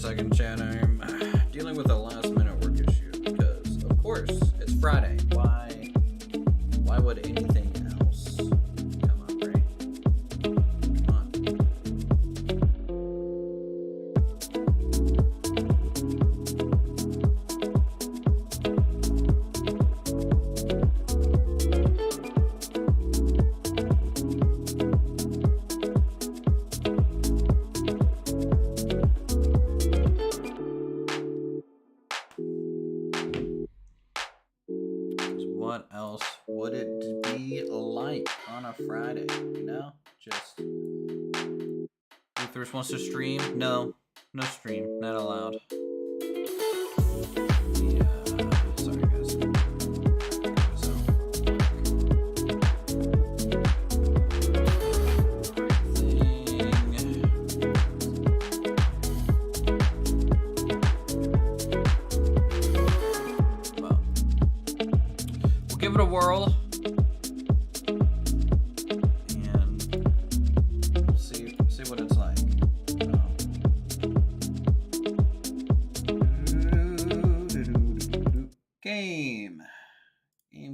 second, chat. I'm dealing with a last-minute work issue because, of course, it's Friday. Why would anything else come up, right? Come on. What else would it be like on a Friday? You know, just Uthris wants to stream. No stream, not allowed. Yeah, sorry guys. Give it a whirl and see what it's like. Game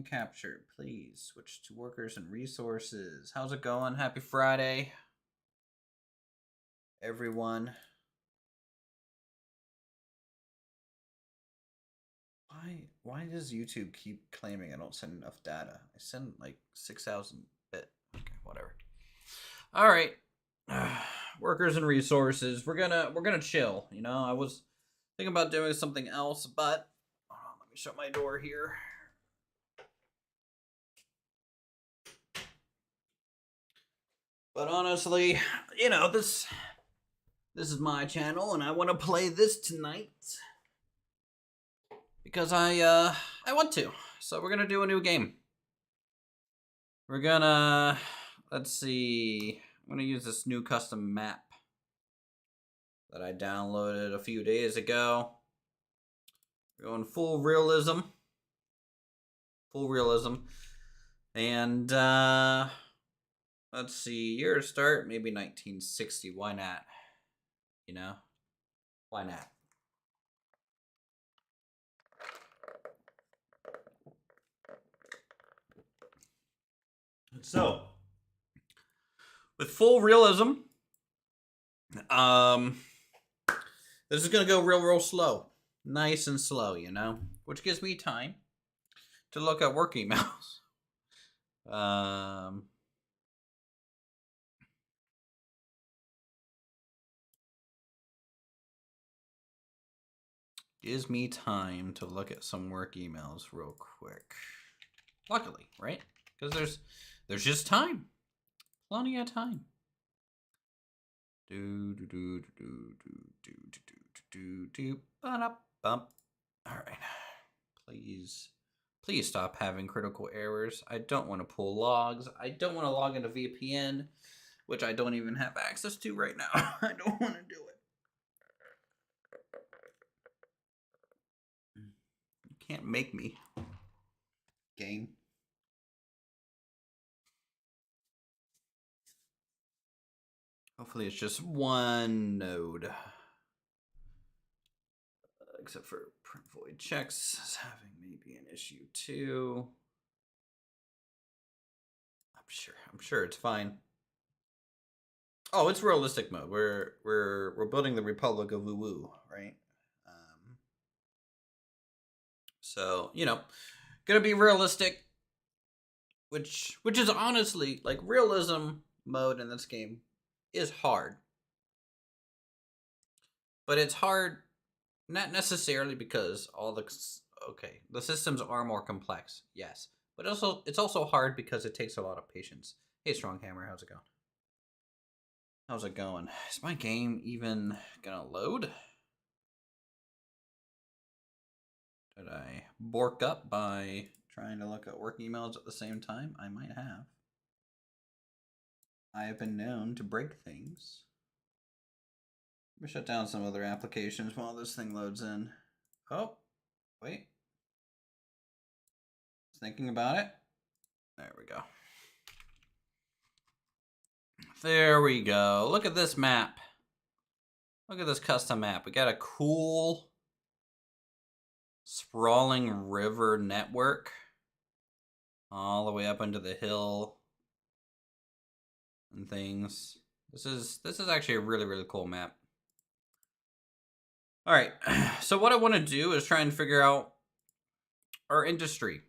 captured, please. Switch to workers and resources. How's it going? Happy Friday, everyone. Why does YouTube keep claiming I don't send enough data? I send like 6,000 bit. Okay, whatever. All right, workers and resources. We're gonna chill. You know, I was thinking about doing something else, but let me shut my door here. But honestly, you know, this is my channel, and I want to play this tonight. Because I want to. So we're gonna do a new game. We're gonna, let's see, I'm gonna use this new custom map that I downloaded a few days ago. We're going full realism. And let's see, year to start, maybe 1960. Why not? You know? Why not? So, with full realism, this is going to go real slow. Nice and slow, you know? Which gives me time to look at work emails. Gives me time to look at some work emails real quick. Luckily, right? Because there's just time. Plenty of time. All right. Please stop having critical errors. I don't want to pull logs. I don't want to log into VPN, which I don't even have access to right now. I don't want to do it. You can't make me. Game. Hopefully it's just one node. Except for print void checks is having maybe an issue too. I'm sure it's fine. Oh, it's realistic mode. We're building the Republic of UwU, right? So, you know, gonna be realistic, which is honestly, like, realism mode in this game is hard. But it's hard not necessarily because the systems are more complex, yes. But it's also hard because it takes a lot of patience. Hey, Stronghammer, how's it going? How's it going? Is my game even gonna load? Did I bork up by trying to look at work emails at the same time? I might have. I have been known to break things. Let me shut down some other applications while this thing loads in. Oh, wait. Thinking about it. There we go. There we go. Look at this map. Look at this custom map. We got a cool sprawling river network all the way up into the hill and things. This is actually a really, really cool map. All right, so what I want to do is try and figure out our industry.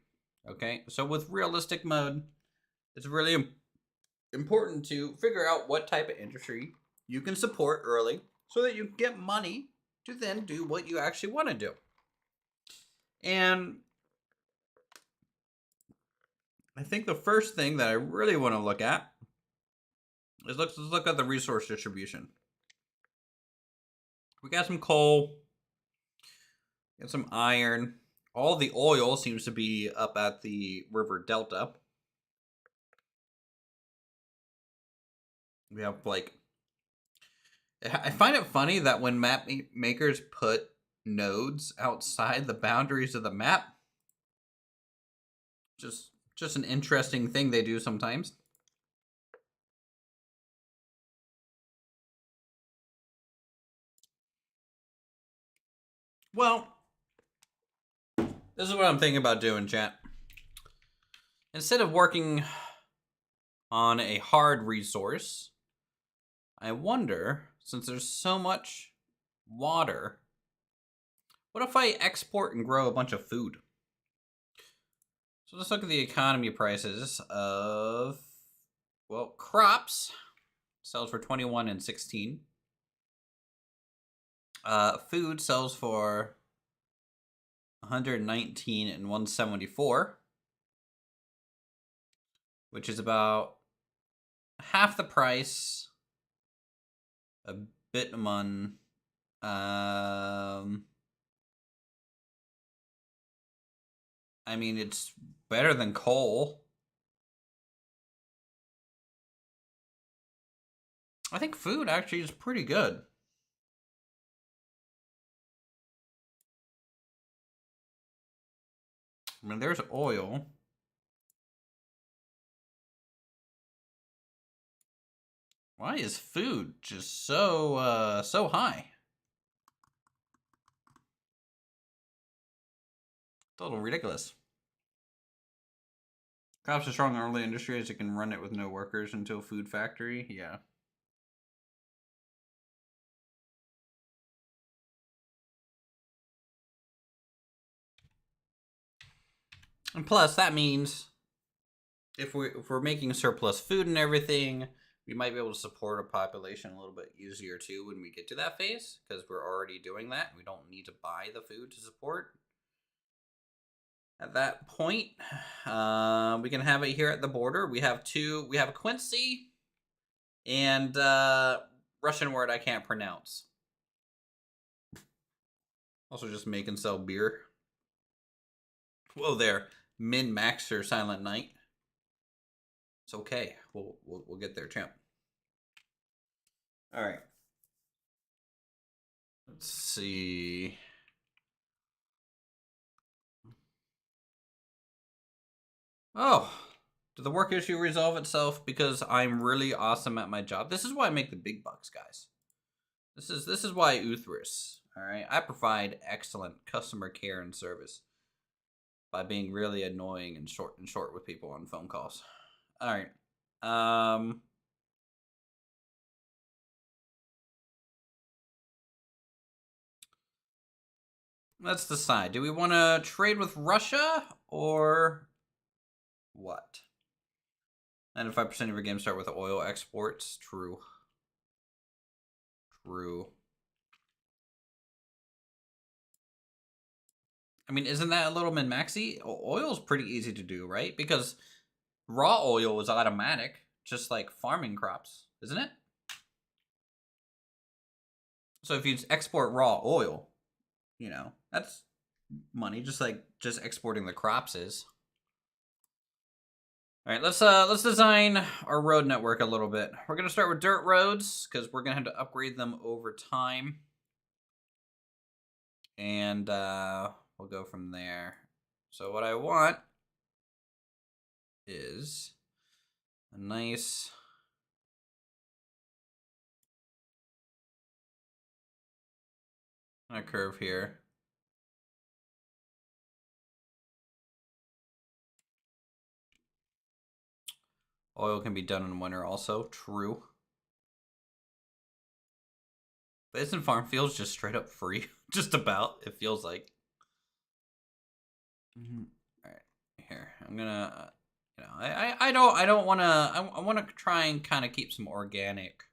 Okay, so with realistic mode, it's really important to figure out what type of industry you can support early so that you get money to then do what you actually want to do. And I think the first thing that I really want to look at is let's look at the resource distribution. We got some coal, got some iron. All the oil seems to be up at the river delta. We have like, I find it funny that when map makers put nodes outside the boundaries of the map, just an interesting thing they do sometimes. Well, this is what I'm thinking about doing, chat. Instead of working on a hard resource, I wonder, since there's so much water, what if I export and grow a bunch of food? So let's look at the economy prices of, well, crops. Sells for 21 and 16. Food sells for 119 and 174, which is about half the price. A bit among. I mean, it's better than coal. I think food actually is pretty good. I mean, there's oil. Why is food just so so high? It's a little ridiculous. Crops are strong in early industry as you can run it with no workers until food factory. Yeah. And plus, that means if we're making surplus food and everything, we might be able to support a population a little bit easier too when we get to that phase, because we're already doing that. We don't need to buy the food to support. At that point, we can have it here at the border. We have Quincy and Russian word I can't pronounce. Also just make and sell beer. Whoa there, Min Maxer Silent Night. It's okay. We'll get there, champ. All right. Let's see. Oh, did the work issue resolve itself because I'm really awesome at my job? This is why I make the big bucks, guys. This is why Uthris. All right, I provide excellent customer care and service by being really annoying and short with people on phone calls. All right. Let's decide. Do we want to trade with Russia or what? 95% of your games start with oil exports. True. True. I mean, isn't that a little min-maxy? Oil's pretty easy to do, right? Because raw oil is automatic, just like farming crops, isn't it? So if you export raw oil, you know, that's money, just like just exporting the crops is. All right, let's design our road network a little bit. We're gonna start with dirt roads because we're gonna have to upgrade them over time, and we'll go from there. So what I want is a nice kind of curve here. Oil can be done in winter also. True. But isn't farm fields just straight up free? Just about, it feels like. All right, here I'm gonna, I don't want to. I want to try and kind of keep some organic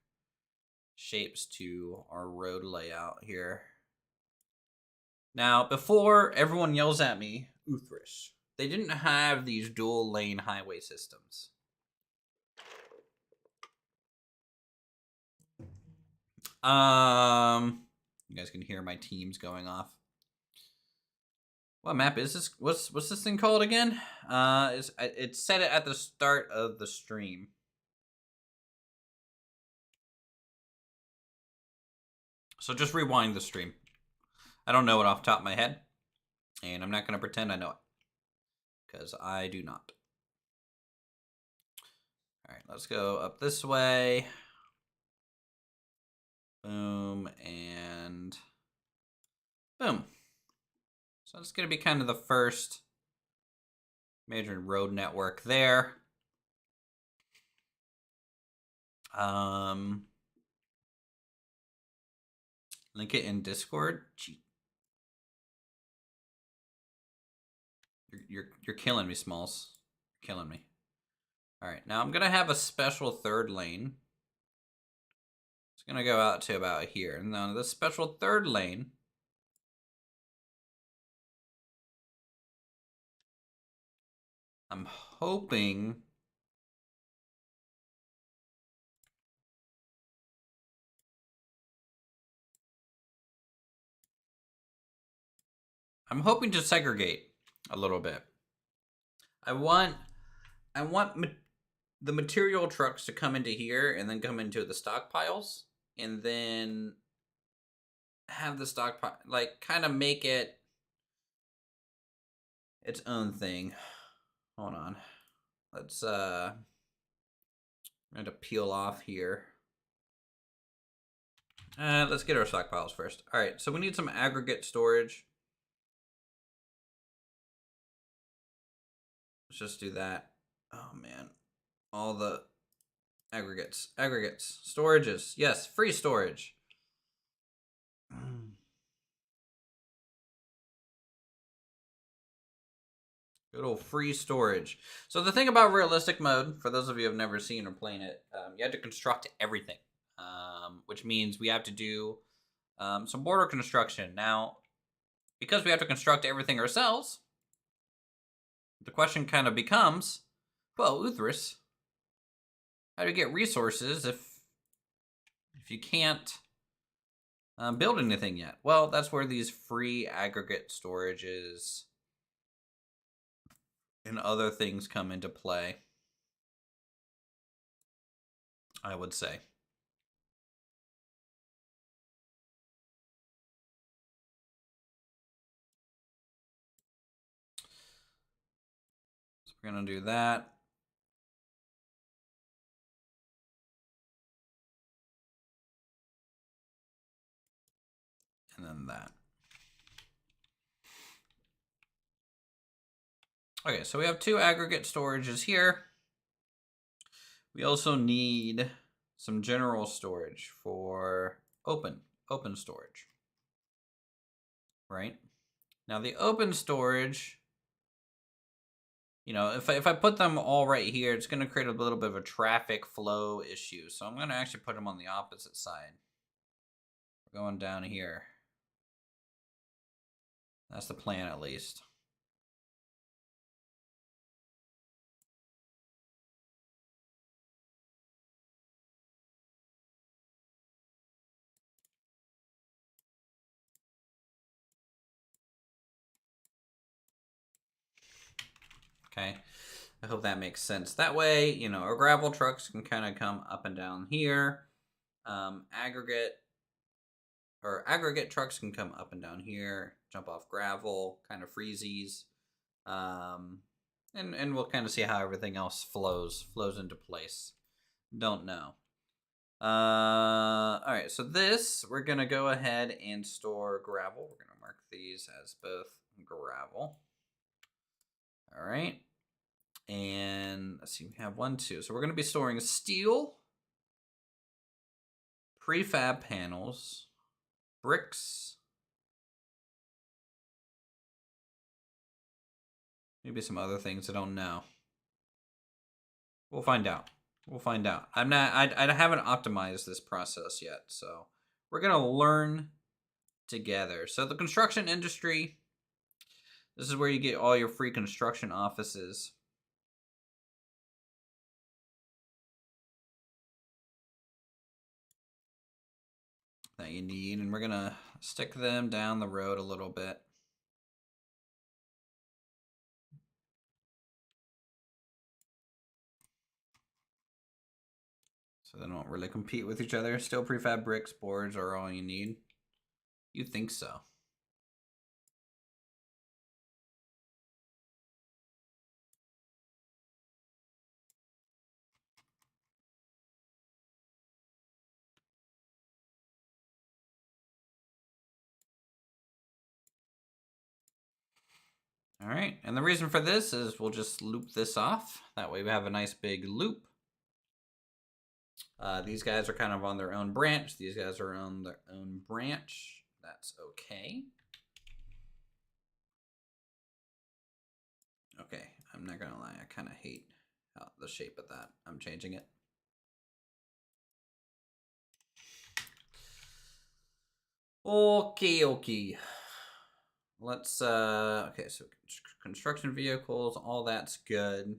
shapes to our road layout here. Now, before everyone yells at me, Uthris, they didn't have these dual lane highway systems. You guys can hear my teams going off. What map is this? What's this thing called again? It said it at the start of the stream. So just rewind the stream. I don't know it off the top of my head, and I'm not going to pretend I know it, because I do not. All right, let's go up this way. Boom, and boom. So it's going to be kind of the first major road network there. Link it in Discord. Gee. You're killing me, Smalls. You're killing me. All right, now I'm gonna have a special third lane. It's gonna go out to about here, and now this special third lane. I'm hoping to segregate a little bit. I want the material trucks to come into here and then come into the stockpiles, and then have the stockpile, like, kind of make it its own thing. Hold on. Let's I'm going to peel off here. Let's get our stockpiles first. All right, so we need some aggregate storage. Let's just do that. Oh man, all the aggregates, storages. Yes, free storage. Good old free storage. So the thing about realistic mode, for those of you who have never seen or playing it, you have to construct everything, which means we have to do some border construction. Now, because we have to construct everything ourselves, the question kind of becomes, well, Uthris, how do you get resources if you can't build anything yet? Well, that's where these free aggregate storages and other things come into play, I would say. So we're going to do that. And then that. Okay, so we have 2 aggregate storages here. We also need some general storage for open storage. Right? Now the open storage, if I put them all right here, it's going to create a little bit of a traffic flow issue. So I'm going to actually put them on the opposite side. We're going down here. That's the plan, at least. Okay, I hope that makes sense. That way, our gravel trucks can kind of come up and down here. Aggregate trucks can come up and down here, jump off gravel, kind of freezies. And we'll kind of see how everything else flows into place. Don't know. All right, so this, we're going to go ahead and store gravel. We're going to mark these as both gravel. All right. And let's see, we have 1, 2. So we're going to be storing steel, prefab panels, bricks, maybe some other things I don't know. We'll find out. We'll find out. I haven't optimized this process yet, so we're going to learn together. So the construction industry, this is where you get all your free construction offices. That you need, and we're going to stick them down the road a little bit. So they don't really compete with each other. Still prefab bricks, boards are all you need. You'd think so. All right, and the reason for this is we'll just loop this off. That way we have a nice big loop. These guys are kind of on their own branch. These guys are on their own branch. That's okay. Okay, I'm not gonna lie. I kind of hate the shape of that. I'm changing it. Okay. Let's, okay, so construction vehicles, all that's good.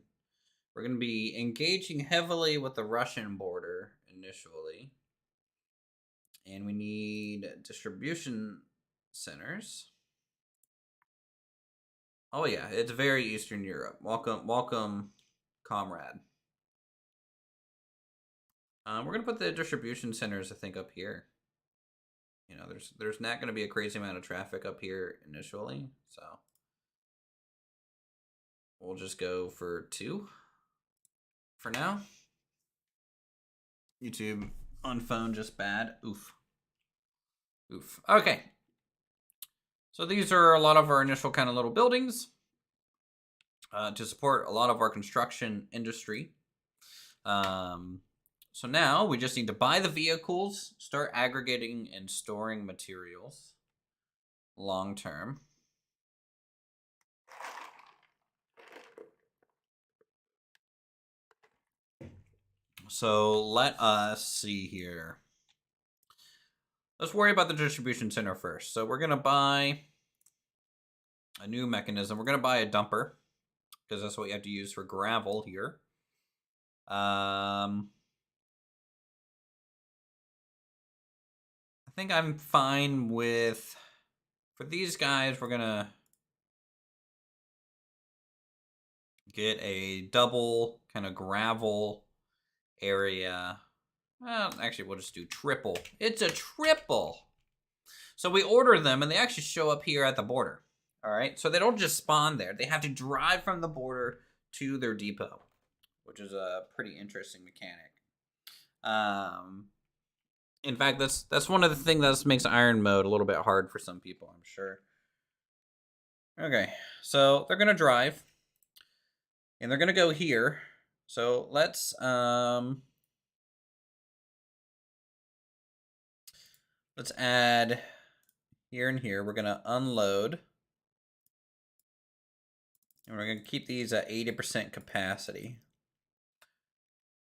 We're going to be engaging heavily with the Russian border initially. And we need distribution centers. Oh yeah, it's very Eastern Europe. Welcome, comrade. We're going to put the distribution centers, I think, up here. You know, there's not going to be a crazy amount of traffic up here initially, so we'll just go for 2 for now. YouTube on phone just bad. Oof. Okay. So these are a lot of our initial kind of little buildings to support a lot of our construction industry. So now we just need to buy the vehicles, start aggregating and storing materials long term. So let us see here. Let's worry about the distribution center first. So we're going to buy a new mechanism. We're going to buy a dumper because that's what you have to use for gravel here. I think I'm fine with, for these guys, we're going to get a double kind of gravel area. Well, actually, we'll just do triple. It's a triple. So we order them, and they actually show up here at the border. All right, so they don't just spawn there. They have to drive from the border to their depot, which is a pretty interesting mechanic. In fact, that's one of the things that makes Iron mode a little bit hard for some people, I'm sure. Okay, so they're gonna drive, and they're gonna go here. So let's add here and here. We're gonna unload, and we're gonna keep these at 80% capacity,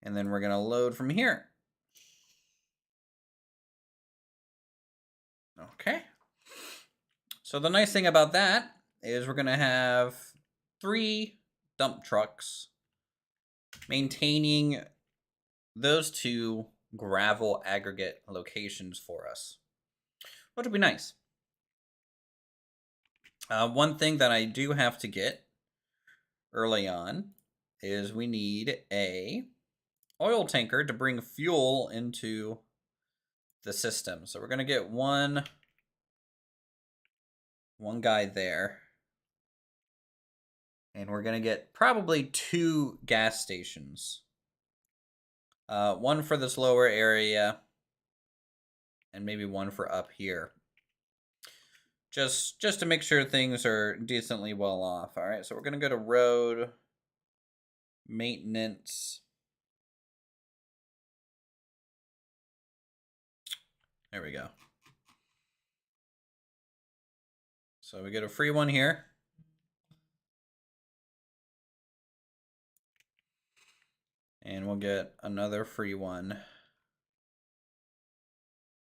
and then we're gonna load from here. Okay. So the nice thing about that is we're going to have 3 dump trucks maintaining those 2 gravel aggregate locations for us, which would be nice. One thing that I do have to get early on is we need a oil tanker to bring fuel into the system. So we're going to get one guy there. And we're going to get probably 2 gas stations One for this lower area, and maybe one for up here. Just to make sure things are decently well off. All right, so we're gonna go to road maintenance. There we go. So we get a free one here. And we'll get another free one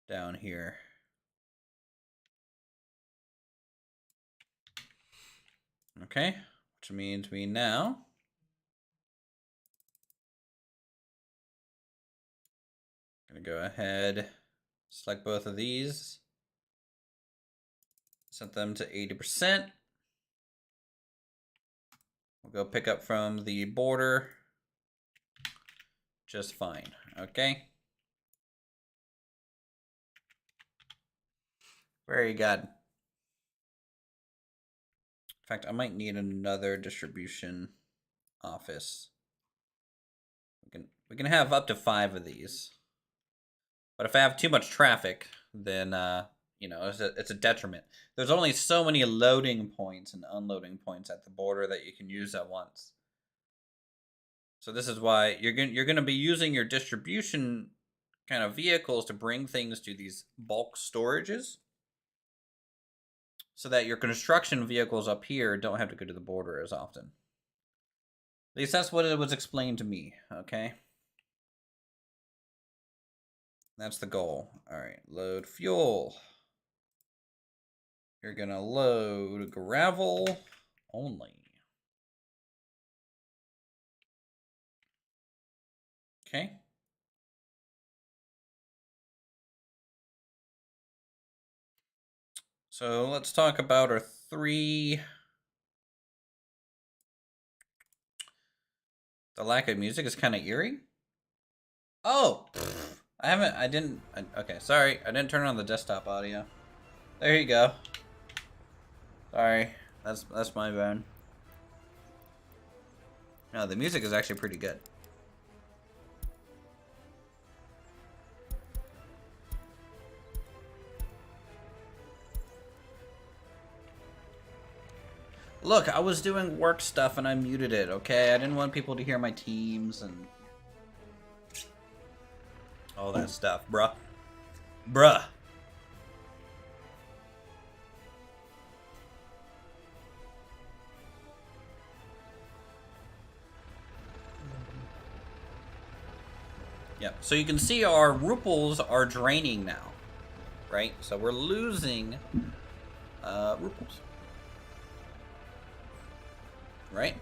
down here. Okay, which means we now gonna go ahead, select both of these, set them to 80%. We'll go pick up from the border just fine, okay? Very good. In fact, I might need another distribution office. We can have up to 5 of these. But if I have too much traffic, then you know, it's a detriment. There's only so many loading points and unloading points at the border that you can use at once. So this is why you're going to be using your distribution kind of vehicles to bring things to these bulk storages, so that your construction vehicles up here don't have to go to the border as often. At least that's what it was explained to me, okay? That's the goal. All right, load fuel. You're gonna load gravel only. Okay. So let's talk about our 3. The lack of music is kind of eerie. Oh, okay, sorry. I didn't turn on the desktop audio. There you go. Sorry, that's my bad. No, the music is actually pretty good. Look, I was doing work stuff and I muted it, okay? I didn't want people to hear my teams and all that stuff, bruh. Bruh. Yep, so you can see our ruples are draining now, right? So we're losing ruples. Right?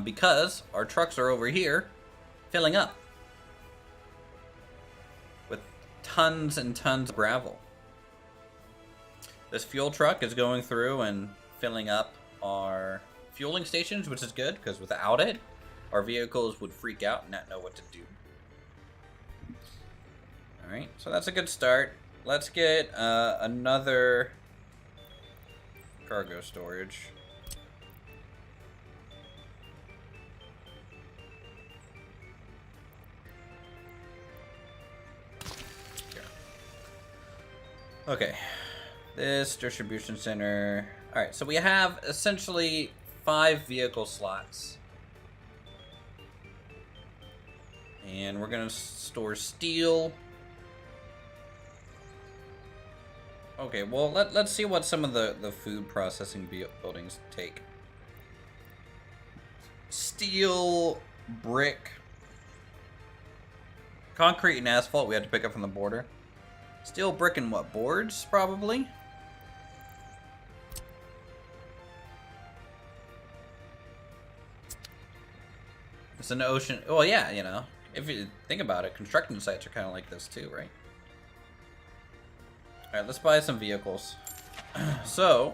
Because our trucks are over here filling up with tons and tons of gravel. This fuel truck is going through and filling up our fueling stations, which is good, because without it, our vehicles would freak out and not know what to do. Alright, so that's a good start. Let's get another cargo storage. Okay, this distribution center. All right, so we have essentially 5 vehicle slots. And we're gonna store steel. Okay, well, let's see what some of the food processing buildings take. Steel, brick, concrete and asphalt we had to pick up from the border. Steel, brick, and what? Boards, probably? It's an ocean. Well, yeah, you know. If you think about it, construction sites are kind of like this too, right? Alright, let's buy some vehicles. So,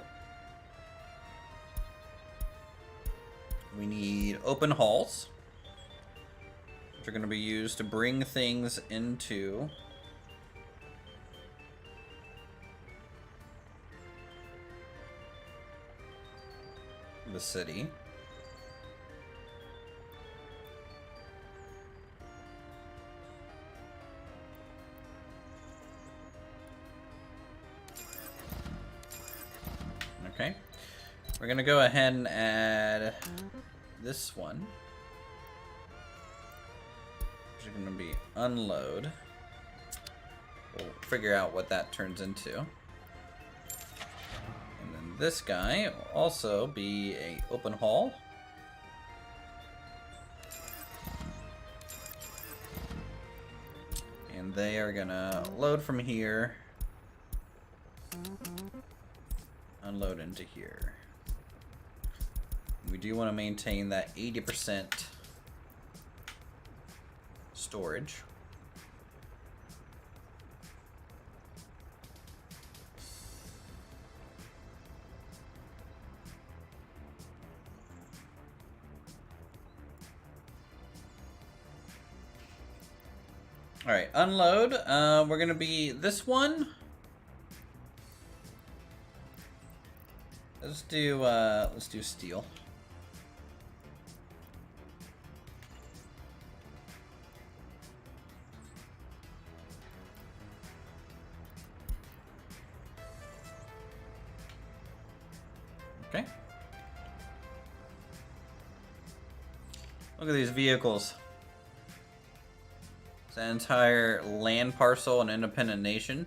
we need open halls, which are going to be used to bring things into the city. Okay. We're gonna go ahead and add this one. Which is gonna be unload. We'll figure out what that turns into. And then this guy will also be a open haul. And they are gonna load from here. Unload into here. We do want to maintain that 80% storage. All right, unload. We're gonna be this one. Let's do steel. Okay. Look at these vehicles. It's an entire land parcel, an independent nation.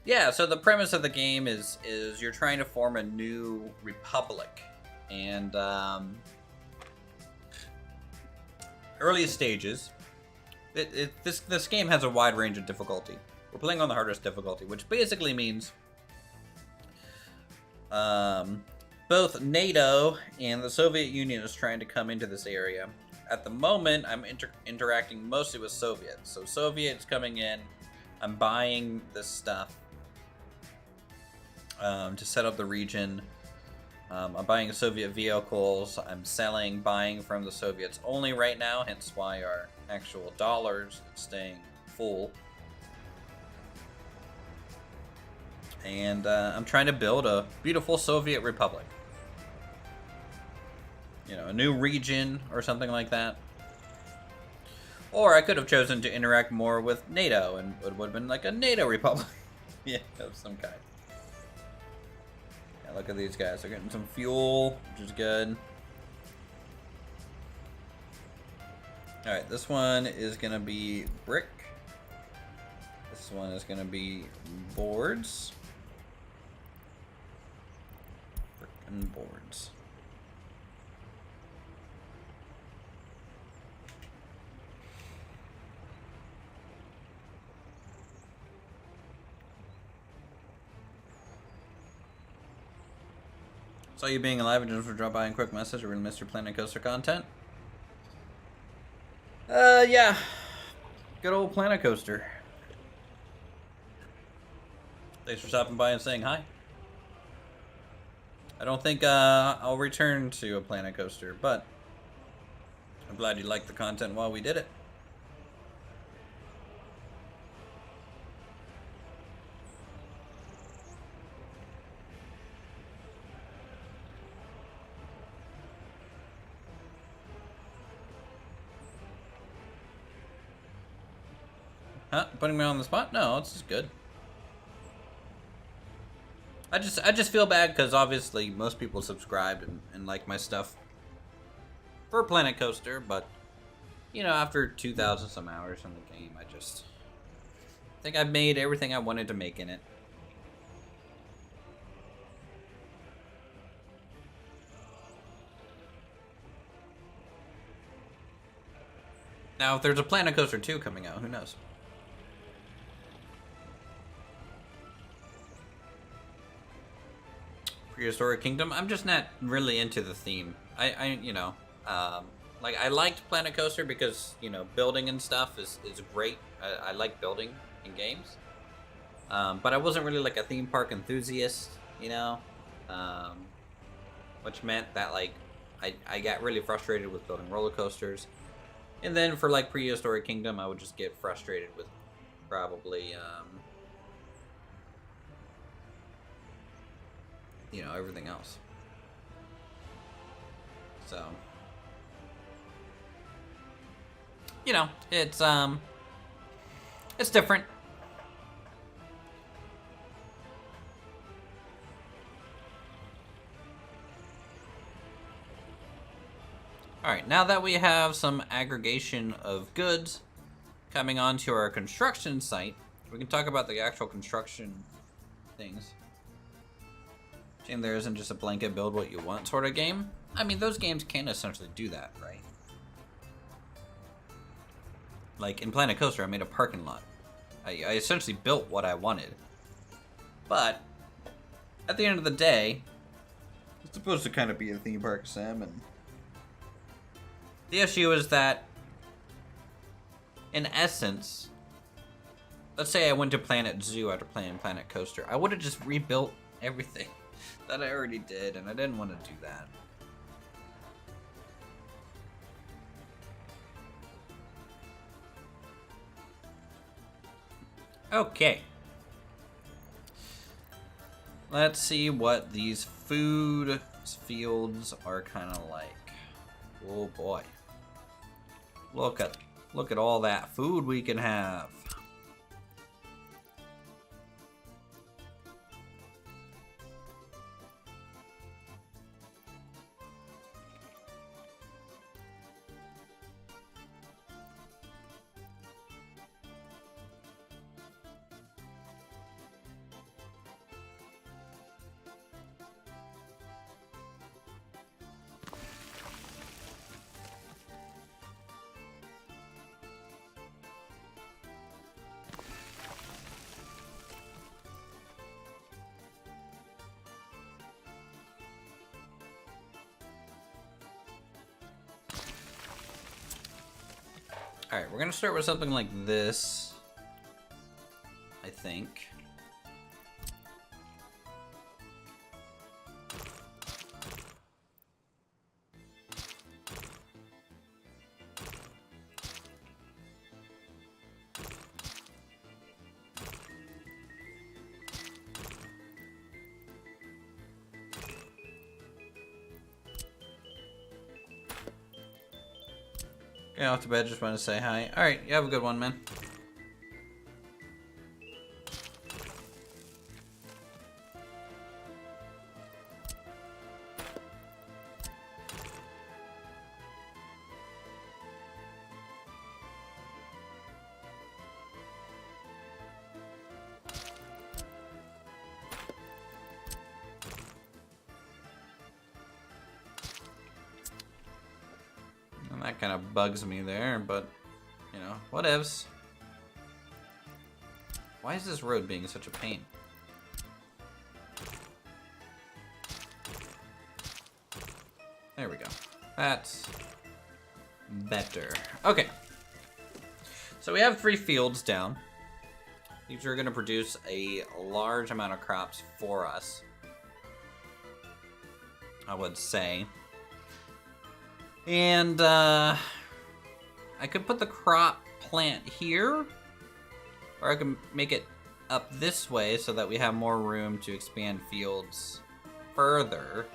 Yeah, so the premise of the game is you're trying to form a new republic, and early stages. This game has a wide range of difficulty. We're playing on the hardest difficulty, which basically means both NATO and the Soviet Union is trying to come into this area. At the moment, I'm interacting mostly with Soviets. So Soviets coming in, I'm buying this stuff to set up the region. I'm buying Soviet vehicles. I'm selling, buying from the Soviets only right now, hence why our actual dollars is staying full. And I'm trying to build a beautiful Soviet republic. You know, a new region or something like that. Or I could have chosen to interact more with NATO, and it would have been like a NATO republic. Yeah, of some kind. Yeah, look at these guys. They're getting some fuel, which is good. Alright, this one is going to be brick. This one is going to be boards. Brick and boards. Saw you being alive and just for drop by and quick message. I really missed your Planet Coaster content. Yeah. Good old Planet Coaster. Thanks for stopping by and saying hi. I don't think I'll return to a Planet Coaster, but I'm glad you liked the content while we did it. Huh? Putting me on the spot? No, it's just good. I just feel bad because obviously most people subscribed and like my stuff for Planet Coaster, but you know, after 2,000 some hours in the game, I just think I've made everything I wanted to make in it. Now, if there's a Planet Coaster 2 coming out, who knows? Prehistoric Kingdom. I'm just not really into the theme. You know, like I liked Planet Coaster because, you know, building and stuff is great. I like building in games. But I wasn't really like a theme park enthusiast, you know, which meant that like I got really frustrated with building roller coasters. And then for like Prehistoric Kingdom, I would just get frustrated with probably you know, everything else. So, you know, it's different. Alright, now that we have some aggregation of goods coming onto our construction site, we can talk about the actual construction things. And there isn't just a blanket build what you want sort of game. I mean, those games can essentially do that, right? Like in Planet Coaster, I made a parking lot. I essentially built what I wanted. But at the end of the day, it's supposed to kind of be a theme park sim, and the issue is that, in essence, let's say I went to Planet Zoo after playing Planet Coaster. I would have just rebuilt everything that I already did, and I didn't want to do that. Okay. Let's see what these food fields are kind of like. Oh boy. Look at all that food we can have. Alright, we're gonna start with something like this, I think. Get off to bed, just want to say hi. Alright, you have a good one, man. That kind of bugs me there, but, you know, whatevs. Why is this road being such a pain? There we go. That's better. Okay. So we have 3 fields down. These are going to produce a large amount of crops for us, I would say. And I could put the crop plant here, or I can make it up this way so that we have more room to expand fields further.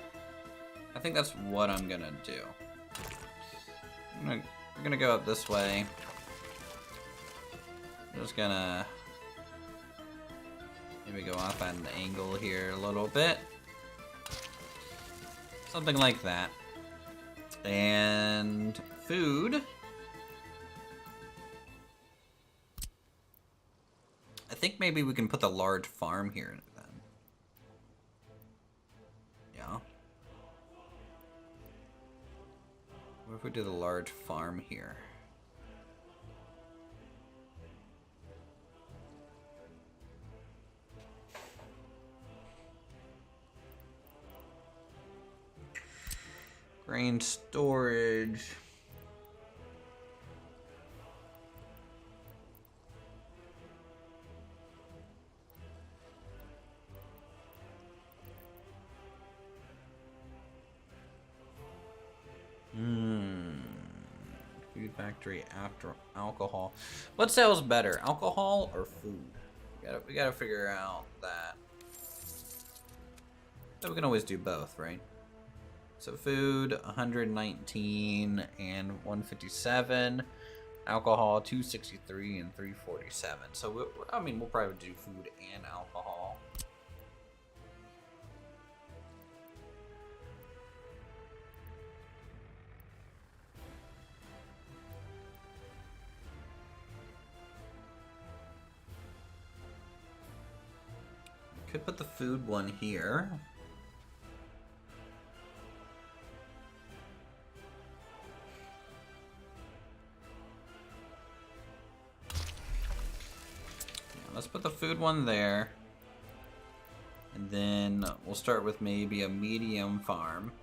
I think that's what I'm gonna do. We're gonna go up this way. I'm just gonna maybe go off at an angle here a little bit. Something like that. And food. I think maybe we can put the large farm here then. Yeah. What if we do the large farm here? Grain storage. Food factory after alcohol. What sells better, alcohol or food? We gotta figure out that. So we can always do both, right? So food, 119 and 157. Alcohol, 263 and 347. So, I mean, we'll probably do food and alcohol. could put the food one here. Let's put the food one there. And then we'll start with maybe a medium farm.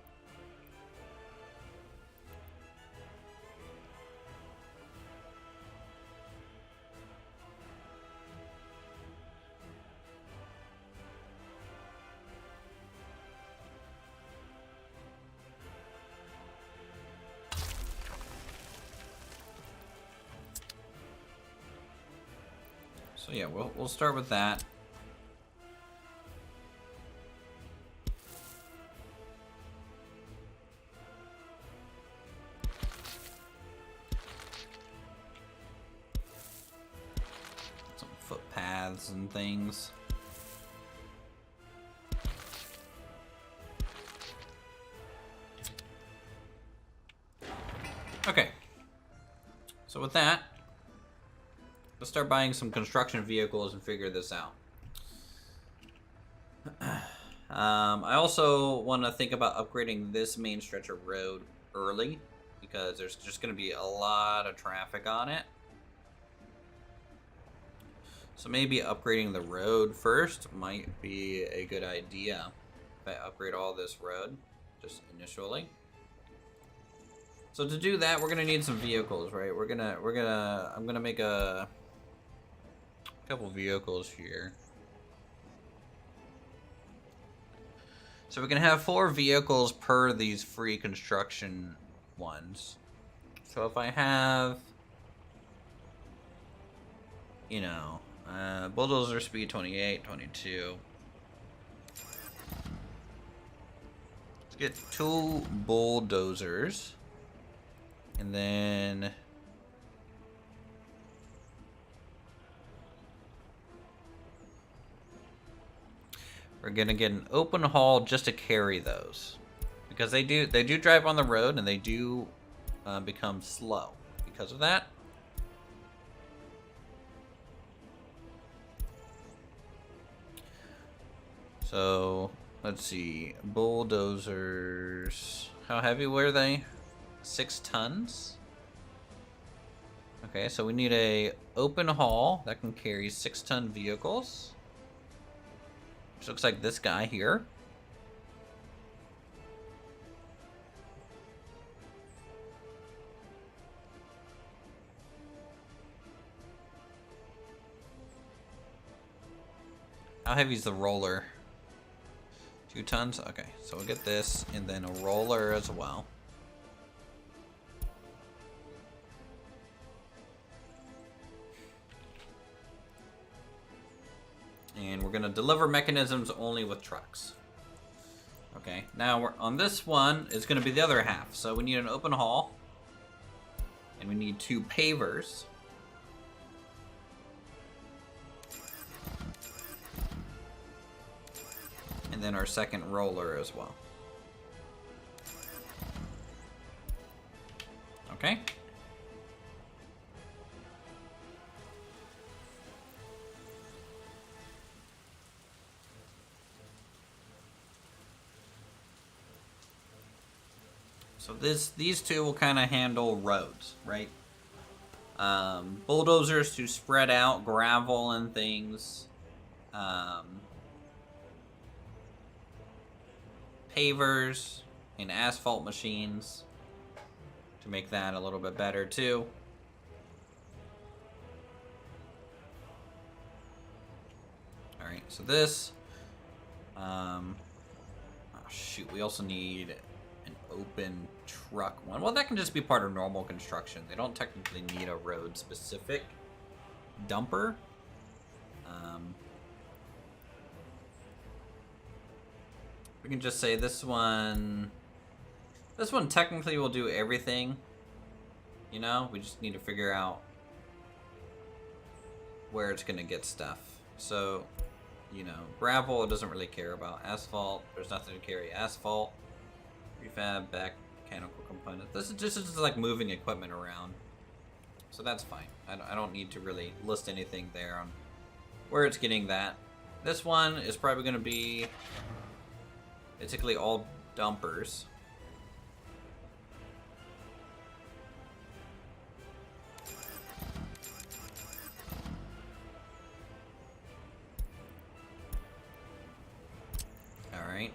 So yeah, we'll start with that. Some footpaths and things. Okay. So with that, let's start buying some construction vehicles and figure this out. I also want to think about upgrading this main stretch of road early because there's just going to be a lot of traffic on it. So maybe upgrading the road first might be a good idea. If I upgrade all this road just initially. So to do that, we're gonna need some vehicles, right? I'm gonna make a couple vehicles here. So we can have 4 vehicles per these free construction ones. So if I have, you know, bulldozer speed 28, 22. Let's get 2 bulldozers. And then we're gonna get an open haul just to carry those, because they do drive on the road and they do become slow because of that. So let's see, bulldozers. How heavy were they? 6 tons. Okay, so we need a open haul that can carry 6-ton vehicles. Which looks like this guy here. How heavy is the roller? 2 tons? Okay, so we'll get this and then a roller as well. And we're gonna deliver mechanisms only with trucks. Okay, now we're on this one is gonna be the other half. So we need an open haul. And we need 2 pavers. And then our second roller as well. Okay. So these 2 will kind of handle roads, right? Bulldozers to spread out gravel and things. Pavers and asphalt machines to make that a little bit better too. All right, so this. Oh shoot, we also need an open truck one. Well, that can just be part of normal construction. They don't technically need a road specific dumper. We can just say this one technically will do everything. You know, we just need to figure out where it's gonna get stuff. So, you know, gravel it doesn't really care about. Asphalt, there's nothing to carry asphalt. Refab, back mechanical components. This is just like moving equipment around. So that's fine. I don't need to really list anything there on where it's getting that. This one is probably going to be basically all dumpers. Alright.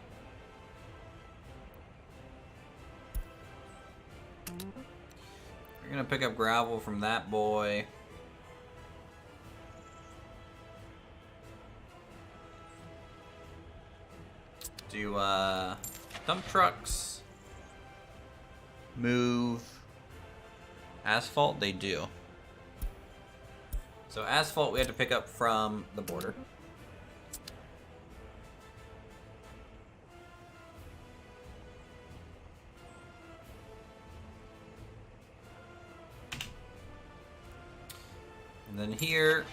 We're going to pick up gravel from that boy. Do dump trucks move asphalt? They do. So asphalt we have to pick up from the border. And then here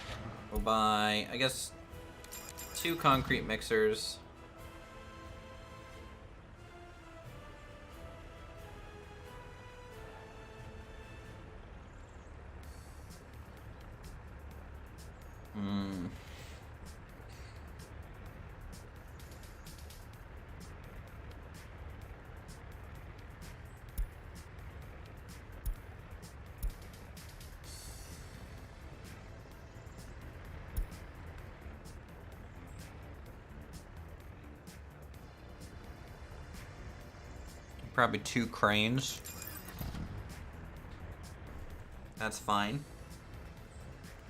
we'll buy, I guess, 2 concrete mixers. Probably 2 cranes. That's fine.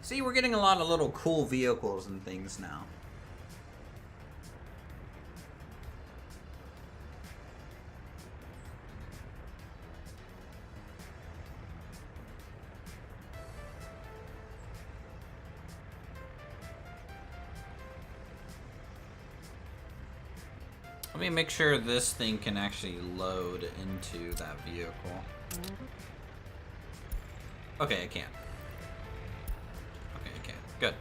See, we're getting a lot of little cool vehicles and things now. Let me make sure this thing can actually load into that vehicle. Okay, I can. Okay, I can. Good.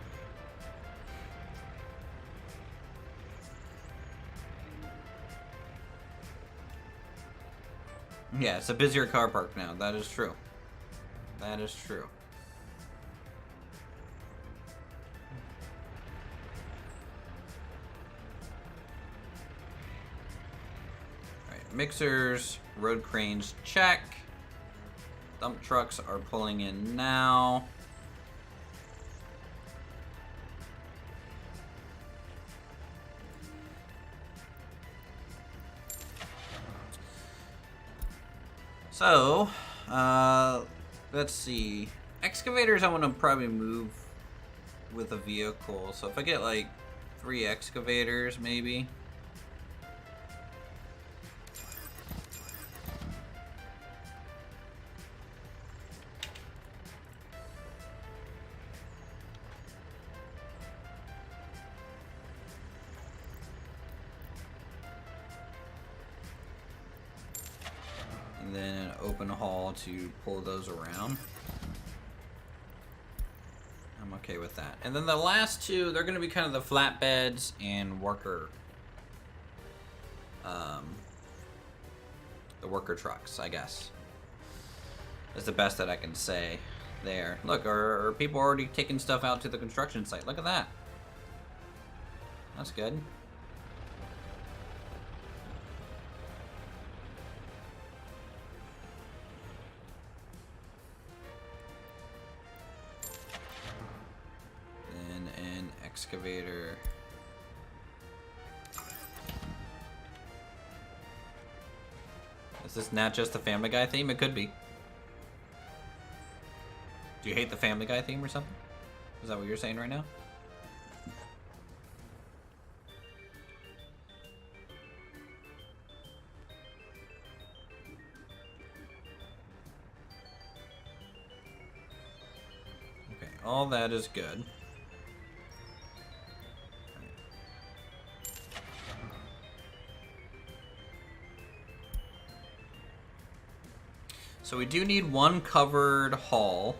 Yeah, it's a busier car park now. That is true. That is true. Mixers, road cranes, check. Dump trucks are pulling in now. So, let's see. Excavators I want to probably move with a vehicle. So if I get like 3 excavators maybe. And then an open haul to pull those around. I'm okay with that. And then the last 2, they're going to be kind of the flatbeds and worker, the worker trucks, I guess. That's the best that I can say there. Look, are people already taking stuff out to the construction site? Look at that. That's good. Excavator. Is this not just the Family Guy theme? It could be. Do you hate the Family Guy theme or something? Is that what you're saying right now? Okay, all that is good. So we do need 1 covered haul,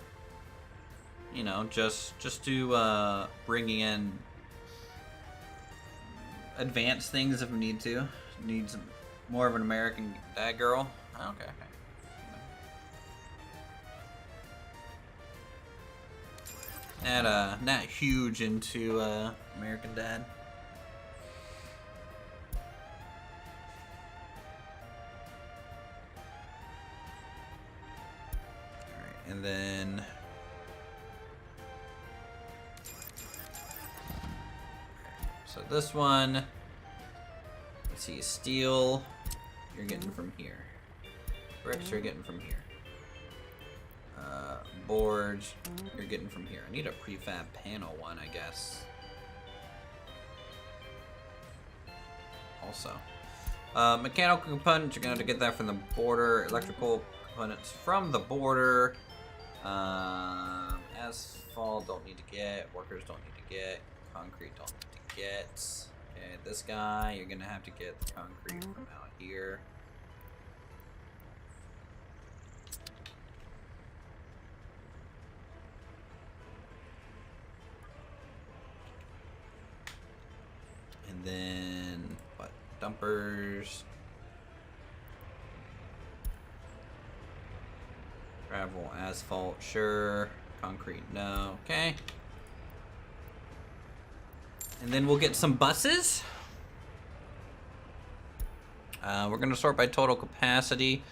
you know, just to bringing in advanced things if we need to. Need some more of an American Dad girl. Okay. Not huge into American Dad. And then so this one, let's see, steel, you're getting from here. Bricks, you're getting from here. Boards, you're getting from here. I need a prefab panel one, I guess. Also. Mechanical components, you're going to have to get that from the border. Electrical components from the border. Asphalt, don't need to get. Workers don't need to get. Concrete, don't need to get. Okay, this guy, you're going to have to get the concrete from out here. And then, what? Dumpers. Gravel, asphalt, sure. Concrete, no. Okay. And then we'll get some buses. We're going to sort by total capacity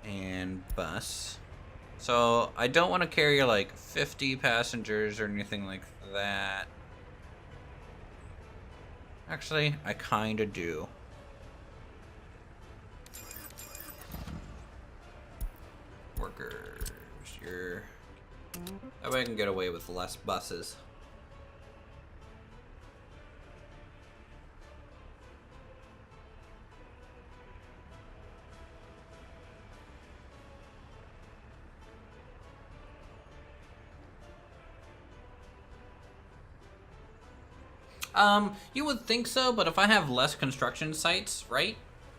and bus. So I don't want to carry like 50 passengers or anything like that. Actually, I kind of do. Workers, you're... That way I can get away with less buses. You would think so, but if I have less construction sites, right?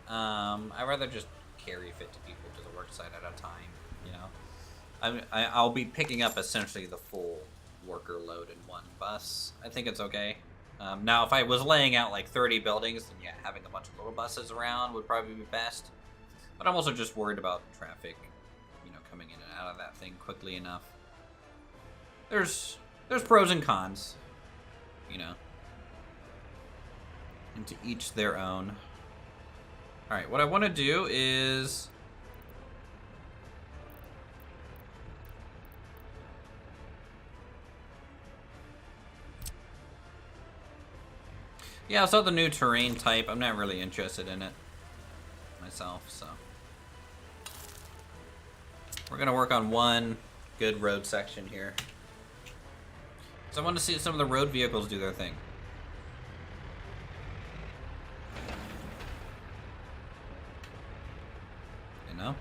I'd rather just carry 50 people to the work site at a time, you know? I'll be picking up essentially the full worker load in one bus. I think it's okay. Now, if I was laying out like 30 buildings, then yeah, having a bunch of little buses around would probably be best. But I'm also just worried about traffic, you know, coming in and out of that thing quickly enough. There's pros and cons, you know. And to each their own. Alright, what I want to do is... Yeah, I saw the new terrain type. I'm not really interested in it myself, so... We're going to work on one good road section here. So I want to see some of the road vehicles do their thing. No?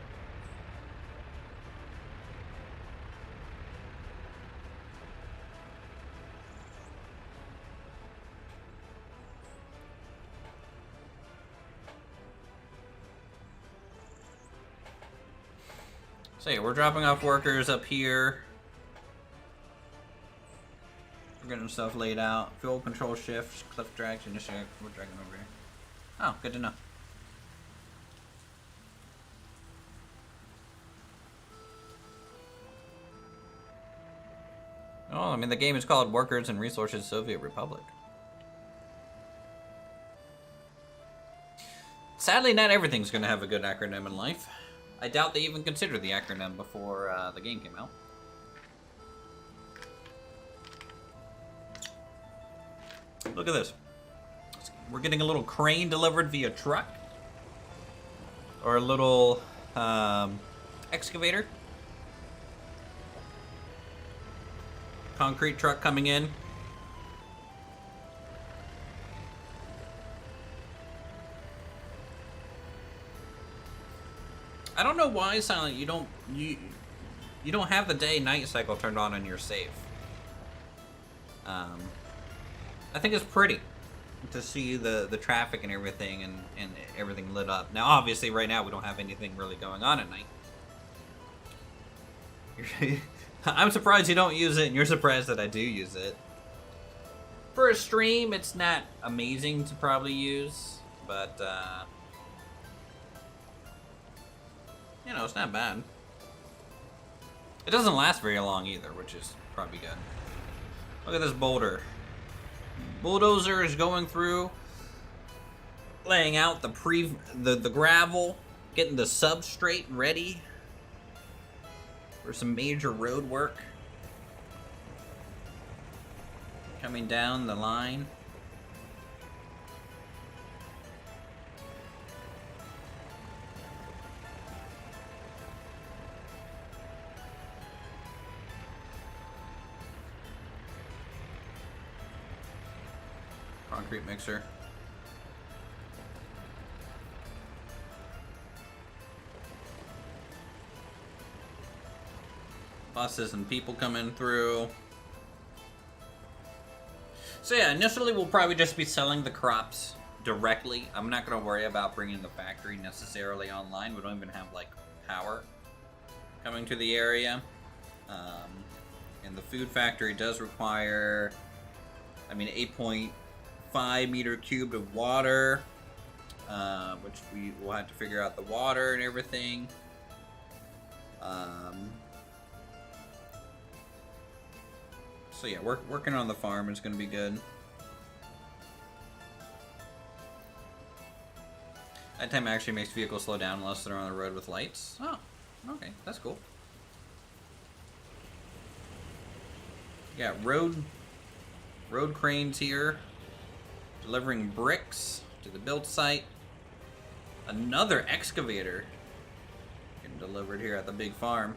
So yeah, we're dropping off workers up here. We're getting stuff laid out. Fuel control shifts, cliff drags, initiate. We're dragging over here. Oh, good to know. Oh, I mean, the game is called Workers and Resources Soviet Republic. Sadly, not everything's going to have a good acronym in life. I doubt they even considered the acronym before the game came out. Look at this. We're getting a little crane delivered via truck. Or a little excavator. Concrete truck coming in. I don't know why, Silent, you don't have the day-night cycle turned on in your save. I think it's pretty to see the traffic and everything and everything lit up. Now, obviously, right now we don't have anything really going on at night. I'm surprised you don't use it, and you're surprised that I do use it. For a stream, it's not amazing to probably use, but, you know, it's not bad. It doesn't last very long either, which is probably good. Look at this boulder. Bulldozer is going through, laying out the gravel, getting the substrate ready. for some major road work coming down the line. Concrete mixer. Buses and people coming through. So yeah, initially we'll probably just be selling the crops directly. I'm not going to worry about bringing the factory necessarily online. We don't even have like power coming to the area. And the food factory does require, I mean, 8.5 meter cubed of water, which we will have to figure out the water and everything. So yeah, working on the farm is going to be good. Nighttime actually makes vehicles slow down unless they're on the road with lights. Oh, okay, that's cool. Yeah, road cranes here, delivering bricks to the build site. Another excavator getting delivered here at the big farm.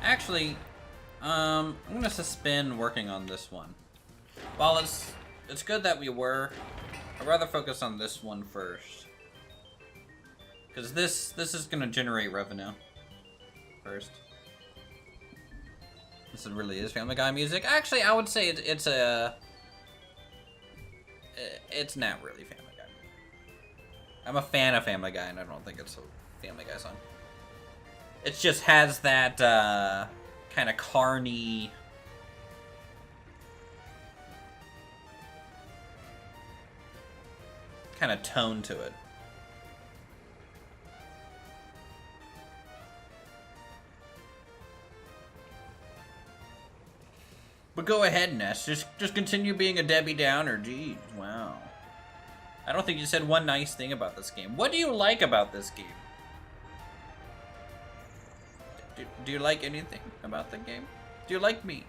Actually, I'm gonna suspend working on this one. While it's good that we were, I'd rather focus on this one first, because this is gonna generate revenue first. This really is Family Guy music. Actually, I would say it's not really Family Guy. I'm a fan of Family Guy, and I don't think it's a Family Guy song. It just has that kind of carny kind of tone to it. But go ahead, Ness. Just continue being a Debbie Downer. Geez, wow. I don't think you said one nice thing about this game. What do you like about this game? Do you like anything about the game? Do you like me?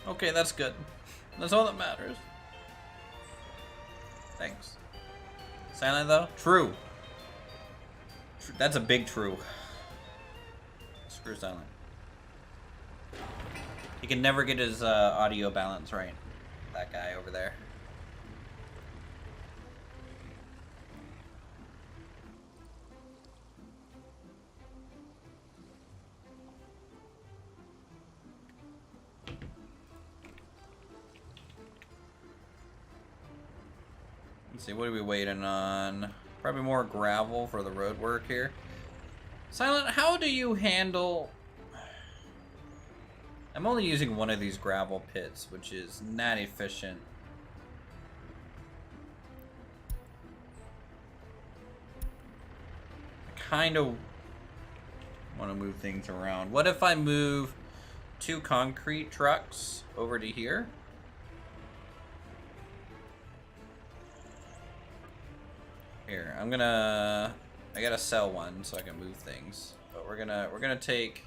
Okay, that's good. That's all that matters. Thanks. Silent though? True. That's a big true. Screw Silent. He can never get his audio balance right. That guy over there. Let's see, what are we waiting on? Probably more gravel for the road work here. Silent, how do you handle... I'm only using one of these gravel pits, which is not efficient. I kind of want to move things around. What if I move 2 concrete trucks over to here? Here, I gotta sell one so I can move things. But we're gonna take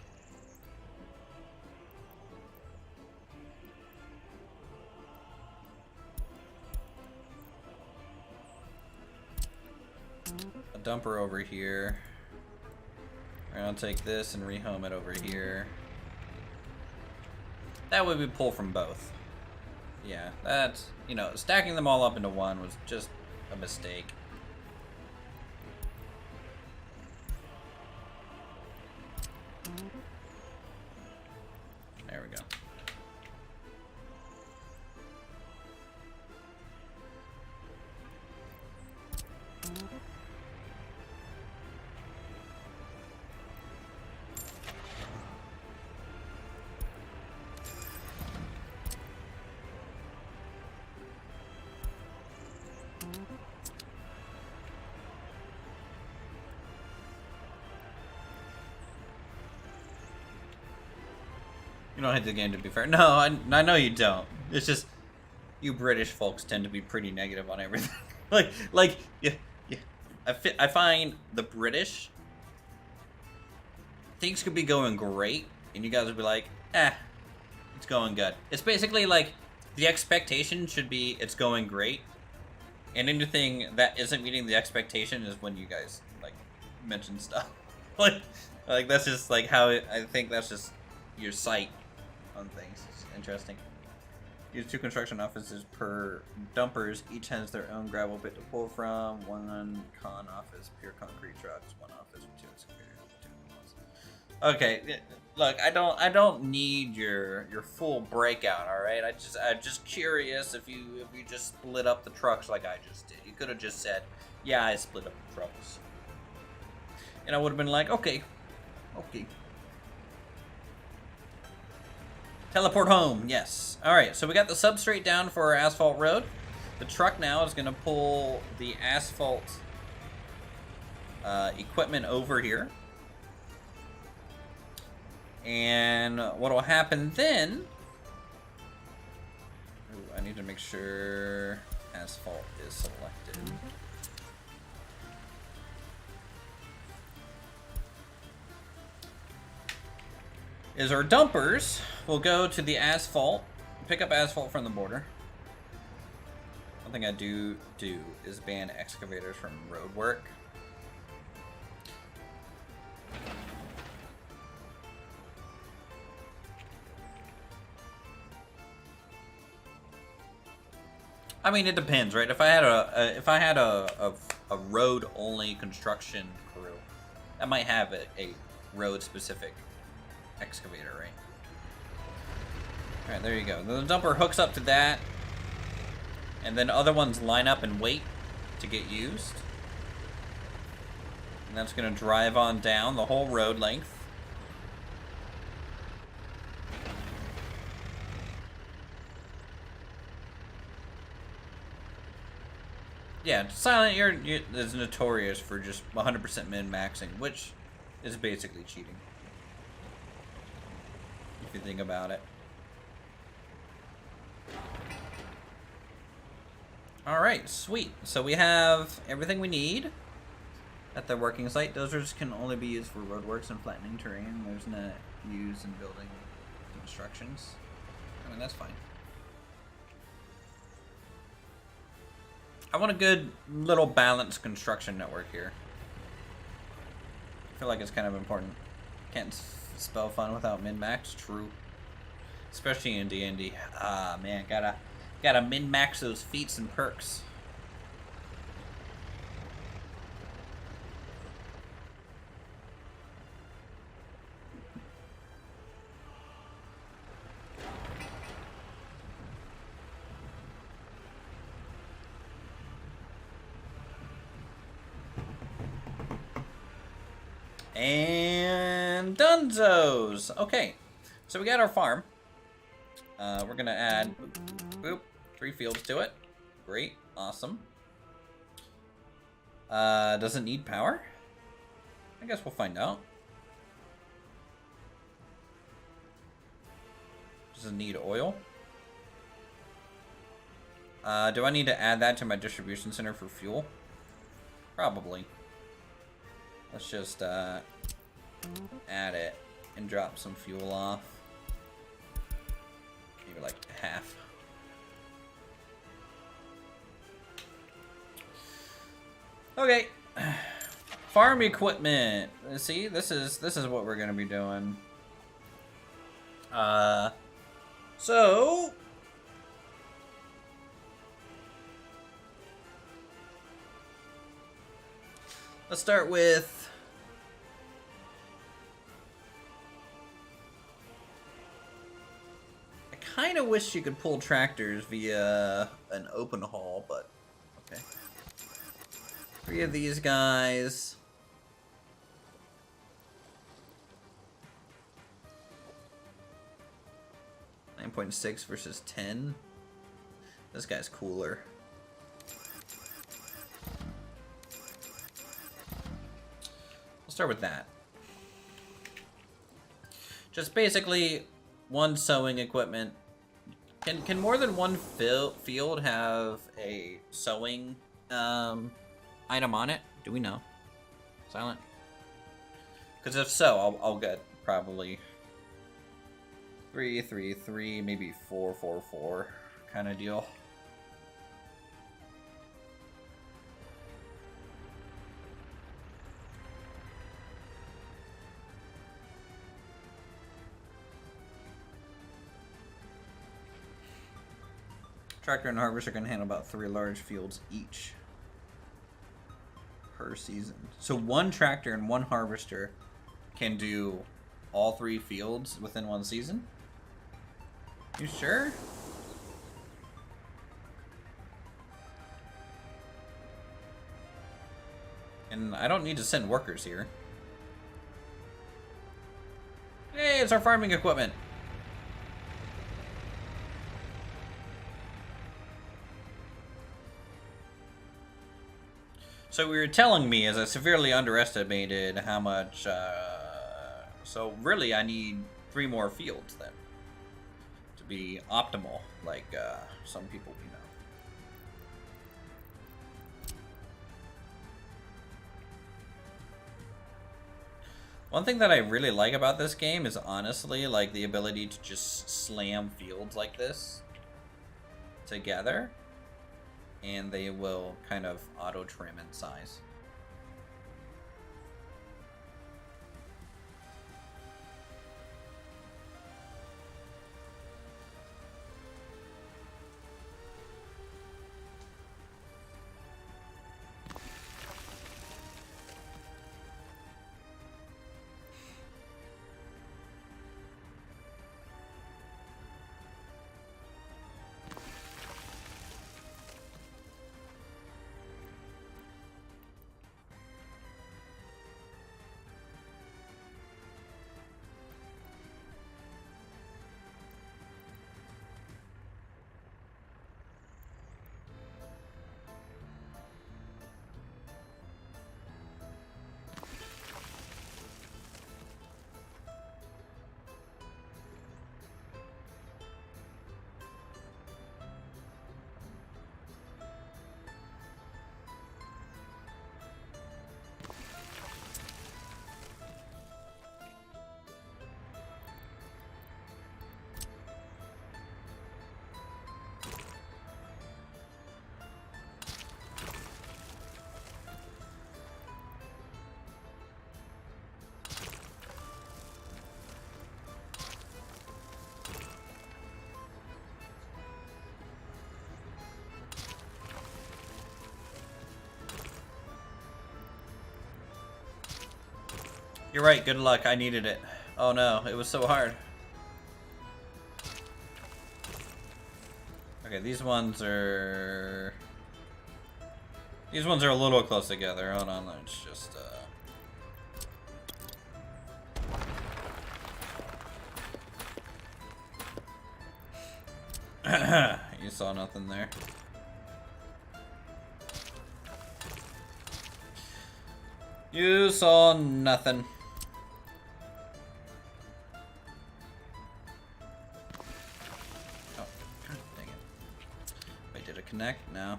a dumper over here. We're gonna take this and rehome it over here. That way we pull from both. Yeah, that's, you know, stacking them all up into one was just a mistake. There we go. You don't hate the game, to be fair. No, I know you don't. It's just you British folks tend to be pretty negative on everything. yeah. I find the British, things could be going great, and you guys would be like, it's going good. It's basically like the expectation should be it's going great, and anything that isn't meeting the expectation is when you guys like mention stuff. like that's just like how I think that's just your sight on things. It's interesting. Use 2 construction offices per dumpers. Each has their own gravel pit to pull from. 1 con office, pure concrete trucks. 1 office with 2 excavators. 2 walls. Okay, look, I don't need your full breakout. All right, I'm just curious if you just split up the trucks like I just did. You could have just said, yeah, I split up the trucks, and I would have been like, okay. Teleport home, yes. Alright, so we got the substrate down for our asphalt road. The truck now is going to pull the asphalt equipment over here. And what will happen then... Ooh, I need to make sure asphalt is selected. Is our dumpers will go to the asphalt, pick up asphalt from the border. One thing I do is ban excavators from road work. I mean, it depends, right? If I had a road only construction crew, I might have a road specific excavator, right? Alright, there you go. The dumper hooks up to that, and then other ones line up and wait to get used. And that's going to drive on down the whole road length. Yeah, Silent is notorious for just 100% min-maxing, which is basically cheating. If you think about it. Alright, sweet. So we have everything we need at the working site. Dozers can only be used for roadworks and flattening terrain. There's not used in building constructions. I mean, that's fine. I want a good little balanced construction network here. I feel like it's kind of important. Can't spell fun without min-max. True. Especially in D&D. Ah, man, gotta min-max those feats and perks. And dunzos. Okay, so we got our farm. We're gonna add boop, 3 fields to it. Great, awesome. Does it need power? I guess we'll find out. Does it need oil? Do I need to add that to my distribution center for fuel? Probably. Let's just add it and drop some fuel off. Maybe like half. Okay. Farm equipment. See, this is what we're gonna be doing. So let's start with wish you could pull tractors via an open haul, but okay. 3 of these guys. .6 versus 10. This guy's cooler. We'll start with that. Just basically one sewing equipment. Can more than one field have a sewing item on it? Do we know? Silent? Because if so, I'll get probably 3, 3, 3, maybe 4, 4, 4 kind of deal. Tractor and harvester can handle about 3 large fields each per season. So 1 tractor and 1 harvester can do all 3 fields within 1 season? You sure? And I don't need to send workers here. Hey, it's our farming equipment. So what you're telling me is I severely underestimated how much, so really I need 3 more fields then to be optimal, like some people we know. One thing that I really like about this game is honestly like the ability to just slam fields like this together. And they will kind of auto trim in size. You're right, good luck. I needed it. Oh no, it was so hard. Okay, these ones are a little close together. Hold on, let's just you saw nothing there. You saw nothing. Oh, god dang it. Wait, did it connect? No.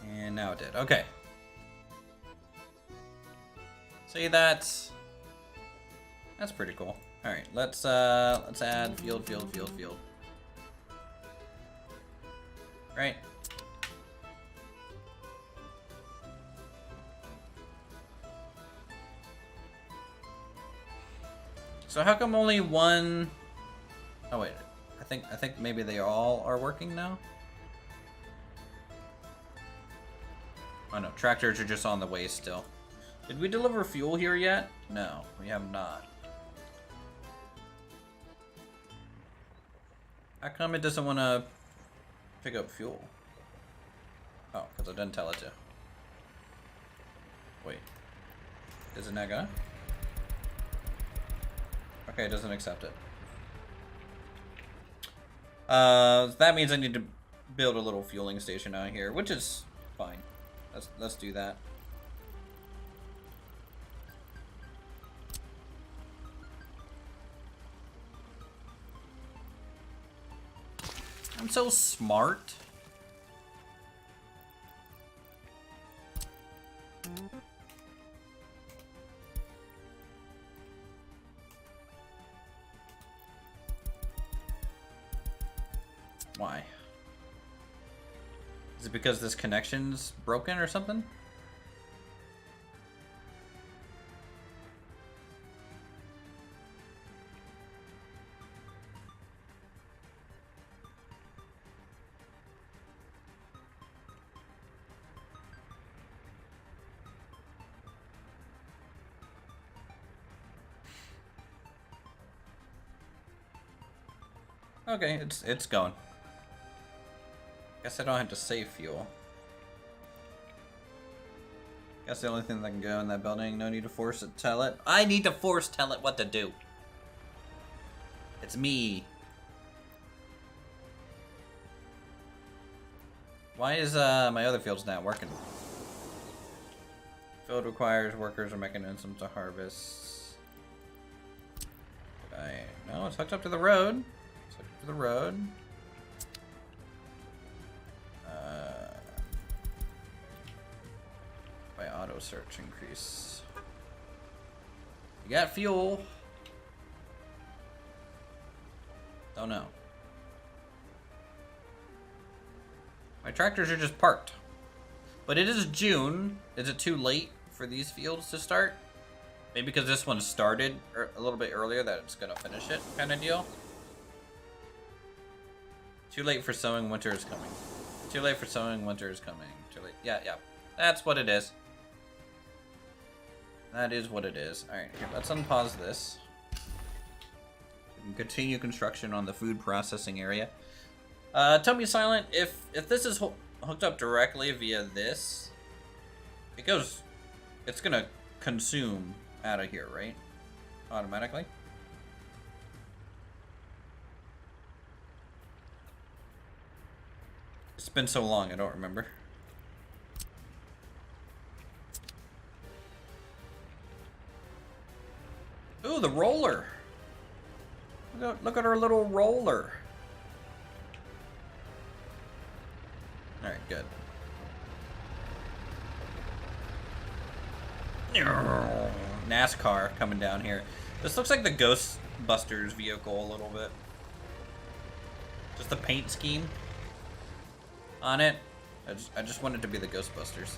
And now it did. Okay. See, that's pretty cool. All right, let's add field. Right. So how come only one? Oh wait, I think maybe they all are working now. Oh no, tractors are just on the way still. Did we deliver fuel here yet? No, we have not. How come it doesn't want to pick up fuel? Oh, because I didn't tell it to. Wait. Is it not gonna? Okay, it doesn't accept it. That means I need to build a little fueling station out here, which is fine. Let's do that. I'm so smart. Why? Is it because this connection's broken or something? Okay, it's going. Guess I don't have to save fuel. Guess the only thing that can go in that building, no need to force it, tell it. I need to force tell it what to do. It's me. Why is my other fields not working? Field requires workers or mechanisms to harvest. No, it's hooked up to the road. It's hooked up to the road. By auto search increase. You got fuel. Don't know. My tractors are just parked. But it is June. Is it too late for these fields to start? Maybe because this one started a little bit earlier that it's gonna finish it kind of deal. Too late for sowing, winter is coming. Too late for sowing, winter is coming. Too late. Yeah. That's what it is. That is what it is. Alright, here, let's unpause this. We can continue construction on the food processing area. Tell me, Silent, if this is hooked up directly via this, it's gonna consume out of here, right? Automatically? It's been so long, I don't remember. Ooh, the roller. Look at our little roller. Alright, good. NASCAR coming down here. This looks like the Ghostbusters vehicle a little bit. Just the paint scheme on it. I just want it to be the Ghostbusters.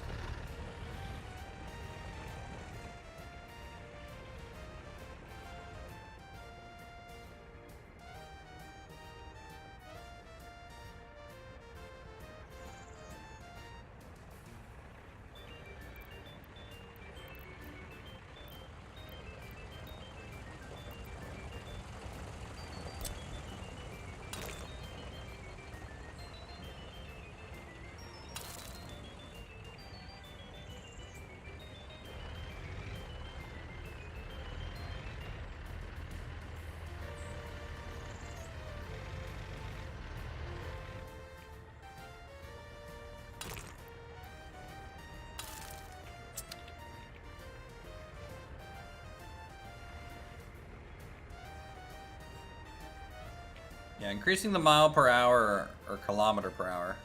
Yeah, increasing the mile per hour or kilometer per hour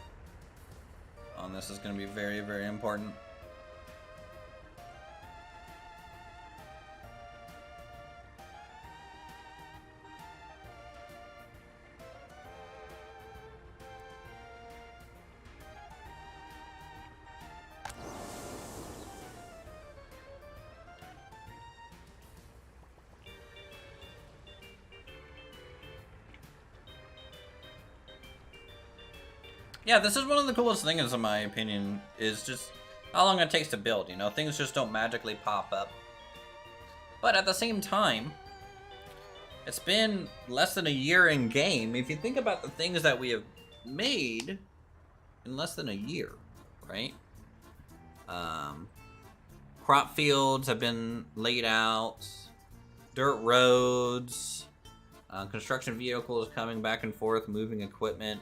on this is going to be very, very important. Yeah, this is one of the coolest things in my opinion, is just how long it takes to build, you know? Things just don't magically pop up. But at the same time, it's been less than a year in game. If you think about the things that we have made in less than a year, right? Crop fields have been laid out, dirt roads, construction vehicles coming back and forth, moving equipment.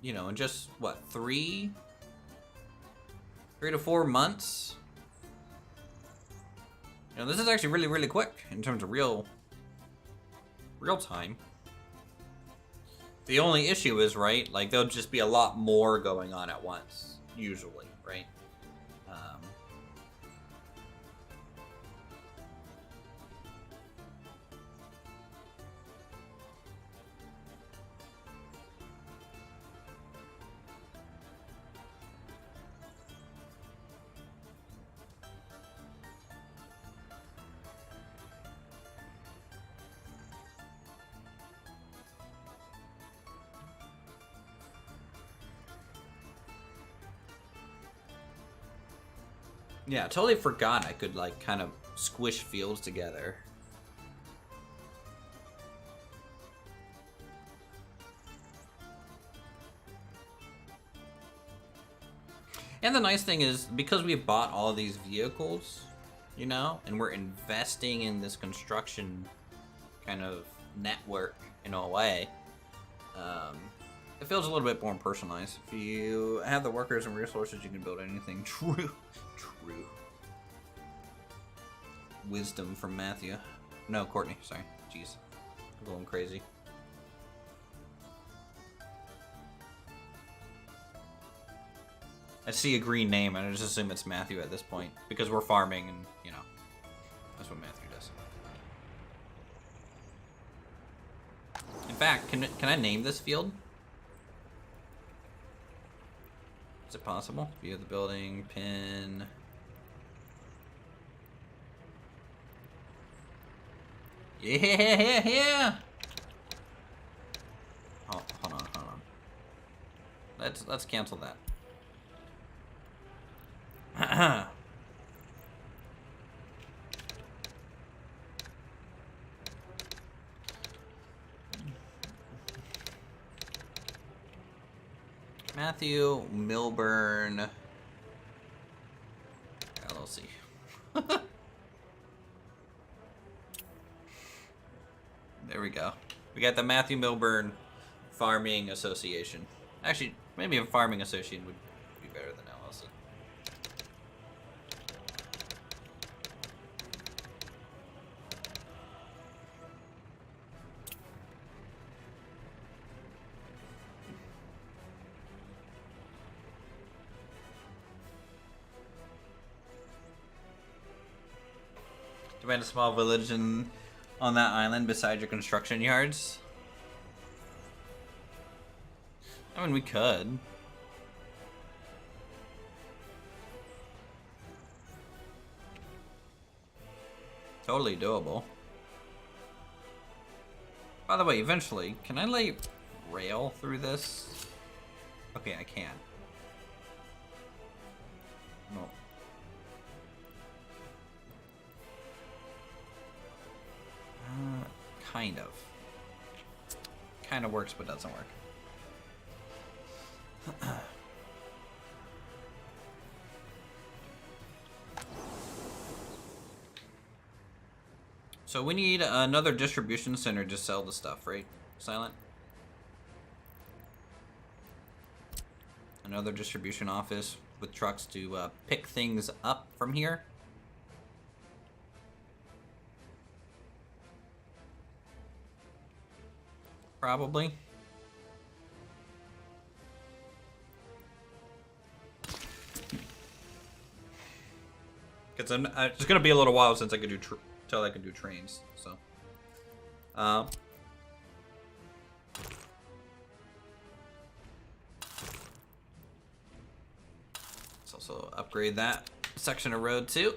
You know, in just what, 3 to 4 months. You know, this is actually really, really quick in terms of real time. The only issue is, right, like there'll just be a lot more going on at once, usually, right? Yeah, I totally forgot I could, like, kind of squish fields together. And the nice thing is, because we bought all these vehicles, you know, and we're investing in this construction kind of network in a way, it feels a little bit more personalized. If you have the workers and resources, you can build anything. True. Wisdom from Matthew. No, Courtney, sorry. Jeez. I'm going crazy. I see a green name and I just assume it's Matthew at this point. Because we're farming and, you know, that's what Matthew does. In fact, can I name this field? Is it possible? View of the building, pin. Yeah. Oh, hold on. Let's cancel that. Matthew Milburn LLC. There we go. We got the Matthew Milburn Farming Association. Actually, maybe a farming association would be better than LLC. Demand a small village on that island beside your construction yards. I mean, we could. Totally doable. By the way, eventually, can I lay rail through this? Okay, I can. No. Kind of. Kind of works, but doesn't work. So we need another distribution center to sell the stuff, right? Silent? Another distribution office with trucks to pick things up from here. Probably. Because it's gonna be a little while since I could do till I can do trains. So, let's also upgrade that section of road too.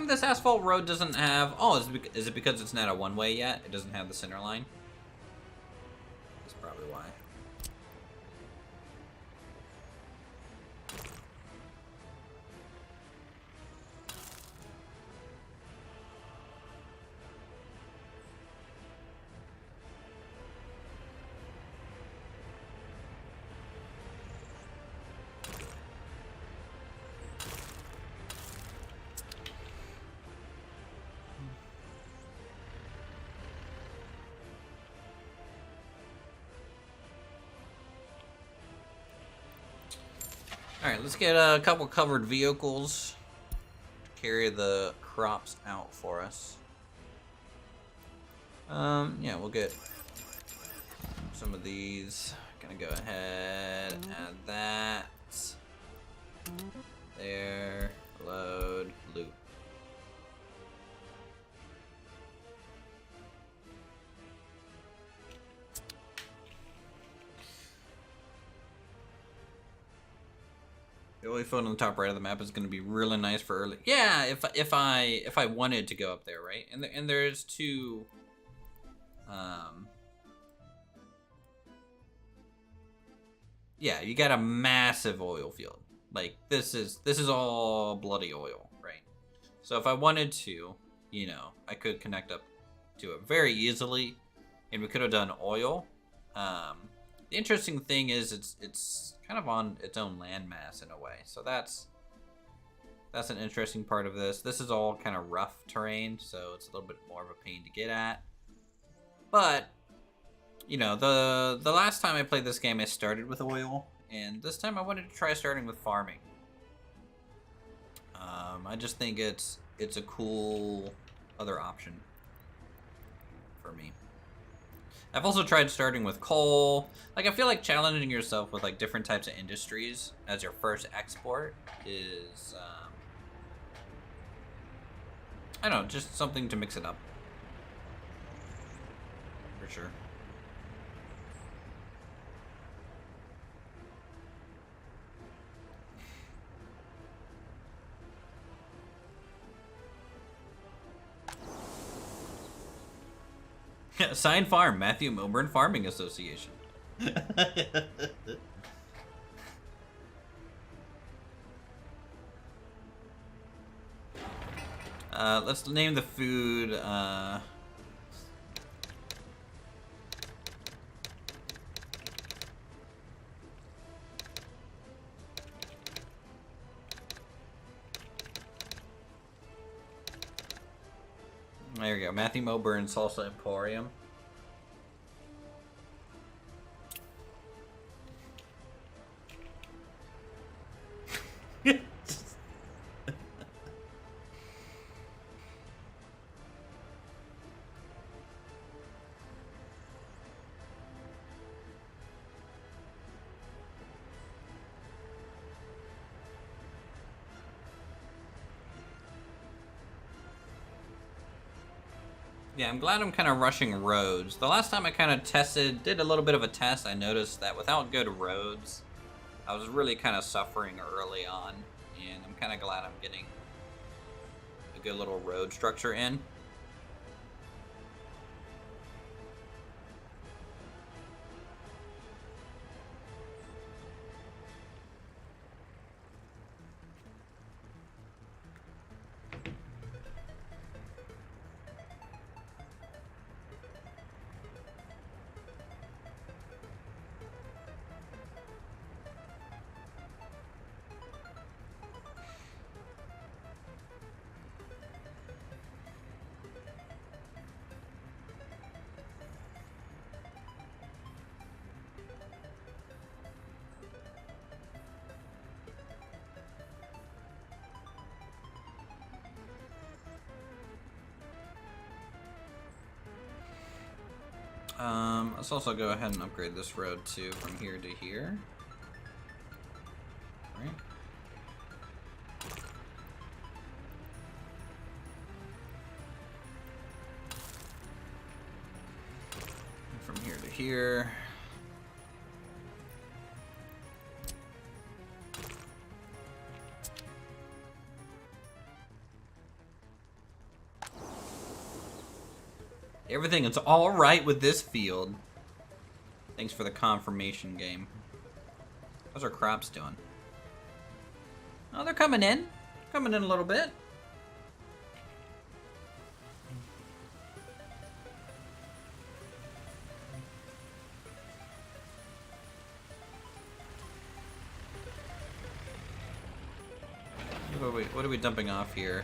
come this asphalt road doesn't have... Oh, is it because it's not a one-way yet? It doesn't have the center line? That's probably why. Alright, let's get a couple covered vehicles to carry the crops out for us. Yeah, we'll get some of these. Gonna go ahead, add that. There, load, loop. The oil field on the top right of the map is going to be really nice for early. Yeah, if I wanted to go up there, right? And there's two. Yeah, you got a massive oil field. Like this is all bloody oil, right? So if I wanted to, you know, I could connect up to it very easily, and we could have done oil. The interesting thing is it's kind of on its own landmass in a way. So that's an interesting part of this. This is all kind of rough terrain, so it's a little bit more of a pain to get at. But, you know, the last time I played this game, I started with oil, and this time I wanted to try starting with farming. I just think it's a cool other option for me. I've also tried starting with coal. Like, I feel like challenging yourself with, like, different types of industries as your first export is, I don't know, just something to mix it up. For sure. Sign Farm, Matthew Milburn Farming Association. Let's name the food, there we go, Matthew Milburn Salsa Emporium. Yeah, I'm glad I'm kind of rushing roads. The last time I kind of did a little bit of a test, I noticed that without good roads, I was really kind of suffering early on, and I'm kind of glad I'm getting a good little road structure in. Let's also go ahead and upgrade this road too from here to here. Right. And from here to here. Everything is all right with this field. Thanks for the confirmation game. How's our crops doing? Oh, they're coming in. Coming in a little bit. What are we dumping off here?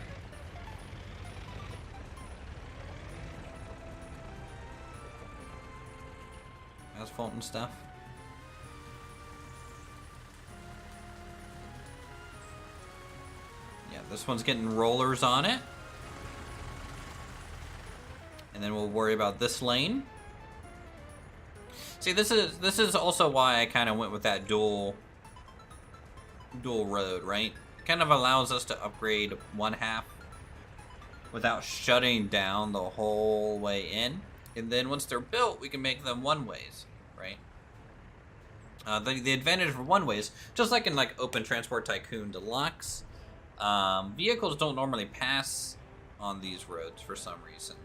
Asphalt and stuff. Yeah, this one's getting rollers on it. And then we'll worry about this lane. See, this is also why I kind of went with that dual road, right? It kind of allows us to upgrade one half without shutting down the whole way in. And then once they're built, we can make them one-ways, right? The advantage for one-ways, just like in like Open Transport Tycoon Deluxe, vehicles don't normally pass on these roads for some reason.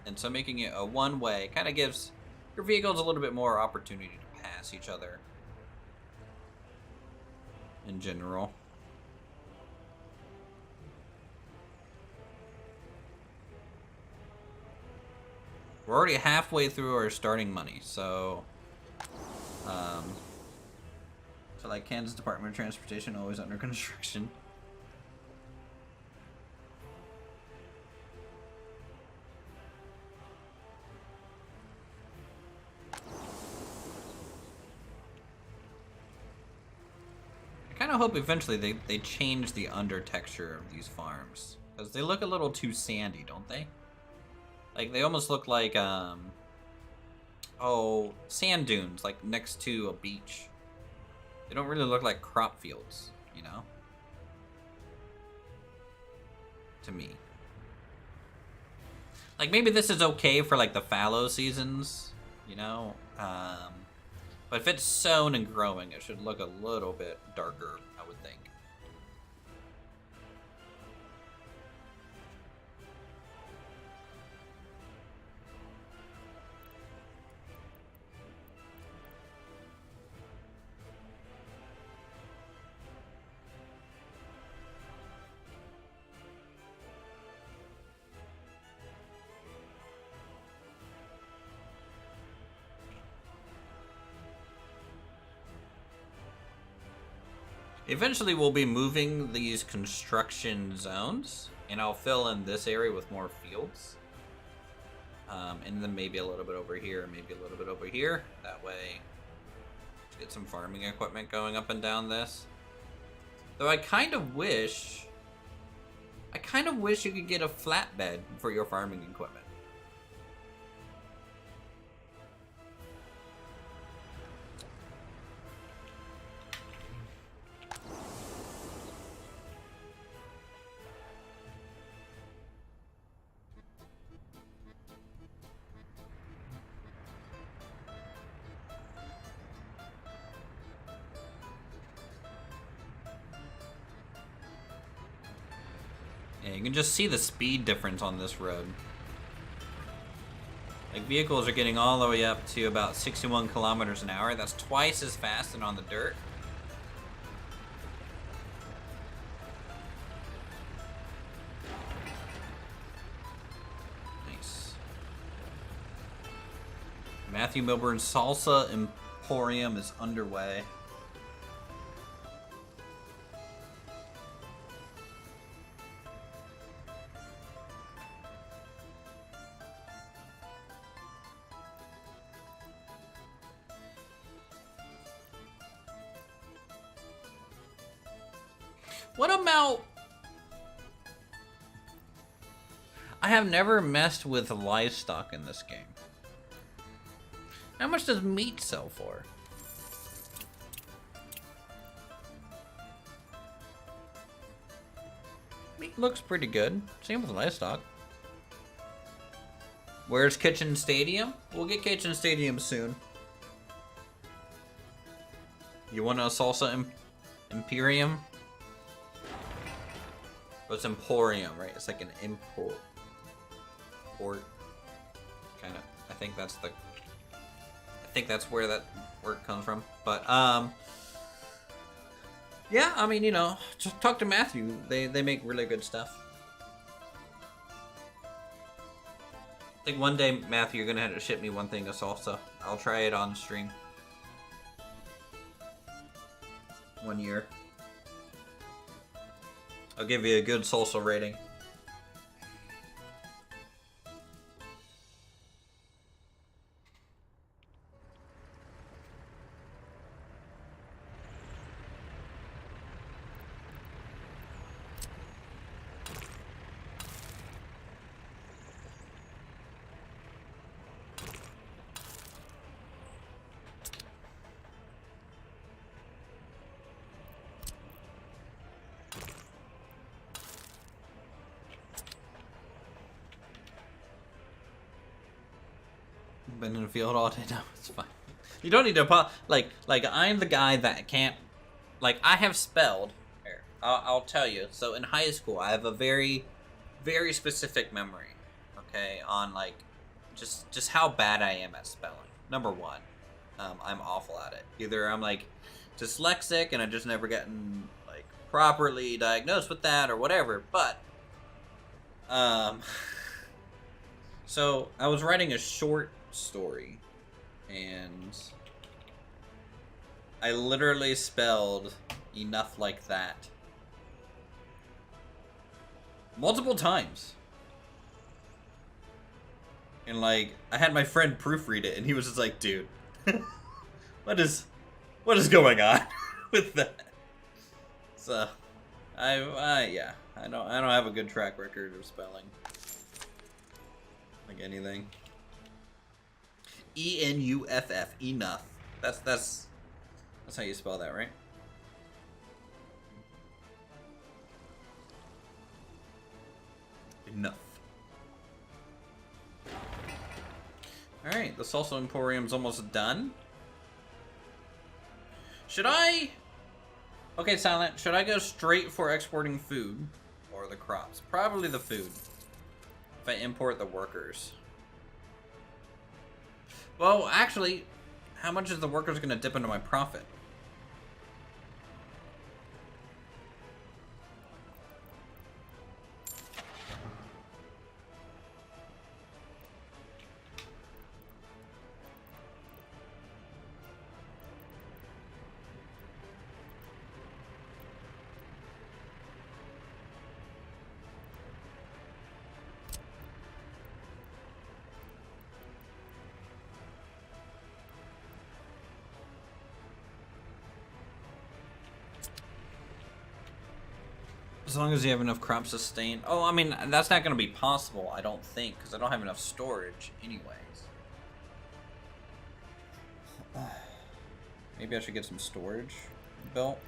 And so making it a one-way kind of gives your vehicles a little bit more opportunity to pass each other in general. We're already halfway through our starting money, so like Kansas Department of Transportation, always under construction. I kind of hope eventually they change the under texture of these farms, because they look a little too sandy, don't they? Like, they almost look like, sand dunes, like, next to a beach. They don't really look like crop fields, you know? To me. Like, maybe this is okay for, like, the fallow seasons, you know? But if it's sown and growing, it should look a little bit darker, I would think. Eventually we'll be moving these construction zones, and I'll fill in this area with more fields. And then maybe a little bit over here, maybe a little bit over here. That way, get some farming equipment going up and down this. Though I kind of wish you could get a flatbed for your farming equipment. Yeah, you can just see the speed difference on this road. Like, vehicles are getting all the way up to about 61 kilometers an hour. That's twice as fast than on the dirt. Nice. Matthew Milburn's Salsa Emporium is underway. What amount? I have never messed with livestock in this game. How much does meat sell for? Meat looks pretty good. Same with livestock. Where's Kitchen Stadium? We'll get Kitchen Stadium soon. You want a salsa Imperium? Oh, it's Emporium, right? It's like an import. Okay. think that's where that word comes from. But yeah, I mean, you know, just talk to Matthew. They make really good stuff. I think one day, Matthew, you're gonna have to ship me one thing of salsa. I'll try it on stream. 1 year. I'll give you a good salsa rating. Been in the field all day. No, it's fine. You don't need to like I'm the guy that can't, like, I have spelled here. I'll tell you. So in high school, I have a very, very specific memory. Okay, on like just how bad I am at spelling. Number one, I'm awful at it. Either I'm like dyslexic and I just never gotten like properly diagnosed with that or whatever. But so I was writing a short story and I literally spelled enough like that multiple times, and like I had my friend proofread it and he was just like, dude, what is going on with that? So yeah, I don't have a good track record of spelling like anything. ENUFF, enough. That's how you spell that, right? Enough. Alright, the salsa emporium's almost done. Should I... Okay, Silent, should I go straight for exporting food or the crops? Probably the food. If I import the workers. Well, actually, how much is the workers going to dip into my profit? As long as you have enough crop sustain. Oh, I mean, that's not going to be possible, I don't think, because I don't have enough storage anyways. Maybe I should get some storage built.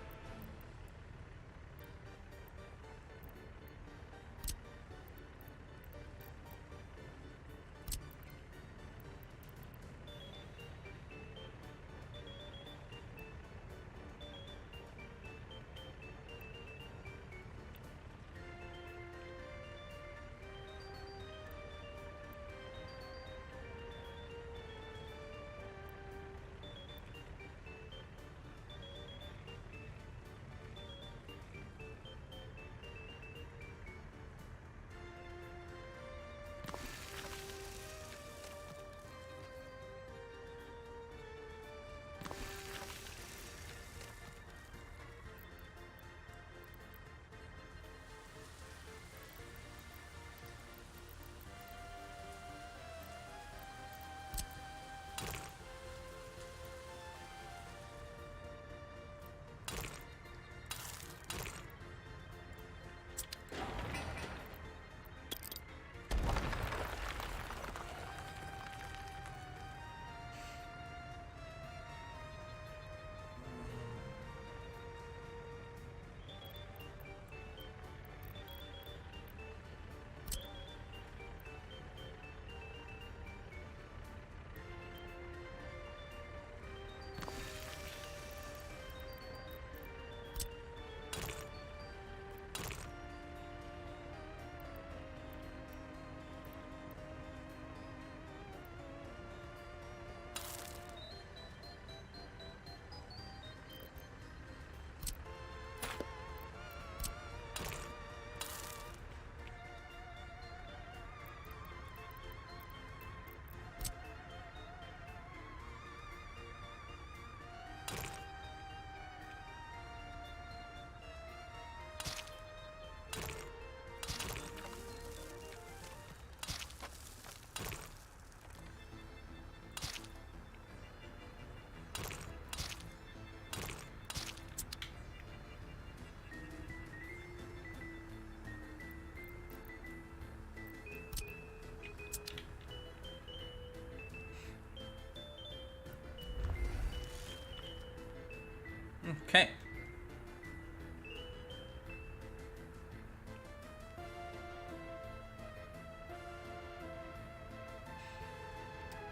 Okay.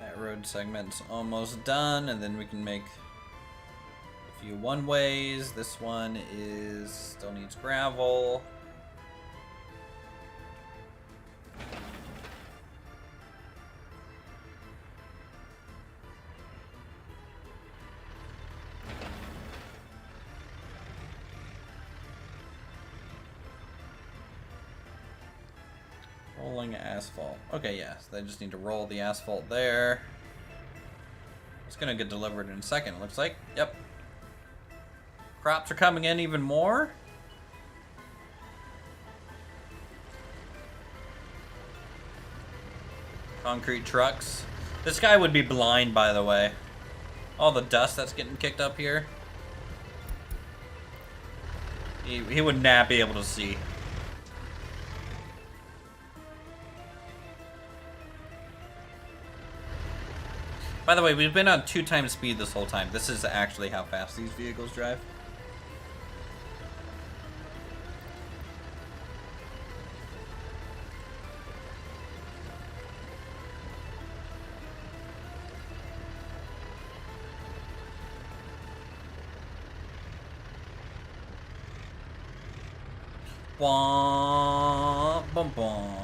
That road segment's almost done, and then we can make a few one-ways. This one still needs gravel. Rolling asphalt. Okay, yes, they just need to roll the asphalt there. It's gonna get delivered in a second, looks like. Yep. Crops are coming in even more. Concrete trucks. This guy would be blind, by the way. All the dust that's getting kicked up here. He would not be able to see. By the way, we've been on 2 times speed this whole time. This is actually how fast these vehicles drive. Bum, bum, bum.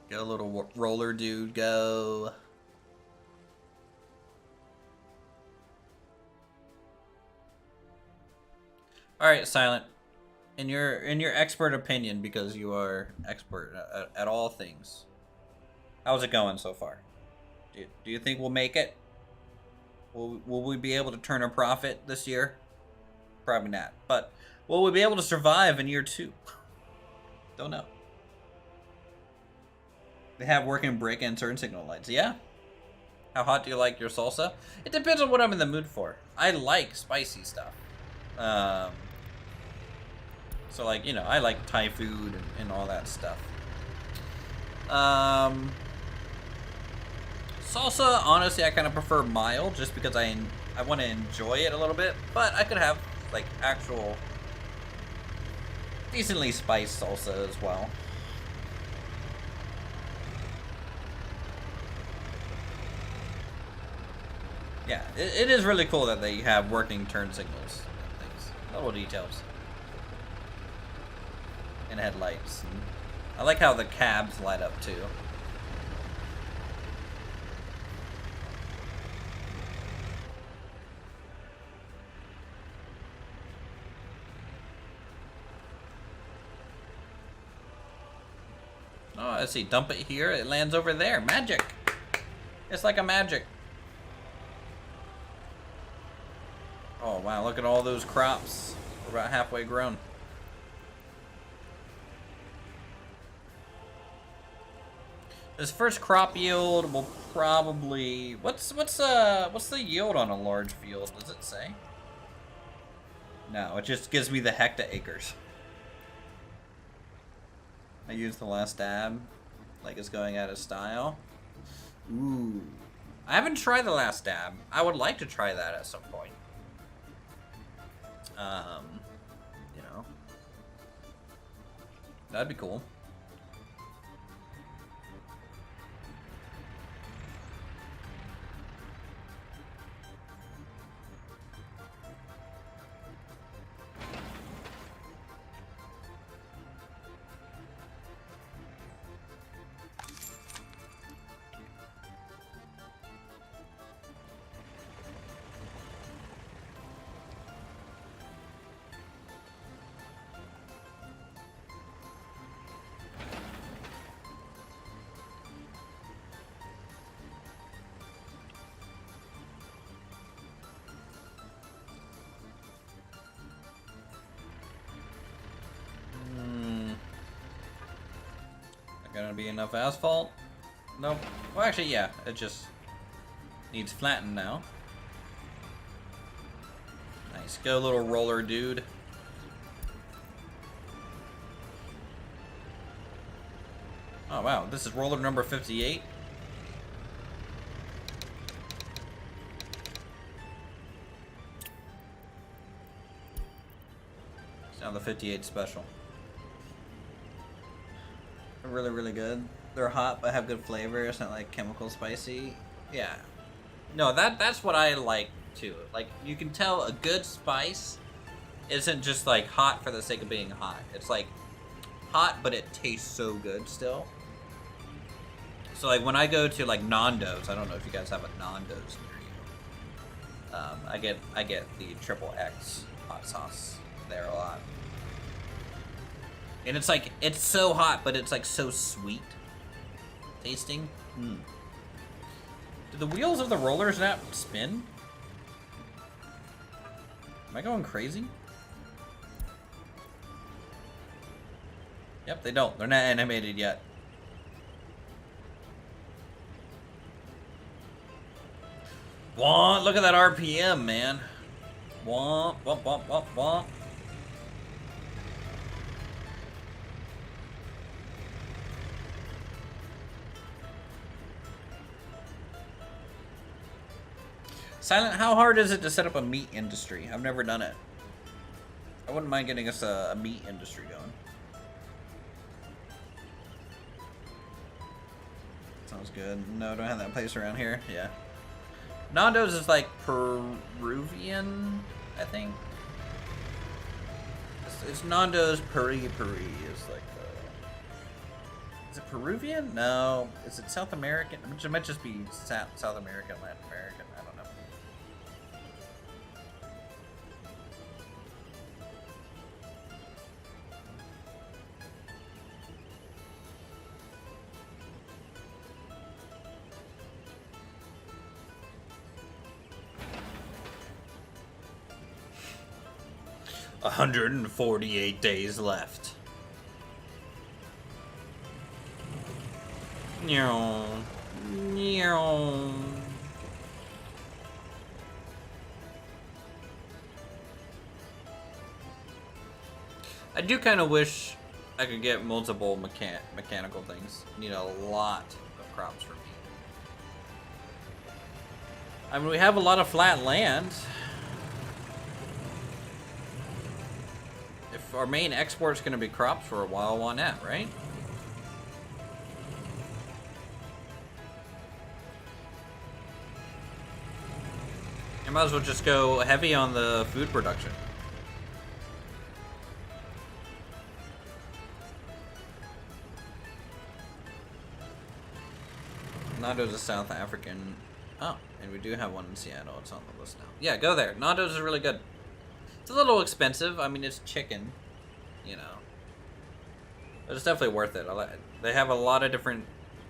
Get a little roller dude go. All right, Silent. In your expert opinion, because you are expert at all things, how's it going so far? Do you think we'll make it? Will we be able to turn a profit this year? Probably not. But will we be able to survive in year 2? Don't know. They have working brake and turn signal lights. Yeah. How hot do you like your salsa? It depends on what I'm in the mood for. I like spicy stuff. So like, you know, I like Thai food and all that stuff. Salsa, honestly, I kind of prefer mild just because I want to enjoy it a little bit. But I could have like actual decently spiced salsa as well. Yeah, it is really cool that they have working turn signals and things. Little details. And headlights. And I like how the cabs light up too. Oh, I see. Dump it here. It lands over there. Magic. It's like a magic. Oh, wow. Look at all those crops. We're about halfway grown. This first crop yield will probably... What's the yield on a large field? Does it say? No, it just gives me the hecta-acres. I used the last dab, like it's going out of style. Ooh. I haven't tried the last dab. I would like to try that at some point. You know. That'd be cool. Gonna be enough asphalt? Nope. Well, actually, yeah. It just Needs flattened now. Nice. Go, little roller dude. Oh, wow. This is roller number 58. It's now the 58 special. They're really, really good. They're hot, but have good flavor. It's not like chemical spicy. Yeah. No, that's what I like too. Like, you can tell a good spice isn't just like hot for the sake of being hot. It's like hot, but it tastes so good still. So like when I go to like Nando's, I don't know if you guys have a Nando's near you. I get the XXX hot sauce there a lot. And it's like, it's so hot, but it's like so sweet tasting. Mm. Do the wheels of the rollers not spin? Am I going crazy? Yep, they don't. They're not animated yet. Womp, look at that RPM, man. Womp, womp, womp, womp, womp. Silent, how hard is it to set up a meat industry? I've never done it. I wouldn't mind getting us a meat industry going. Sounds good. No, don't have that place around here. Yeah. Nando's is like Peruvian, I think. It's Nando's Peri is like the... Is it Peruvian? No. Is it South American? It might just be South American, Latin American. I don't know. 148 days left. Meow. Meow. I do kind of wish I could get multiple mechanical things. Need a lot of crops for me. I mean, we have a lot of flat land. If our main export is going to be crops for a while, why not, right? You might as well just go heavy on the food production. Nando's a South African. Oh, and we do have one in Seattle. It's on the list now. Yeah, go there. Nando's is really good. It's a little expensive. I mean, it's chicken, you know. But it's definitely worth it. They have a lot of different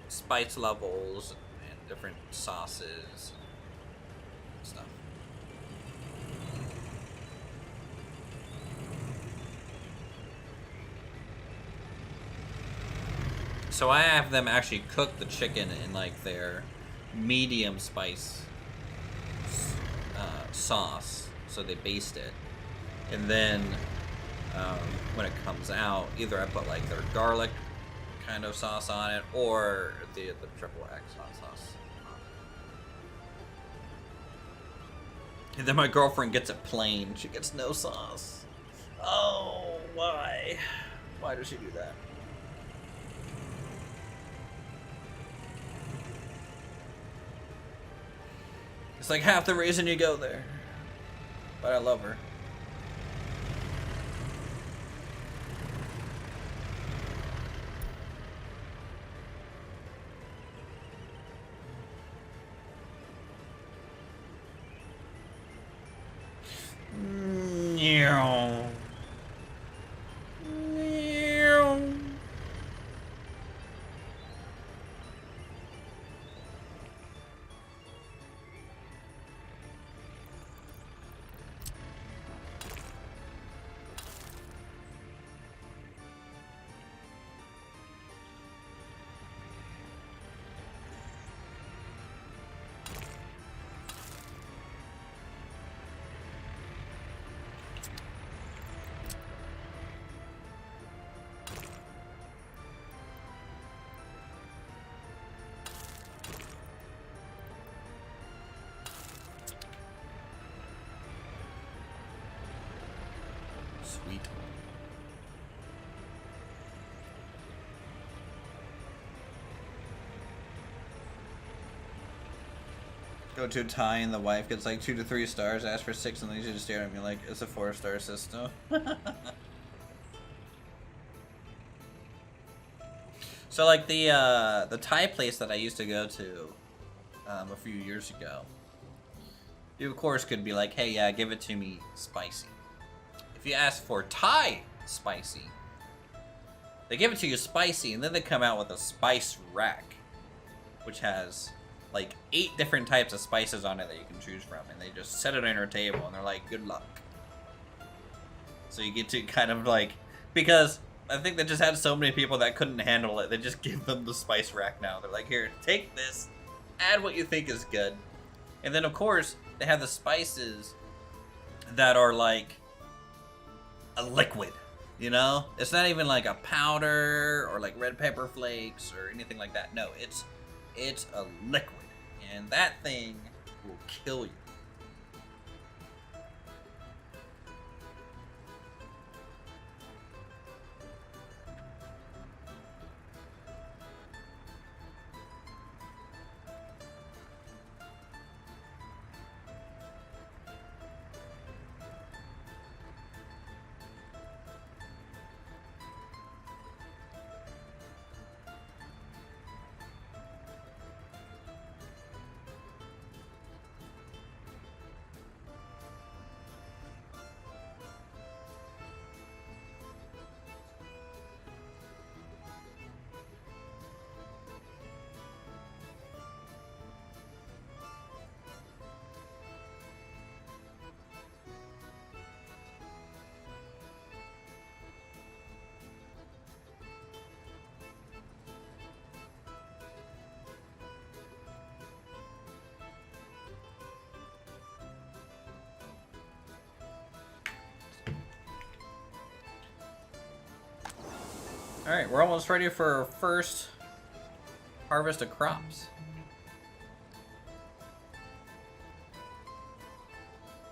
spice levels and different sauces and stuff. So I have them actually cook the chicken in like their medium spice sauce. So they baste it. And then when it comes out, either I put like their garlic kind of sauce on it or the XXX hot sauce. And then my girlfriend gets it plain. She gets no sauce. Oh, why? Why does she do that? It's like half the reason you go there. But I love her. Meow. Meow. Go to a tie and the wife gets like 2 to 3 stars, ask for 6, and then she just stare at me like it's a 4-star system. So like the Thai place that I used to go to a few years ago, you of course could be like, hey, yeah, give it to me spicy. If you ask for Thai spicy, they give it to you spicy, and then they come out with a spice rack, which has like 8 different types of spices on it that you can choose from, and they just set it on your table, and they're like, good luck. So you get to kind of like, because I think they just had so many people that couldn't handle it, they just give them the spice rack now. They're like, here, take this, add what you think is good. And then of course, they have the spices that are like a liquid. You know, it's not even like a powder or like red pepper flakes or anything like that. No, it's a liquid, and that thing will kill you. Alright, we're almost ready for our first harvest of crops.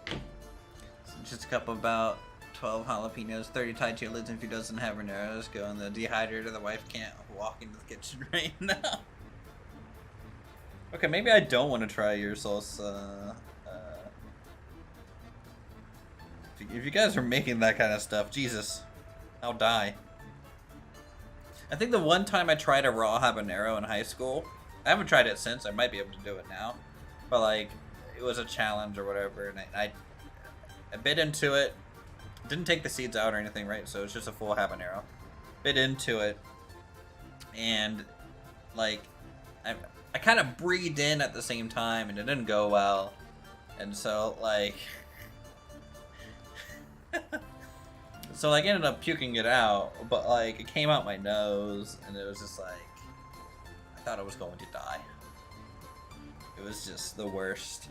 So just a cup of about 12 jalapenos, 30 Thai chilies, and if he doesn't have habaneros, go in the dehydrator. The wife can't walk into the kitchen right now. Okay, maybe I don't want to try your salsa. If you guys are making that kind of stuff, Jesus, I'll die. I think the one time I tried a raw habanero in high school, I haven't tried it since. I might be able to do it now, but like it was a challenge or whatever, and I bit into it. Didn't take the seeds out or anything, right? So it's just a full habanero. Bit into it, and like I kind of breathed in at the same time, and it didn't go well, and so like. So like, I ended up puking it out, but like it came out my nose, and it was just like I thought I was going to die. It was just the worst.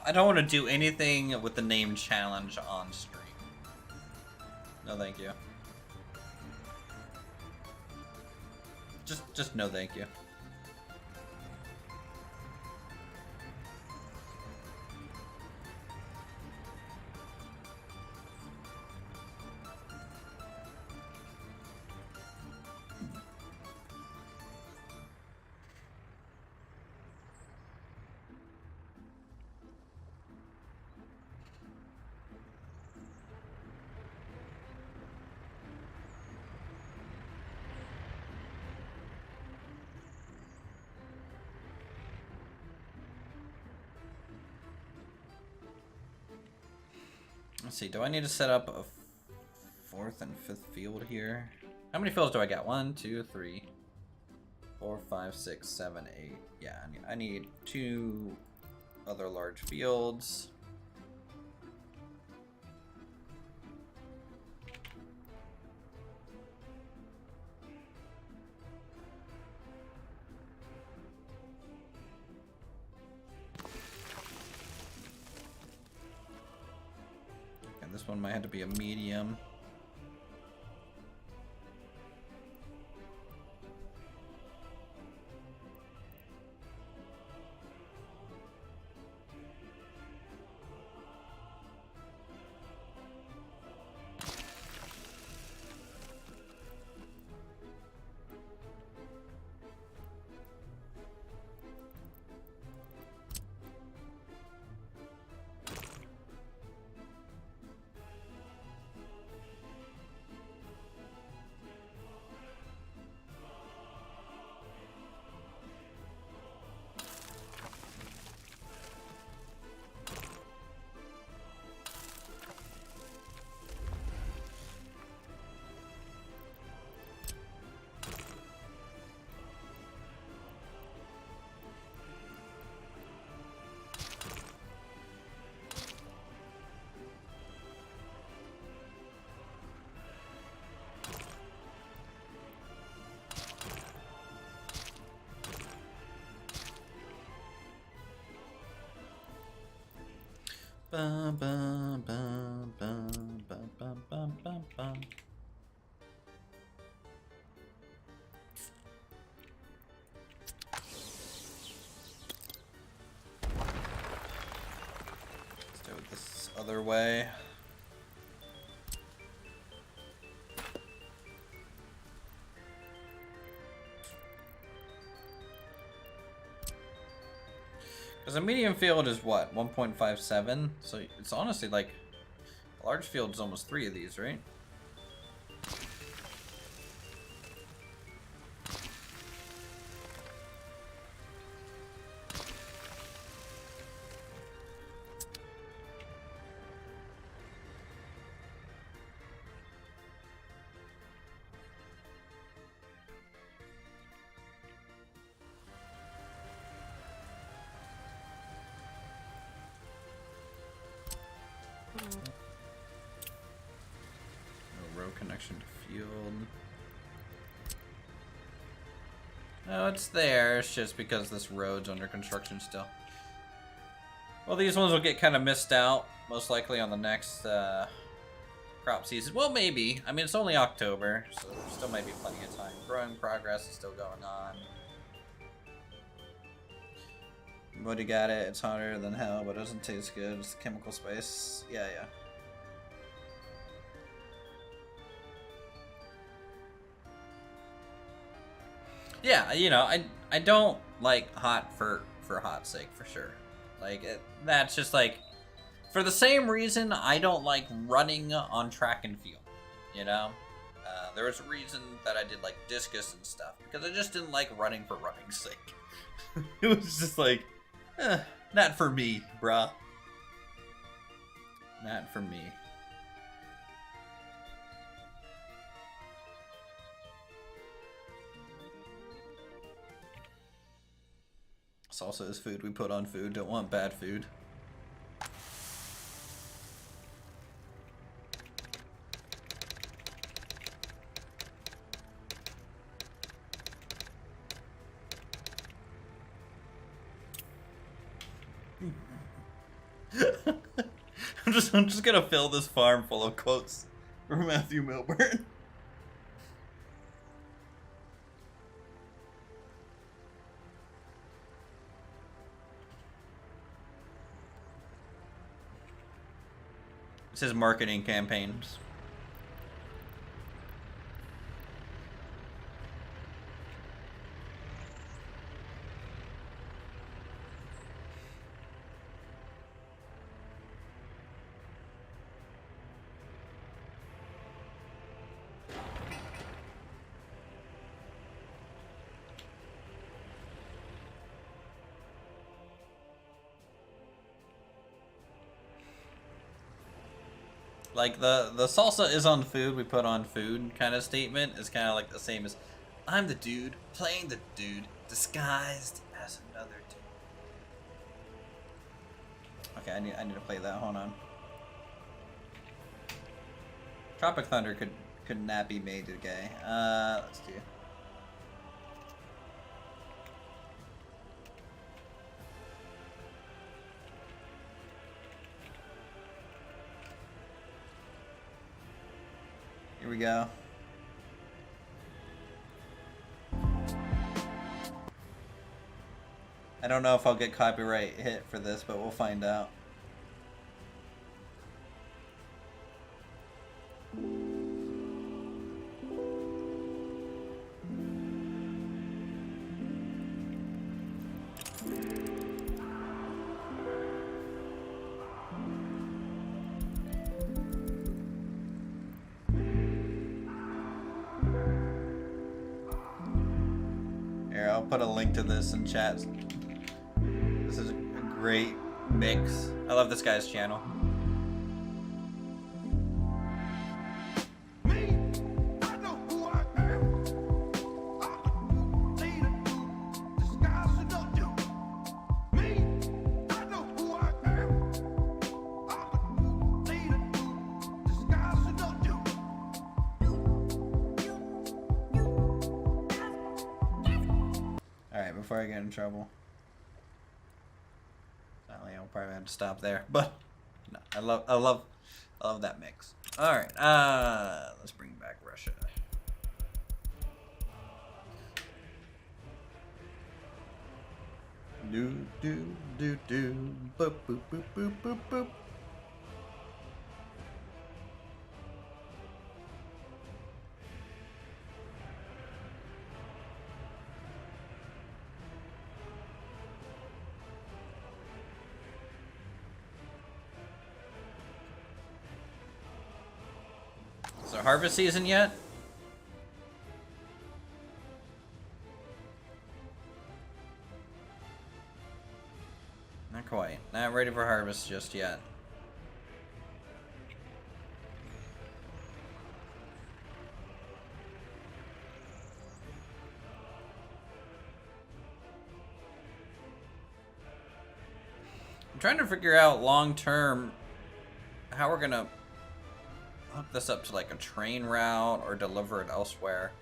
I don't want to do anything with the name challenge on stream. No, thank you. Just no, thank you. Let's see, do I need to set up a fourth and fifth field here? How many fields do I got? 1, 2, 3, 4, 5, 6, 7, 8. Yeah, I need 2 other large fields. And this one might have to be a medium. Bum, bum, bum, bum, bum, bum, bum, bum, bum. Let's do it this other way. Because a medium field is what, 1.57? So it's honestly like a large field is almost 3 of these, right? No row connection to field. No, it's there. It's just because this road's under construction still. Well, these ones will get kind of missed out, most likely on the next crop season. Well, maybe. I mean, it's only October, so there still might be plenty of time. Growing progress is still going on. You've already got it. It's hotter than hell, but it doesn't taste good. It's the chemical space. Yeah, yeah. Yeah, you know, I don't like hot for hot's sake, for sure. Like, that's just like, for the same reason I don't like running on track and field, you know? There was a reason that I did like discus and stuff, because I just didn't like running for running's sake. It was just like, not for me, bruh. Not for me. Salsa is food we put on food. Don't want bad food. I'm just gonna fill this farm full of quotes from Matthew Milburn. It's his marketing campaigns. Like the salsa is on food, we put on food kind of statement is kind of like the same as I'm the dude playing the dude disguised as another dude. Okay, I need to play that. Hold on. Tropic Thunder could not be made today. Let's do. Here we go. I don't know if I'll get copyright hit for this, but we'll find out. Here, I'll put a link to this in chat. This is a great mix. I love this guy's channel. Alright, before I get in trouble. I'll probably have to stop there, but no, I love that mix. All right, let's bring back Russia. Do do do do boop boop boop boop boop boop. Is it harvest season yet? Not quite. Not ready for harvest just yet. I'm trying to figure out long term how we're gonna hook this up to like a train route or deliver it elsewhere.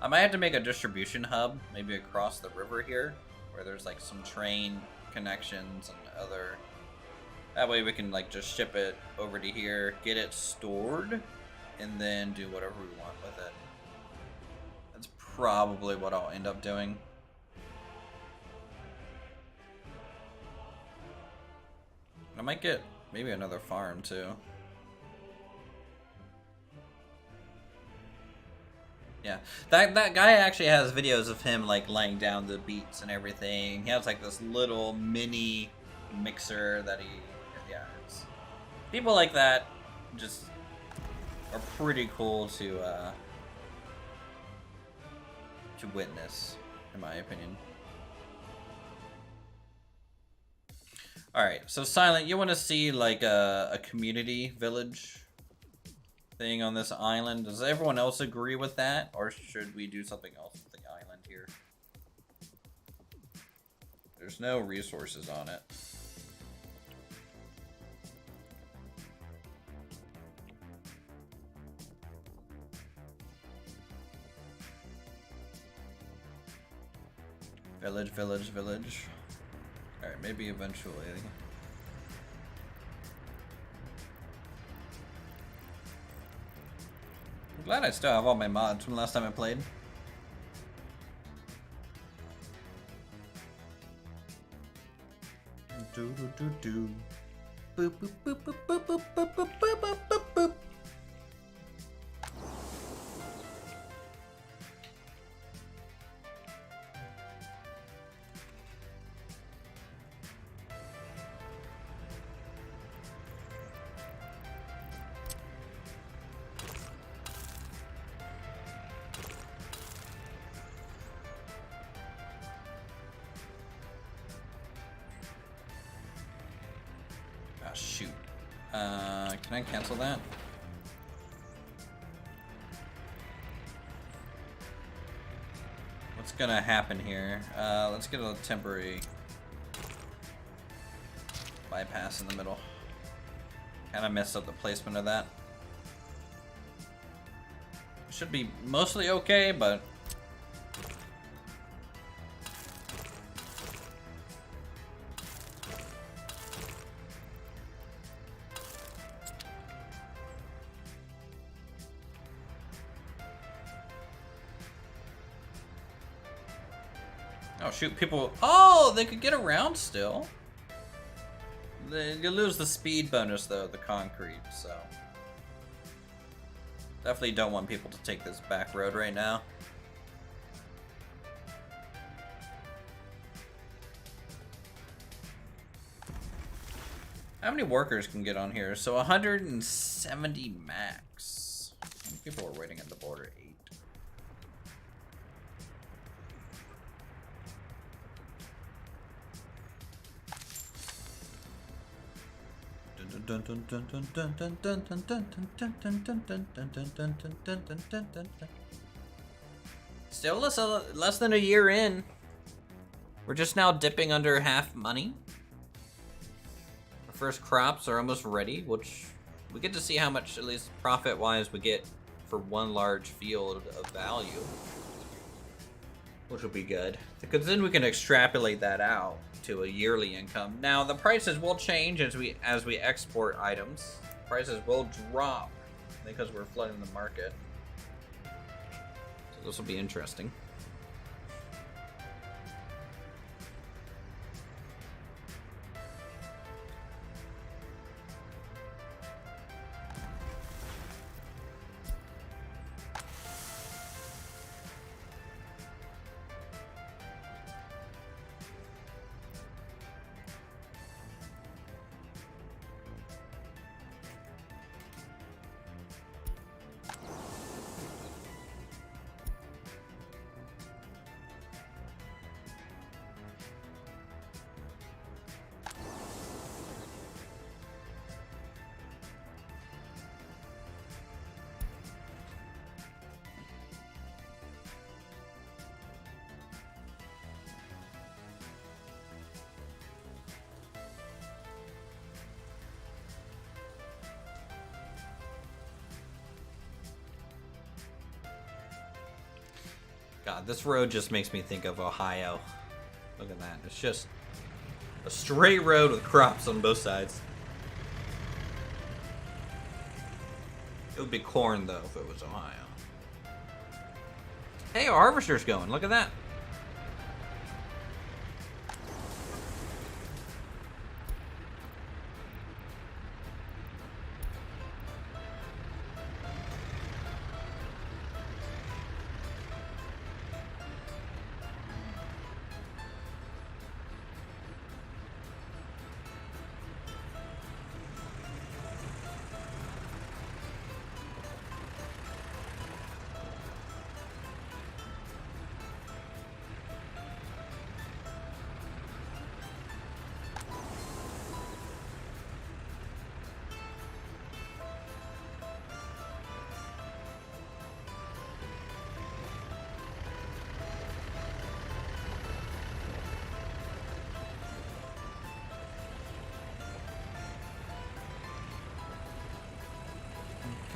I might have to make a distribution hub, maybe across the river here, where there's like some train connections and other. That way we can like just ship it over to here, get it stored, and then do whatever we want with it. That's probably what I'll end up doing. I might get maybe another farm too. Yeah, that guy actually has videos of him like laying down the beats and everything. He has like this little mini mixer that he, yeah. People like that just are pretty cool to witness, in my opinion. All right, so Silent, you want to see like a community village thing on this island? Does everyone else agree with that, or should we do something else with the island here? There's no resources on it. Village, village, village. All right, maybe eventually. I'm glad I still have all my mods from last time I played. Do do do do. Boop boop boop boop boop boop boop boop boop boop boop. Shoot. Can I cancel that? gonna happen here? Let's get a temporary bypass in the middle. Kind of messed up the placement of that. Should be mostly okay, but oh shoot, people, oh, they could get around still. You lose the speed bonus though, the concrete, so definitely don't want people to take this back road right now. How many workers can get on here? So 170 max. How many people are waiting at the border? 8. Still less than a year in. We're just now dipping under half money. Our first crops are almost ready, which we get to see how much, at least profit-wise, we get for one large field of value, which will be good. Because then we can extrapolate that out to a yearly income. Now the prices will change as we export items. Prices will drop because we're flooding the market. So this will be interesting. God, this road just makes me think of Ohio. Look at that. It's just a straight road with crops on both sides. It would be corn, though, if it was Ohio. Hey, our harvester's going. Look at that.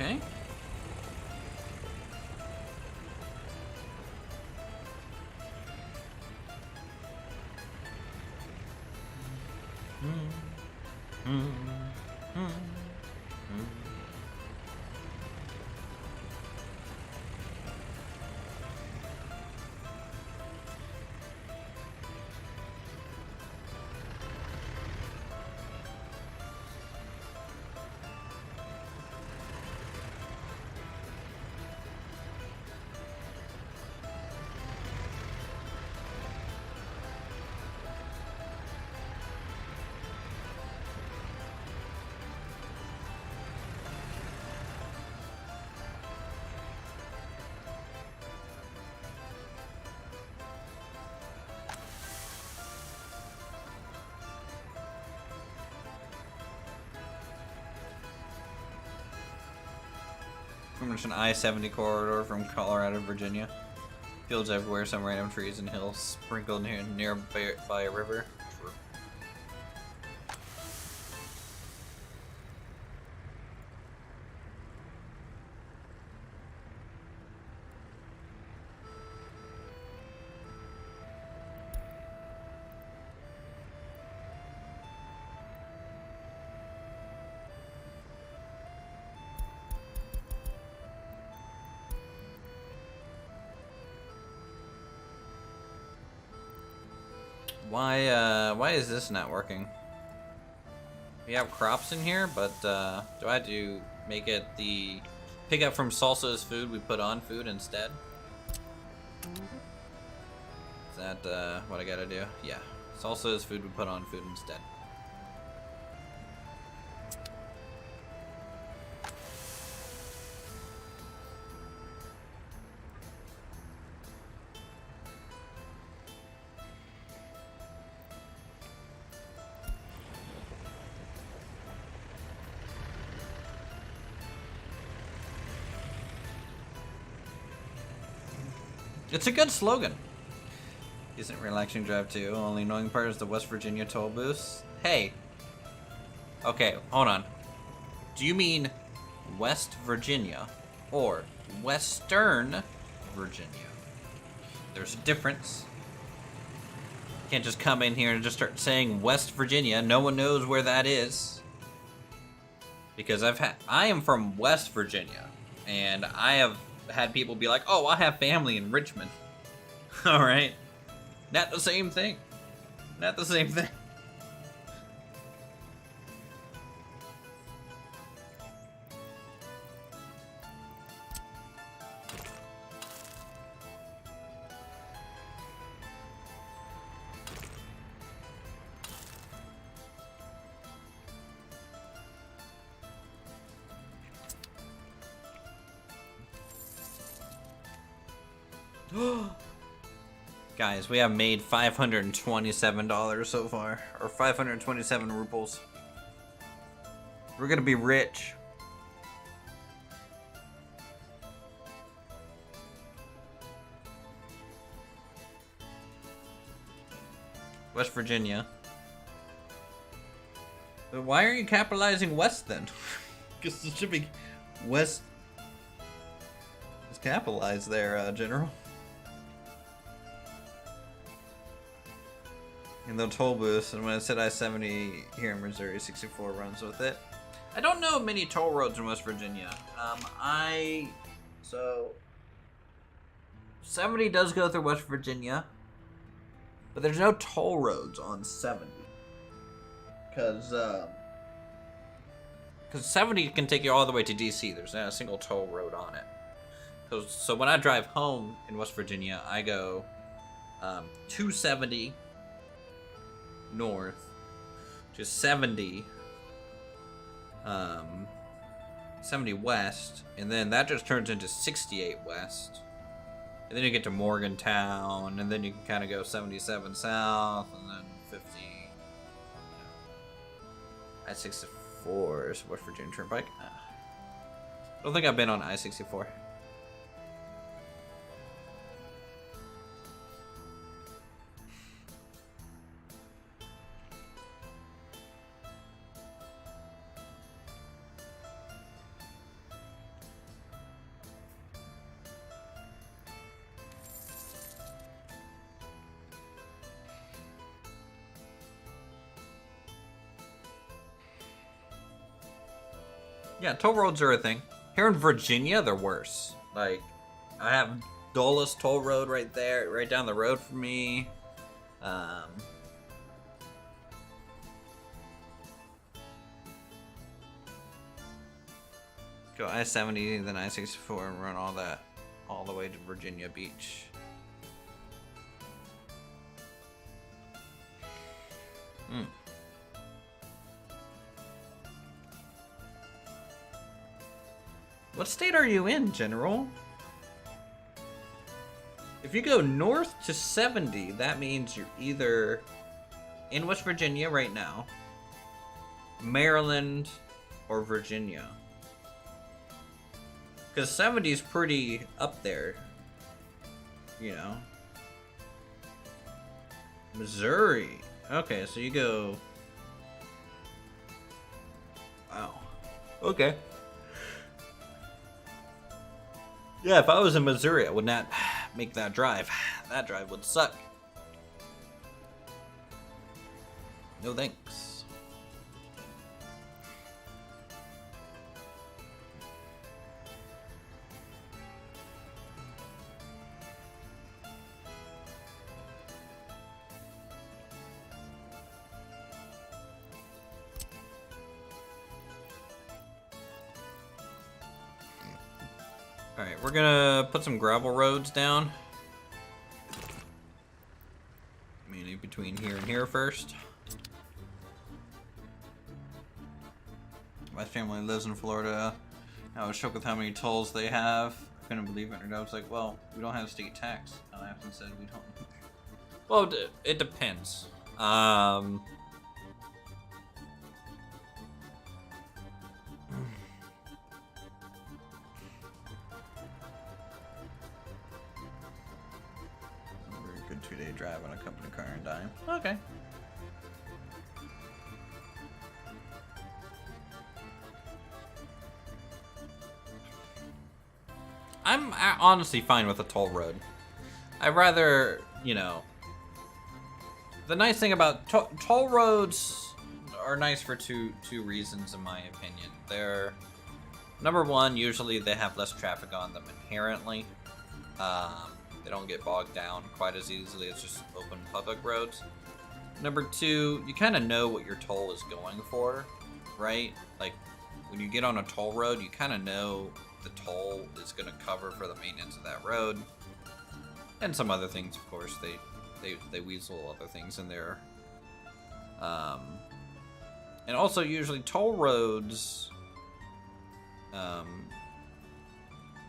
Okay. Pretty much an I-70 corridor from Colorado to Virginia. Fields everywhere, some random trees and hills sprinkled here nearby a river. True. Why is this not working? We have crops in here, but do I have to make it the pick up from salsa as food, we put on food instead? Is that what I gotta do? Yeah. Salsa as food, we put on food instead. It's a good slogan. Isn't relaxing drive too. Only annoying part is the West Virginia toll booths. Hey. Okay, hold on. Do you mean West Virginia or Western Virginia? There's a difference. You can't just come in here and just start saying West Virginia. No one knows where that is. Because I am from West Virginia, and I have had people be like, oh, I have family in Richmond. All right. Not the same thing. Not the same thing. Guys, we have made $527 so far, or 527 rubles. We're gonna be rich. West Virginia. But why are you capitalizing West then? Because it should be West. It's capitalized there, General. And the toll booths, and when I said I-70 here in Missouri, 64 runs with it. I don't know many toll roads in West Virginia. So 70 does go through West Virginia, but there's no toll roads on 70. Because 70 can take you all the way to DC. There's not a single toll road on it. So when I drive home in West Virginia, I go 270 north to 70 70 west, and then that just turns into 68 west, and then you get to Morgantown, and then you can kind of go 77 south, and then 50 I-64 is West Virginia Turnpike. I don't think I've been on I-64. Yeah, toll roads are a thing. Here in Virginia, they're worse. Like, I have Dulles Toll Road right there, right down the road from me. Go I-70, then I-64, and run all that all the way to Virginia Beach. What state are you in, General? If you go north to 70, that means you're either in West Virginia right now, Maryland, or Virginia. Because 70 is pretty up there. you know. Missouri. Okay, so you go. Wow. Okay. Yeah, if I was in Missouri, I would not make that drive. That drive would suck. No thanks. Alright, we're gonna put some gravel roads down. Maybe between here and here first. My family lives in Florida. I was shocked with how many tolls they have. I couldn't believe it. And I was like, well, we don't have state tax. And I often said we don't. Well, it depends. Very good 2-day drive on a company car and dime. Okay. I'm honestly fine with a toll road. I'd rather, you know... The nice thing about toll roads are nice for two reasons, in my opinion. They're... Number one, usually they have less traffic on them inherently. They don't get bogged down quite as easily as just open public roads. Number two, you kind of know what your toll is going for, right? Like, when you get on a toll road, you kind of know the toll is going to cover for the maintenance of that road. And some other things, of course, they weasel other things in there. And also, usually toll roads, at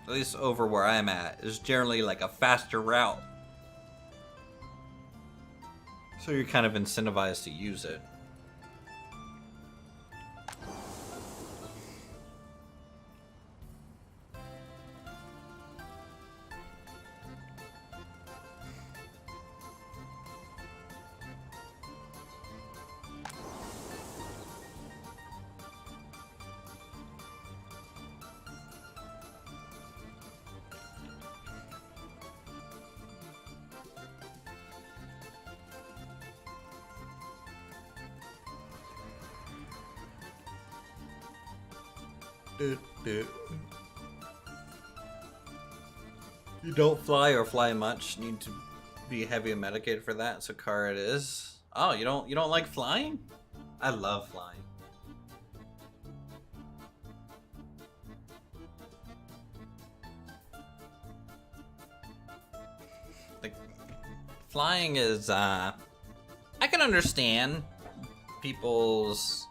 least over where I'm at, is generally like a faster route. So you're kind of incentivized to use it. You don't fly or fly much. Need to be heavy medicated for that. So car it is. Oh, you don't like flying? I love flying. Like, flying is I can understand people's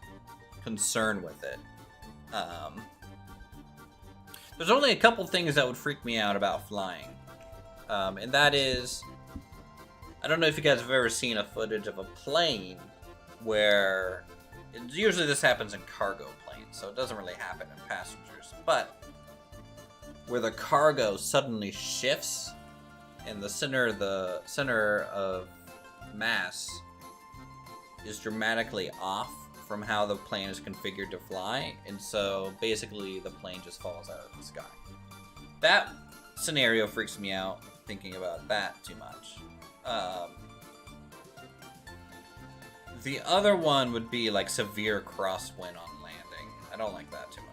concern with it. There's only a couple things that would freak me out about flying. And that is, I don't know if you guys have ever seen a footage of a plane where, usually this happens in cargo planes, so it doesn't really happen in passengers, but where the cargo suddenly shifts and the center of mass is dramatically off from how the plane is configured to fly, and so basically the plane just falls out of the sky. That scenario freaks me out, thinking about that too much. The other one would be like severe crosswind on landing. I don't like that too much.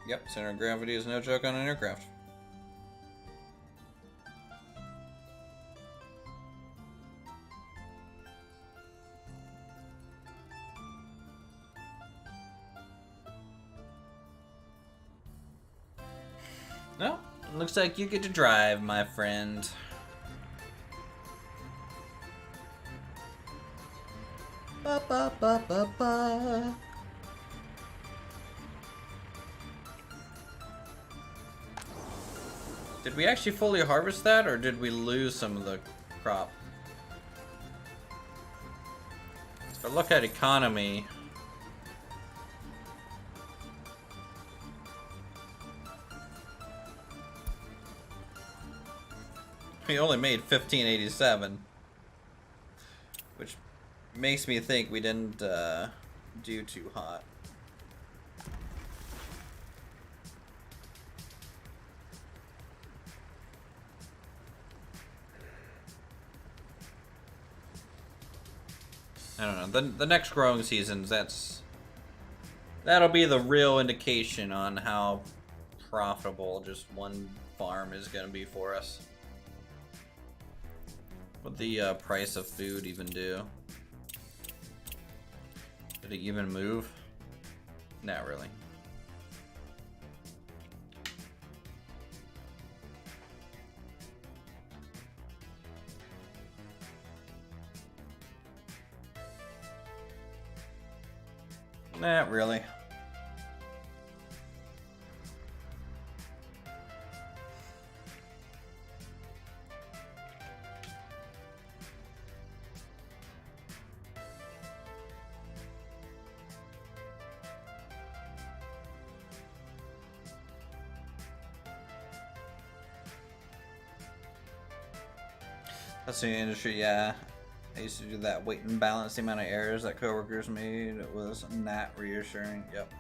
Yep, center of gravity is no joke on an aircraft. No, looks like you get to drive, my friend. Ba ba ba ba ba. Did we actually fully harvest that, or did we lose some of the crop? If I look at economy, we only made 1587, which makes me think we didn't do too hot. I don't know. The next growing seasons, that'll be the real indication on how profitable just one farm is going to be for us. What the price of food even do? Did it even move? Not really. Not really. That's the industry, yeah. I used to do that, weight and balance the amount of errors that coworkers made. It was not reassuring. Yep.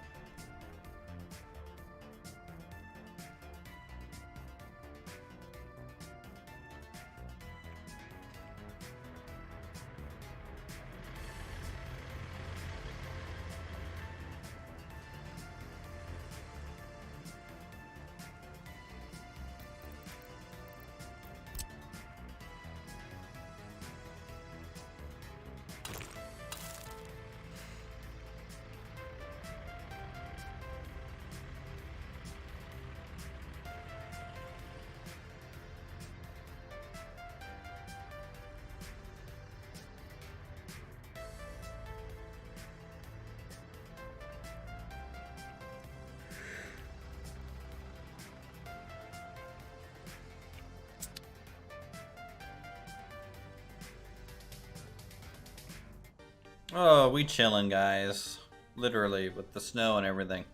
Oh, we chilling, guys. Literally, with the snow and everything.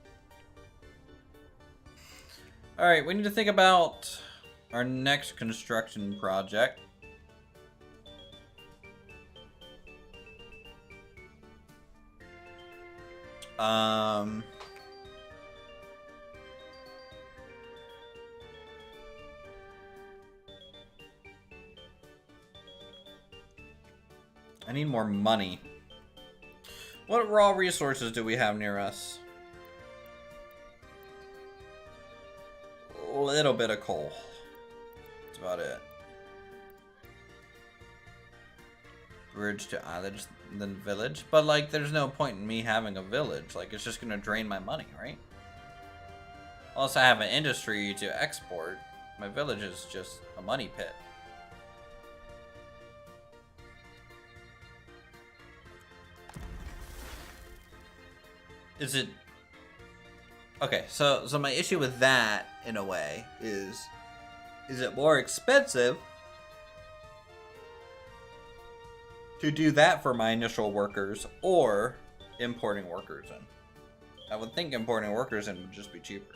Alright, we need to think about our next construction project. I need more money. What raw resources do we have near us? A little bit of coal. That's about it. Bridge to island, then village. But, like, there's no point in me having a village. Like, it's just gonna drain my money, right? Unless I have an industry to export. My village is just a money pit. Is it... Okay, so my issue with that, in a way, is it more expensive to do that for my initial workers, or importing workers in? I would think importing workers in would just be cheaper.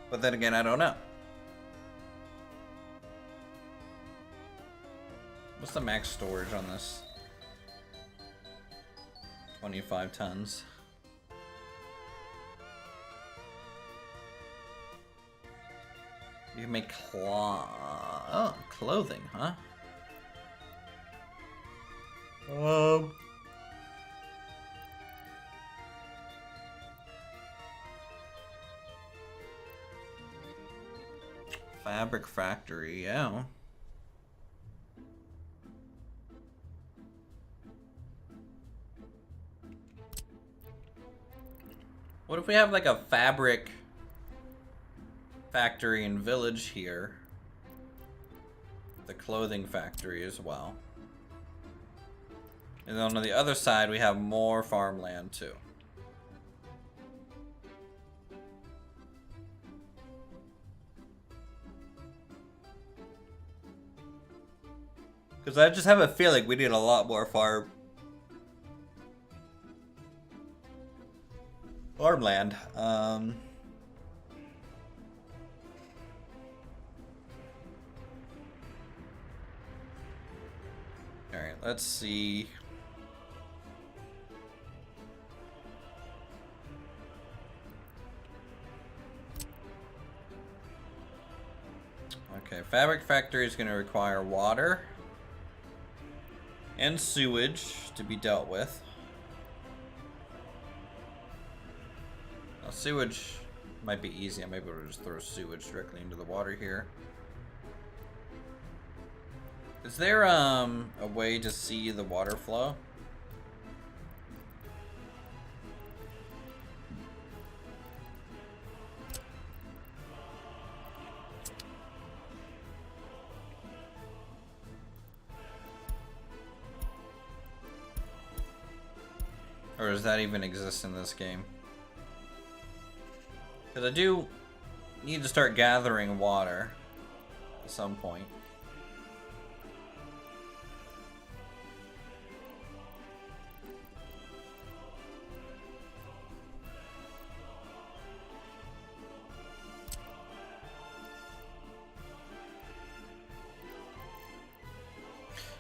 But then again, I don't know. What's the max storage on this? 25 tons. You can make clothing, huh? Fabric factory, yeah. What if we have like a fabric factory and village here? The clothing factory as well. And then on the other side, we have more farmland too. Because I just have a feeling we need a lot more farmland. Alright, let's see. Okay, fabric factory is going to require water and sewage to be dealt with. Now, sewage might be easy. I might be able to just throw sewage directly into the water here. Is there a way to see the water flow? Or does that even exist in this game? Because I do need to start gathering water at some point.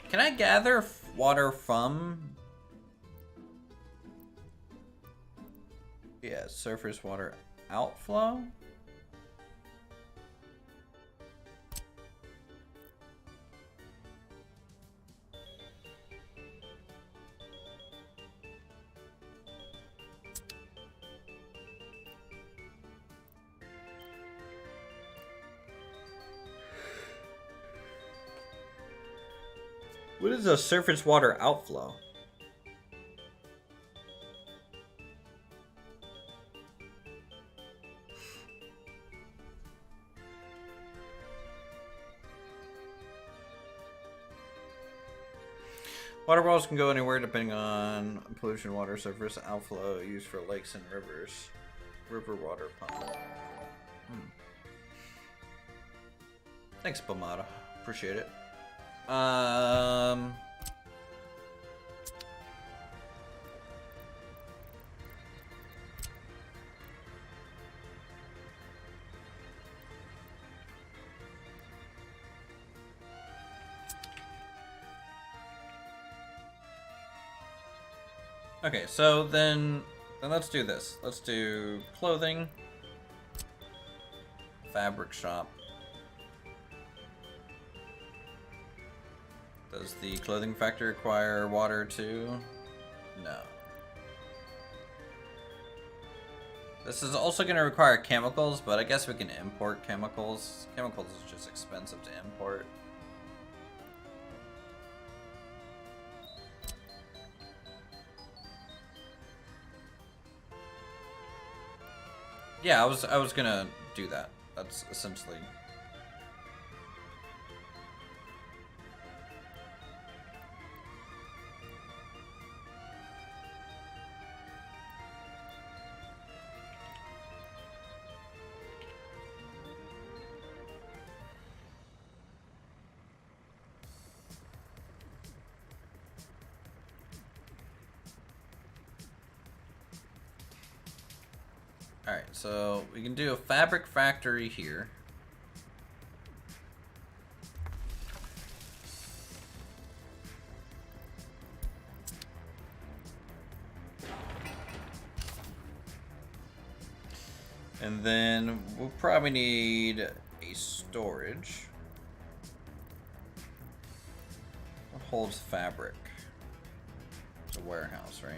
Can I gather water from... Yeah, surface water outflow? What is a surface water outflow? Water balls can go anywhere depending on pollution, water surface outflow used for lakes and rivers. River water pump. Thanks, Pomada. Appreciate it. Okay, so then let's do this. Let's do clothing, fabric shop. Does the clothing factory require water too? No. This is also going to require chemicals, but I guess we can import chemicals. Chemicals is just expensive to import. Yeah, I was gonna do that. That's essentially. Alright, so we can do a fabric factory here. And then we'll probably need a storage. What holds fabric? It's a warehouse, right?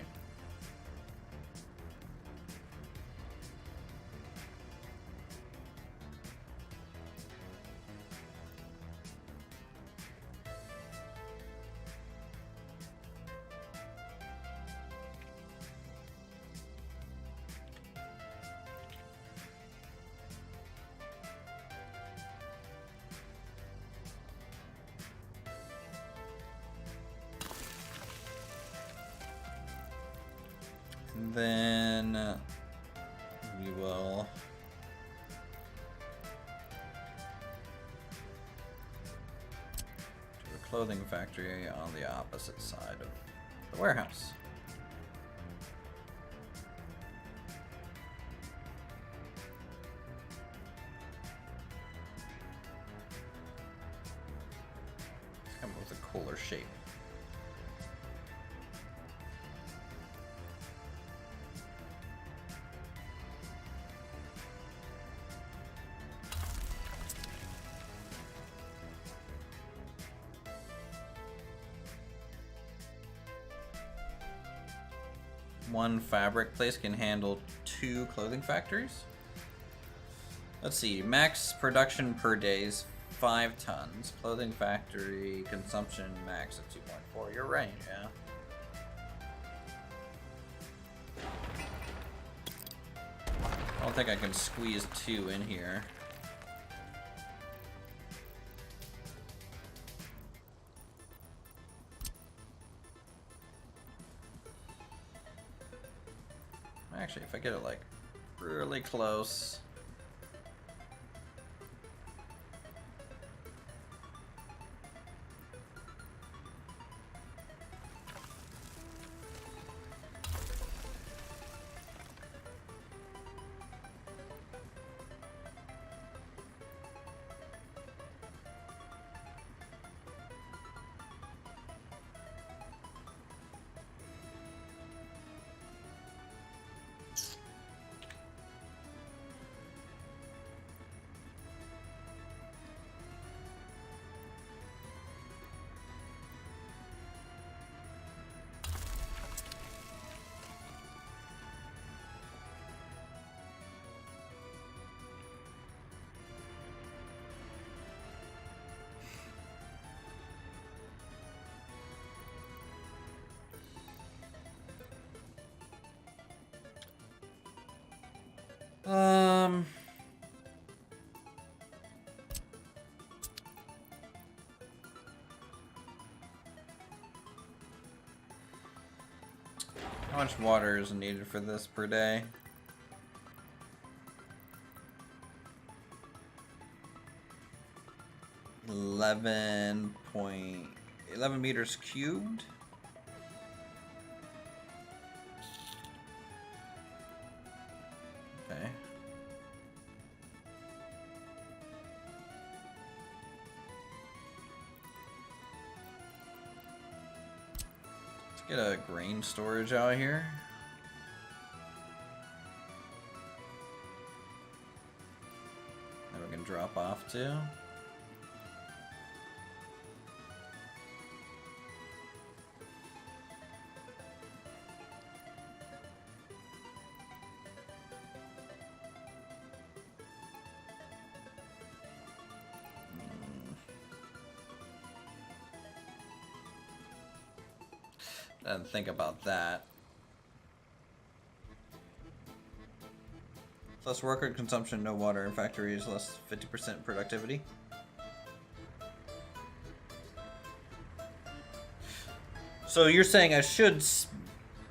then we will do a clothing factory on the opposite side of the warehouse. Come up with a cooler shape. One fabric place can handle 2 clothing factories. Let's see, max production per day is 5 tons. Clothing factory consumption max of 2.4. You're right, yeah. I don't think I can squeeze 2 in here. Actually, if I get it like really close. How much water is needed for this per day? 11 meters cubed. Okay. Let's get a grain storage out here. Then we can drop off too. And think about that. Less worker consumption, no water in factories, less 50% productivity. So you're saying I should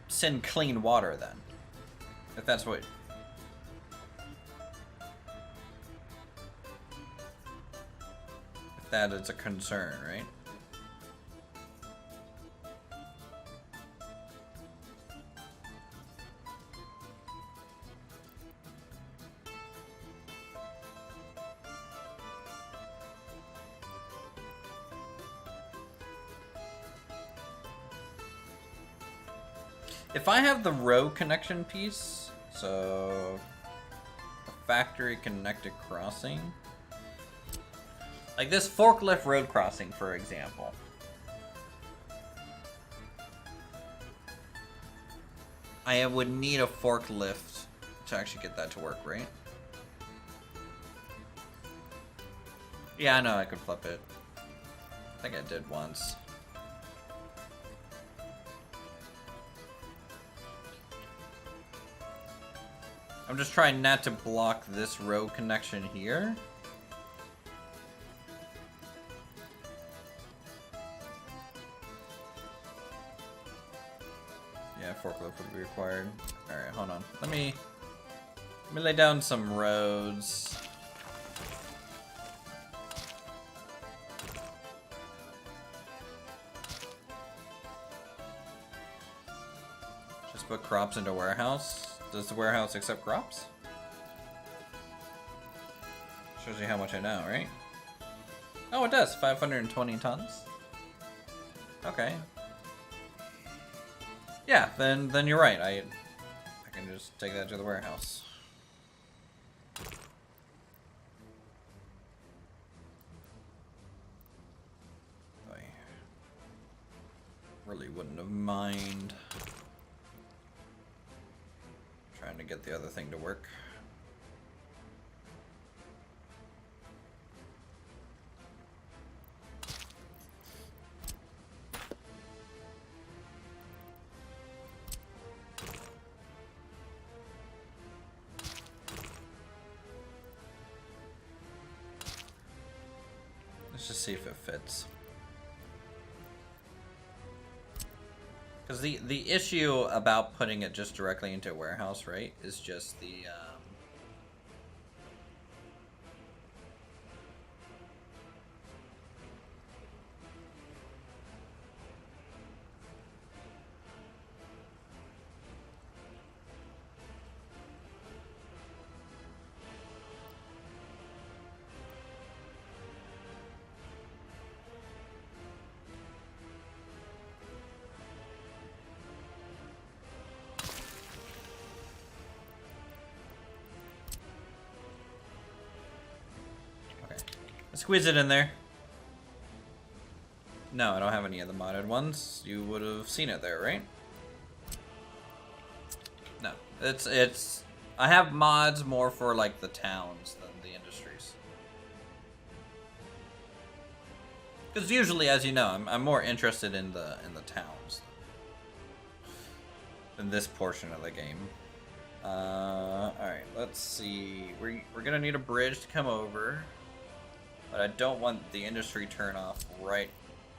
send clean water then? If that's what... If that is a concern, right? If I have the road connection piece, so a factory connected crossing, like this forklift road crossing, for example. I would need a forklift to actually get that to work, right? Yeah, I know I could flip it. I think I did once. I'm just trying not to block this road connection here. Yeah, forklift would be required. Alright, hold on. Let me lay down some roads. Just put crops into warehouse. Does the warehouse accept crops? Shows you how much I know, right? Oh, it does. 520 tons. Okay. Yeah, then you're right. I can just take that to the warehouse. I really wouldn't have mind trying to get the other thing to work. Let's just see if it fits. Because the issue about putting it just directly into a warehouse, right, is just the squeeze it in there. No, I don't have any of the modded ones. You would have seen it there, right? No, it's. I have mods more for like the towns than the industries. Because usually, as you know, I'm more interested in the towns than this portion of the game. All right, let's see. We're gonna need a bridge to come over. But I don't want the industry turn off right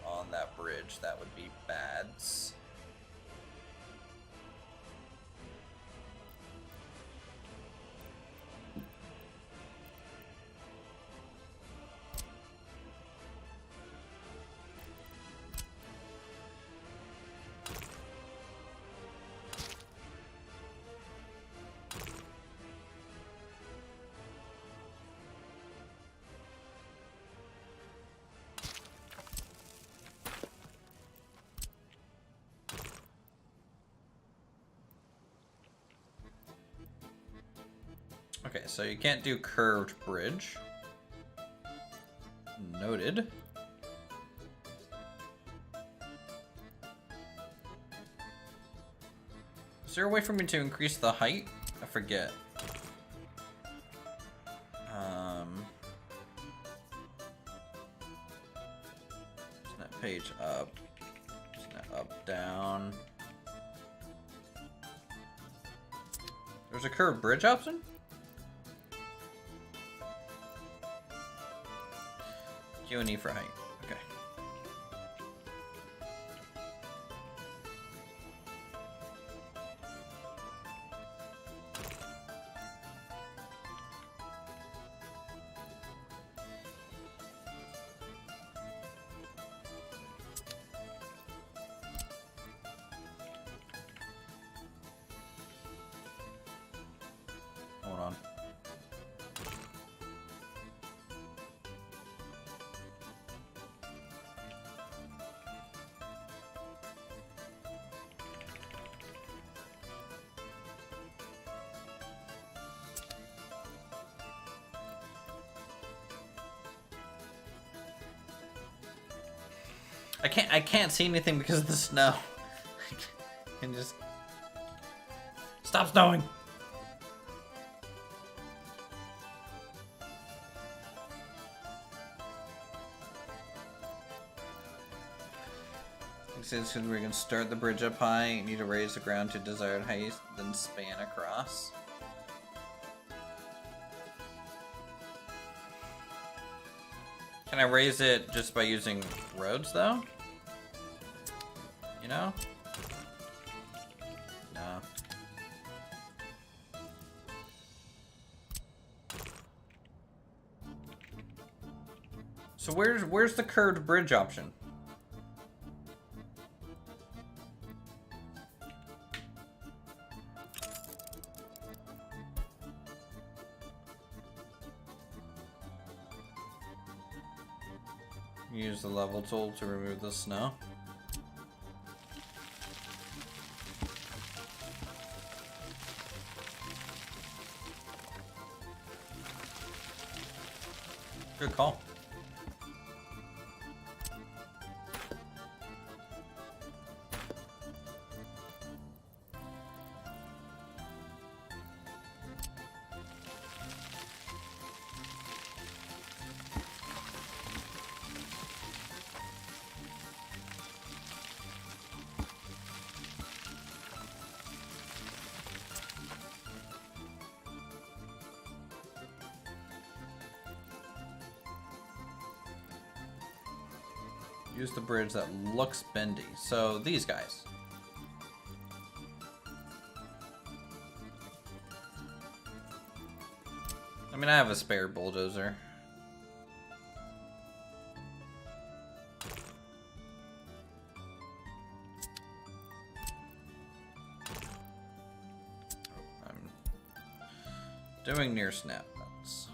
on that bridge. That would be bad. Okay, so you can't do curved bridge. Noted. Is there a way for me to increase the height? I forget. Snap page up. Snap up, down. There's a curved bridge option? Q&E for height. Okay. Hold on. I can't see anything because of the snow. I can just stop snowing. Since we're gonna start the bridge up high, you need to raise the ground to desired height, then span across. Can I raise it just by using roads though? You know? No. So where's the curved bridge option? Use the level tool to remove the snow. Good call. Use the bridge that looks bendy. So these guys. I mean, I have a spare bulldozer. I'm doing near snap. That's...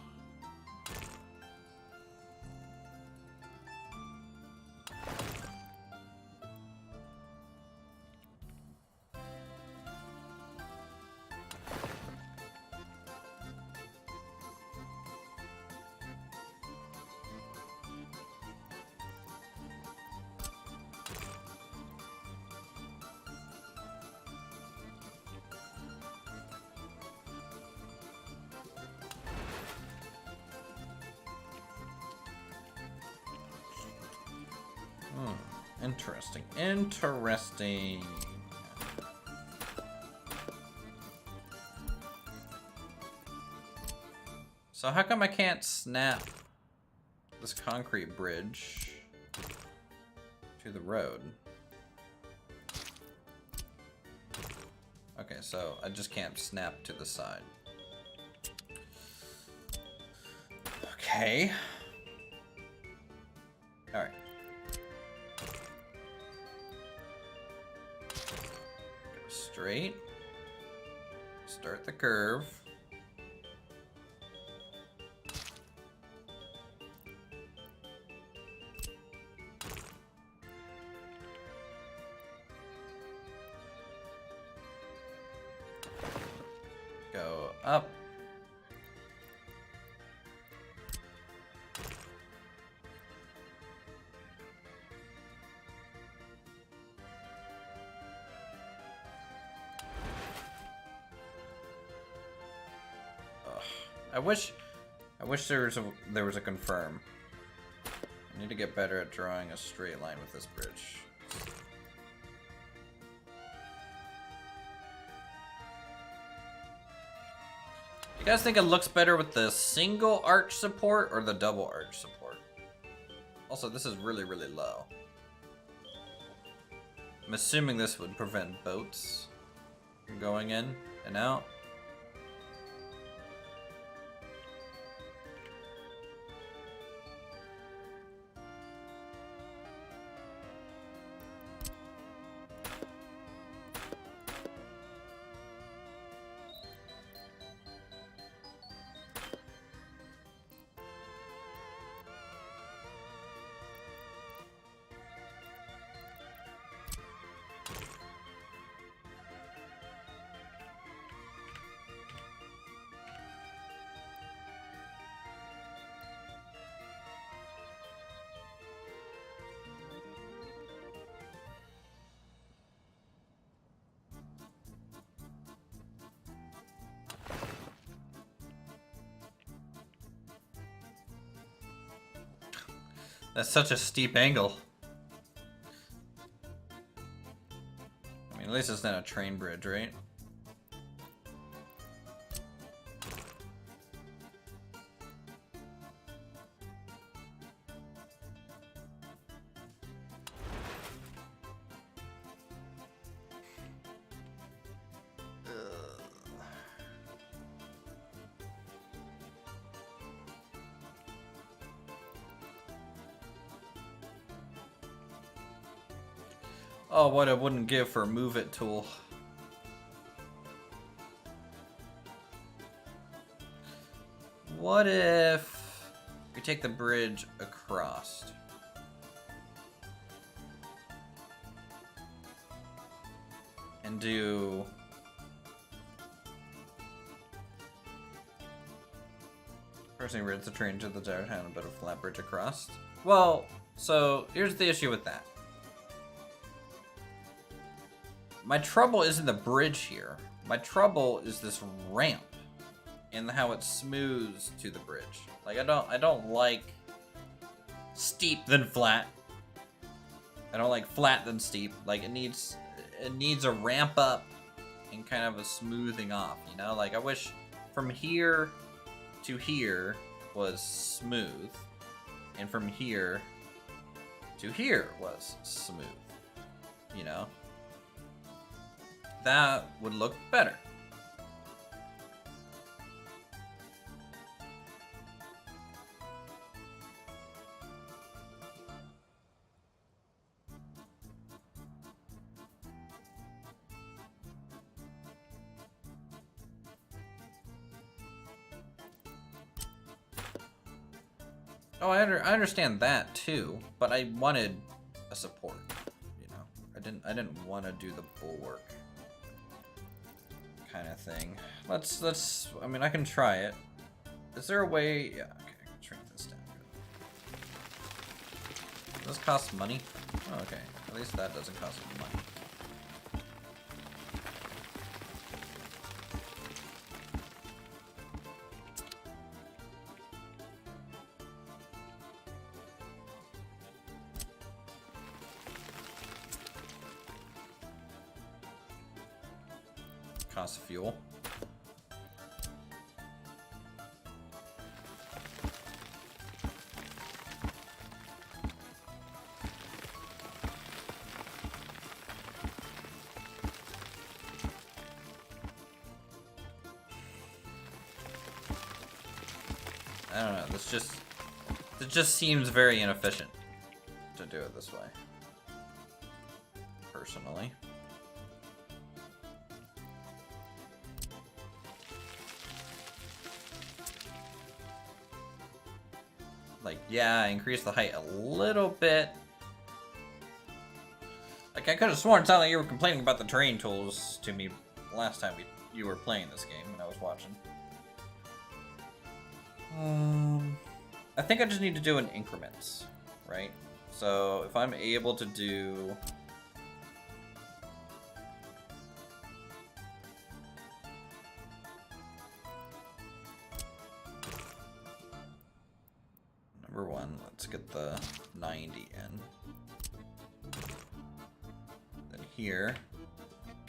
Interesting. Interesting. So how come I can't snap this concrete bridge to the road? Okay, so I just can't snap to the side. Okay. All right. Go straight. Start the curve. Go up. I wish there was a confirm. I need to get better at drawing a straight line with this bridge. You guys think it looks better with the single arch support or the double arch support? Also, this is really, really low. I'm assuming this would prevent boats from going in and out. That's such a steep angle. I mean, at least it's not a train bridge, right? Oh, what I wouldn't give for a move it tool. What if we take the bridge across? And do... Personally rids the train to the desert and a bit of flat bridge across. Well, so here's the issue with that. My trouble isn't the bridge here. My trouble is this ramp and how it smooths to the bridge. Like I don't like steep then flat. I don't like flat then steep. Like it needs a ramp up and kind of a smoothing off, you know? Like I wish from here to here was smooth, and from here to here was smooth, you know? That would look better. Oh, I understand that too, but I wanted a support, you know. I didn't want to do the bulwark kind of thing. Let's. I mean, I can try it. Is there a way? Yeah. Okay, I can shrink this down. Does this cost money? Oh, okay. At least that doesn't cost money. Cost fuel. I don't know. It just seems very inefficient to do it this way. Personally. Like, yeah, I increased the height a little bit. Like, I could have sworn it sounded like you were complaining about the terrain tools to me last time you were playing this game when I was watching. I think I just need to do it in increments, right? So, if I'm able to do... Number one, let's get the 90 in. Then here,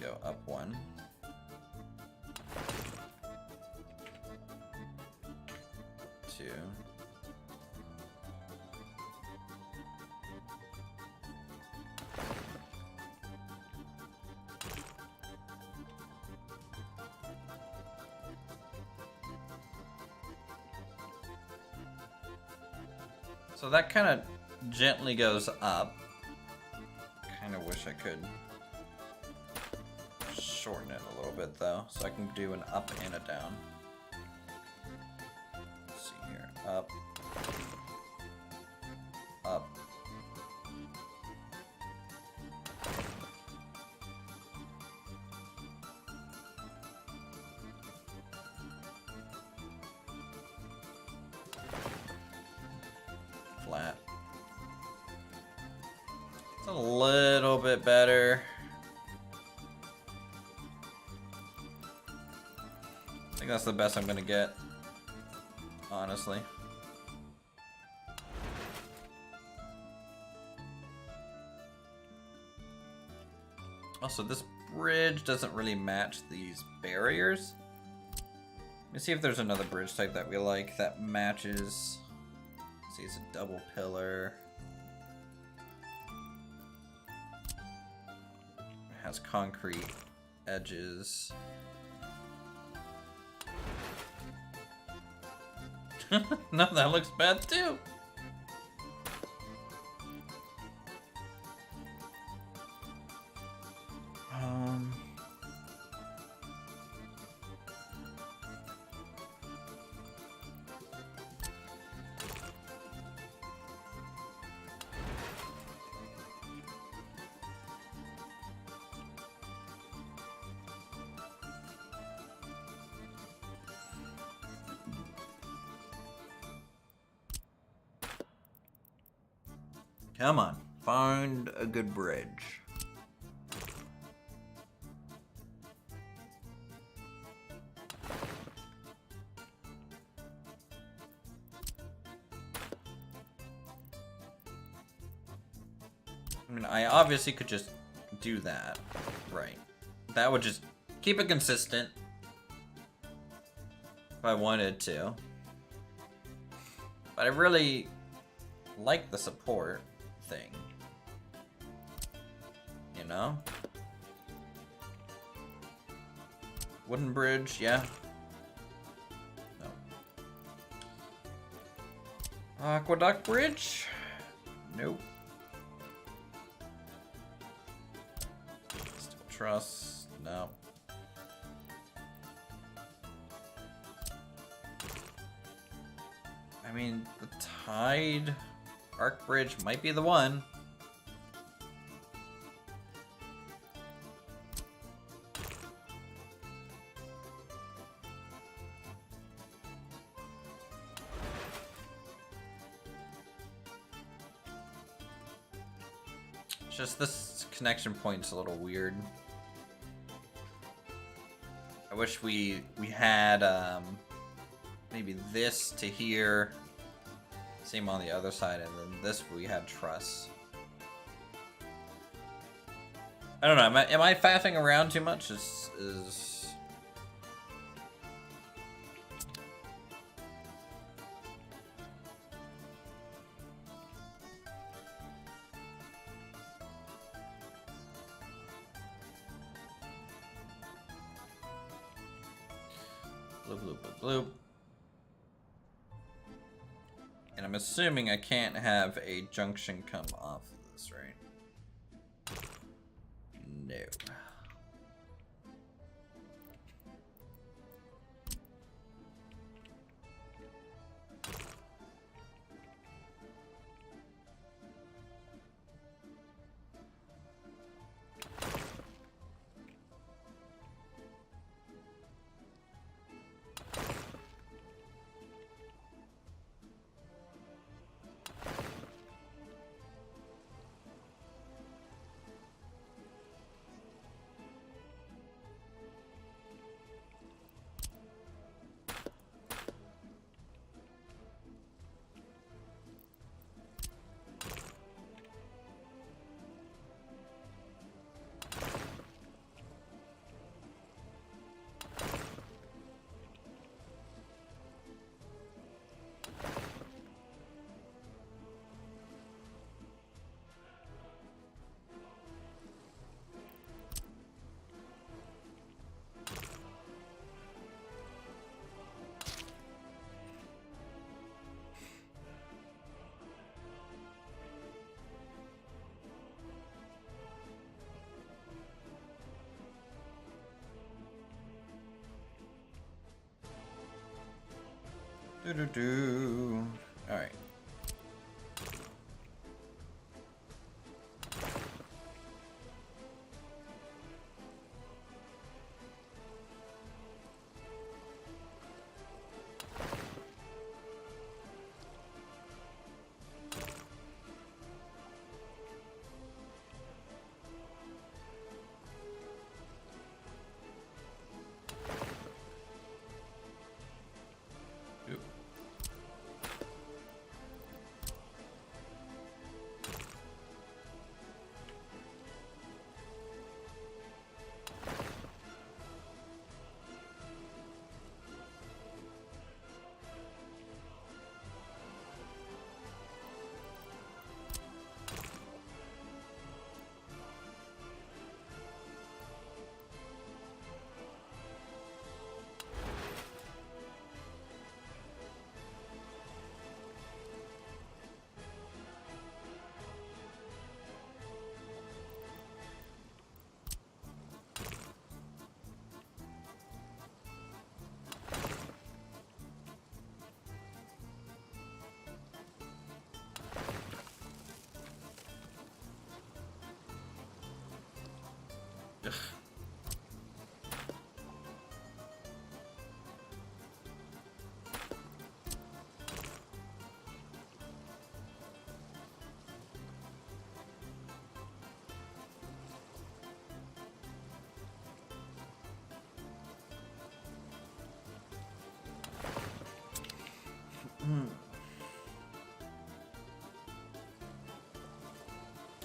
go up one. Two. So that kind of gently goes up. Kind of wish I could shorten it a little bit though, so I can do an up and a down. Let's see here, up, up. Flat. It's a little bit better. I think that's the best I'm gonna get, honestly. Also, this bridge doesn't really match these barriers. Let me see if there's another bridge type that we like that matches. See, it's a double pillar. It has concrete edges. No, that looks bad too. Come on, find a good bridge. I mean, I obviously could just do that, right? That would just keep it consistent if I wanted to. But I really like the support thing, you know? Wooden bridge, yeah. No. Aqueduct bridge? Nope. Still truss, no. I mean, the Tide Arc Bridge might be the one. Just this connection point's a little weird. I wish we had maybe this to here. Same on the other side, and then this we had truss. I don't know. Am I faffing around too much? Is bloop bloop bloop bloop. And I'm assuming I can't have a junction come off of this, right? No. Do. All right.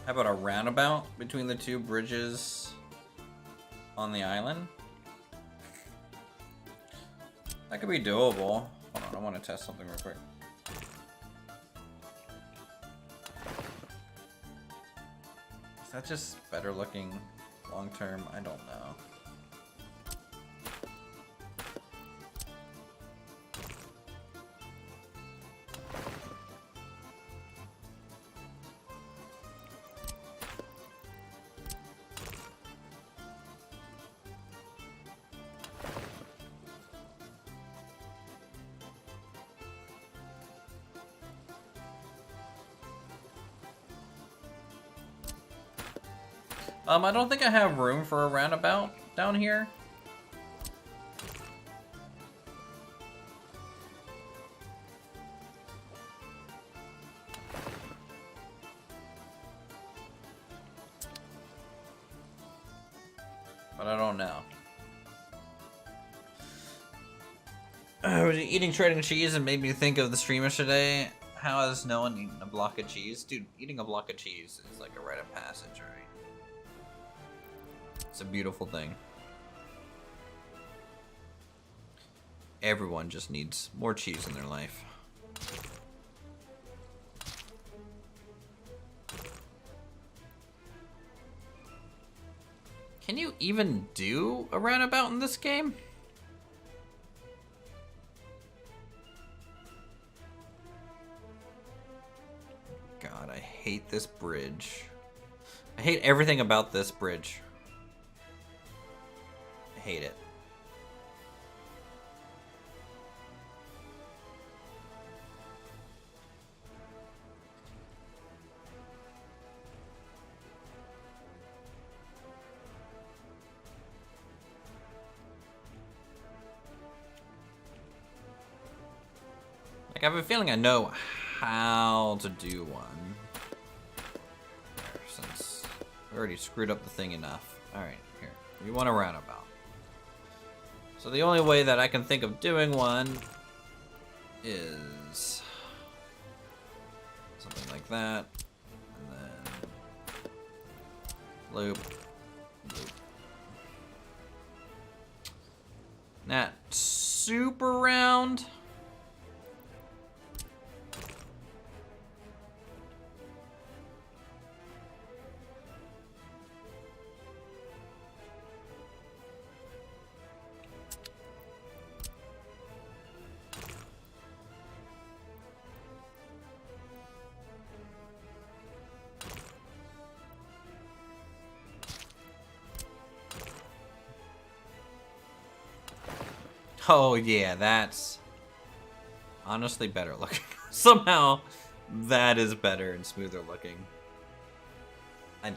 How about a roundabout between the two bridges on the island? That could be doable. Hold on, I want to test something real quick. Is that just better looking long term? I don't know. I don't think I have room for a roundabout down here. But I don't know. I was eating shredding cheese and made me think of the stream yesterday. How has no one eaten a block of cheese? Dude, eating a block of cheese is like a rite of passage, right? It's a beautiful thing. Everyone just needs more cheese in their life. Can you even do a roundabout in this game? God, I hate this bridge. I hate everything about this bridge. I hate it. Like, I have a feeling I know how to do one. There, since we already screwed up the thing enough. Alright, here. We want a roundabout. So the only way that I can think of doing one is something like that. And then loop. Loop. Not super round. Oh yeah, that's honestly better looking. Somehow that is better and smoother looking.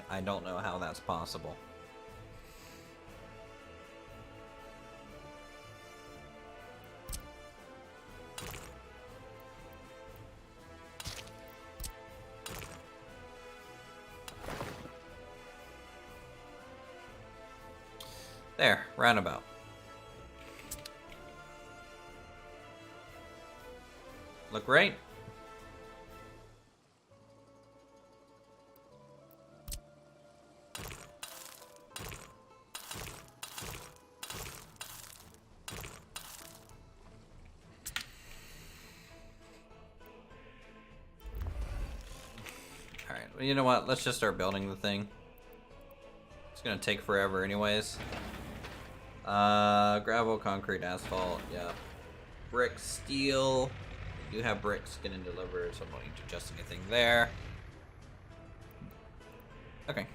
I don't know how that's possible. There, roundabout. Look great. Alright, well, you know what? Let's just start building the thing. It's gonna take forever anyways. Gravel, concrete, asphalt, yeah. Brick, steel. We do have bricks getting delivered, so I don't need to adjust anything there. Okay.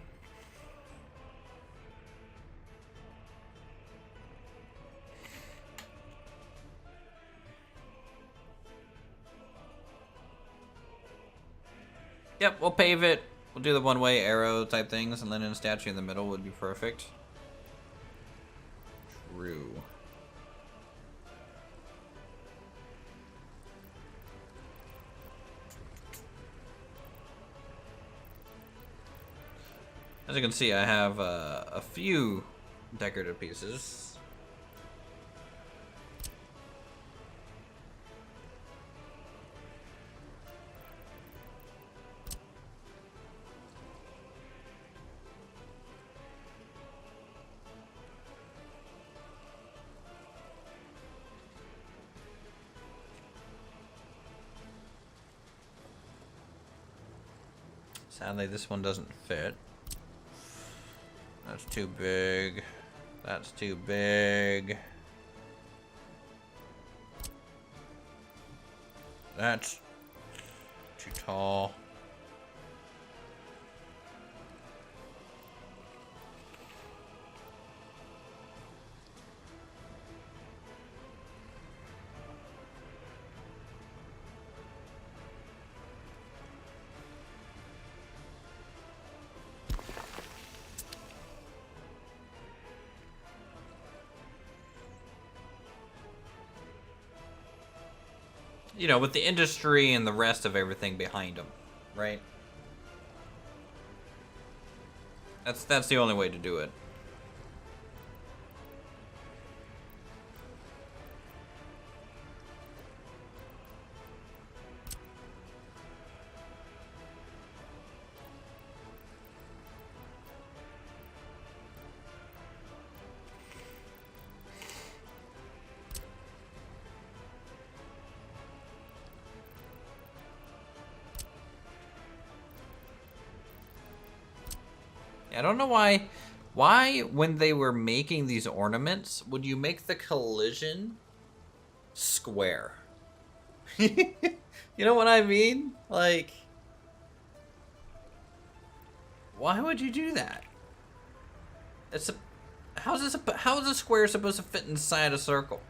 Yep, we'll pave it. We'll do the one-way arrow type things, and then in a statue in the middle would be perfect. True. As you can see, I have a few decorative pieces. Sadly, this one doesn't fit. That's too big. That's too big. That's too tall. You know, with the industry and the rest of everything behind them, right? That's the only way to do it. I don't know why when they were making these ornaments would you make the collision square? You know what I mean? Like, why would you do that? It's a how is a square supposed to fit inside a circle?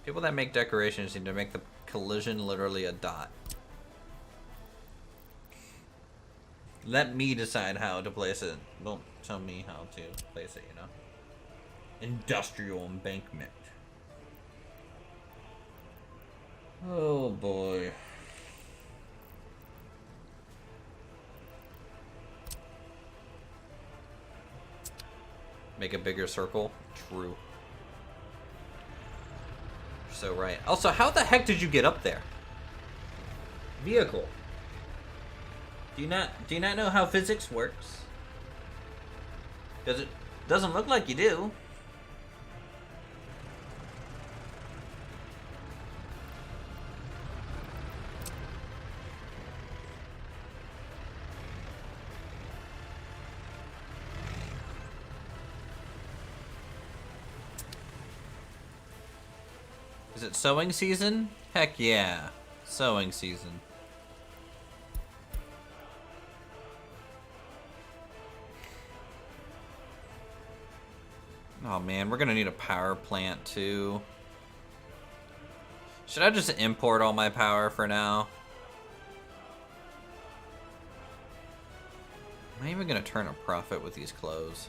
People that make decorations need to make the collision literally a dot. Let me decide how to place it. Don't tell me how to place it, you know? Industrial embankment. Oh boy. Make a bigger circle? True. So right. Also, how the heck did you get up there? Vehicle. Do you not know how physics works? Because it doesn't look like you do. Is it sowing season? Heck yeah. Sowing season. Oh man, we're gonna need a power plant too. Should I just import all my power for now? Am I even gonna turn a profit with these clothes?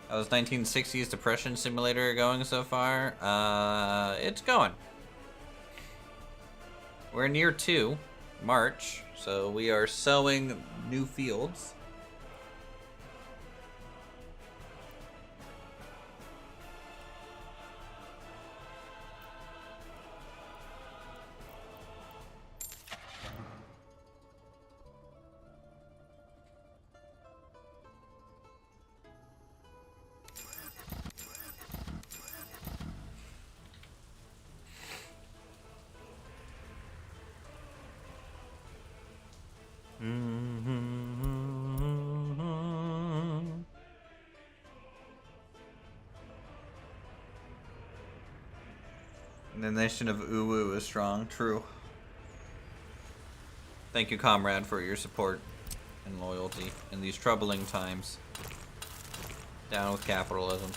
How's 1960s depression simulator going so far? It's going. We're near 2 March, so we are sowing new fields. The nation of UwU is strong. True. Thank you, comrade, for your support and loyalty in these troubling times. Down with capitalism.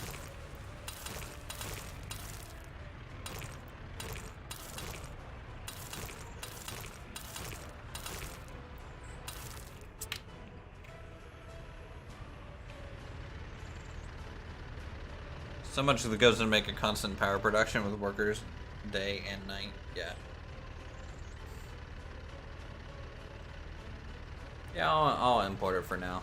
So much that goes to make a constant power production with workers day and night. Yeah. Yeah, I'll import it for now.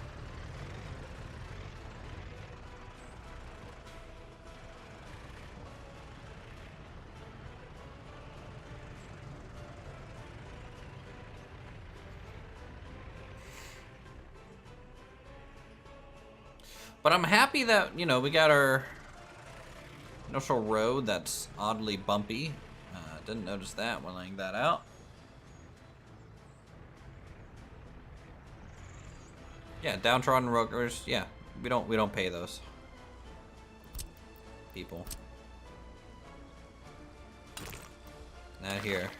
But I'm happy that, you know, we got our initial road that's oddly bumpy. Didn't notice that when laying that out. Yeah, downtrodden workers. Yeah, we don't pay those people. Not here.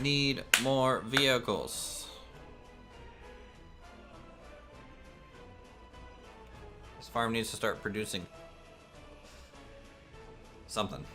Need more vehicles. This farm needs to start producing something.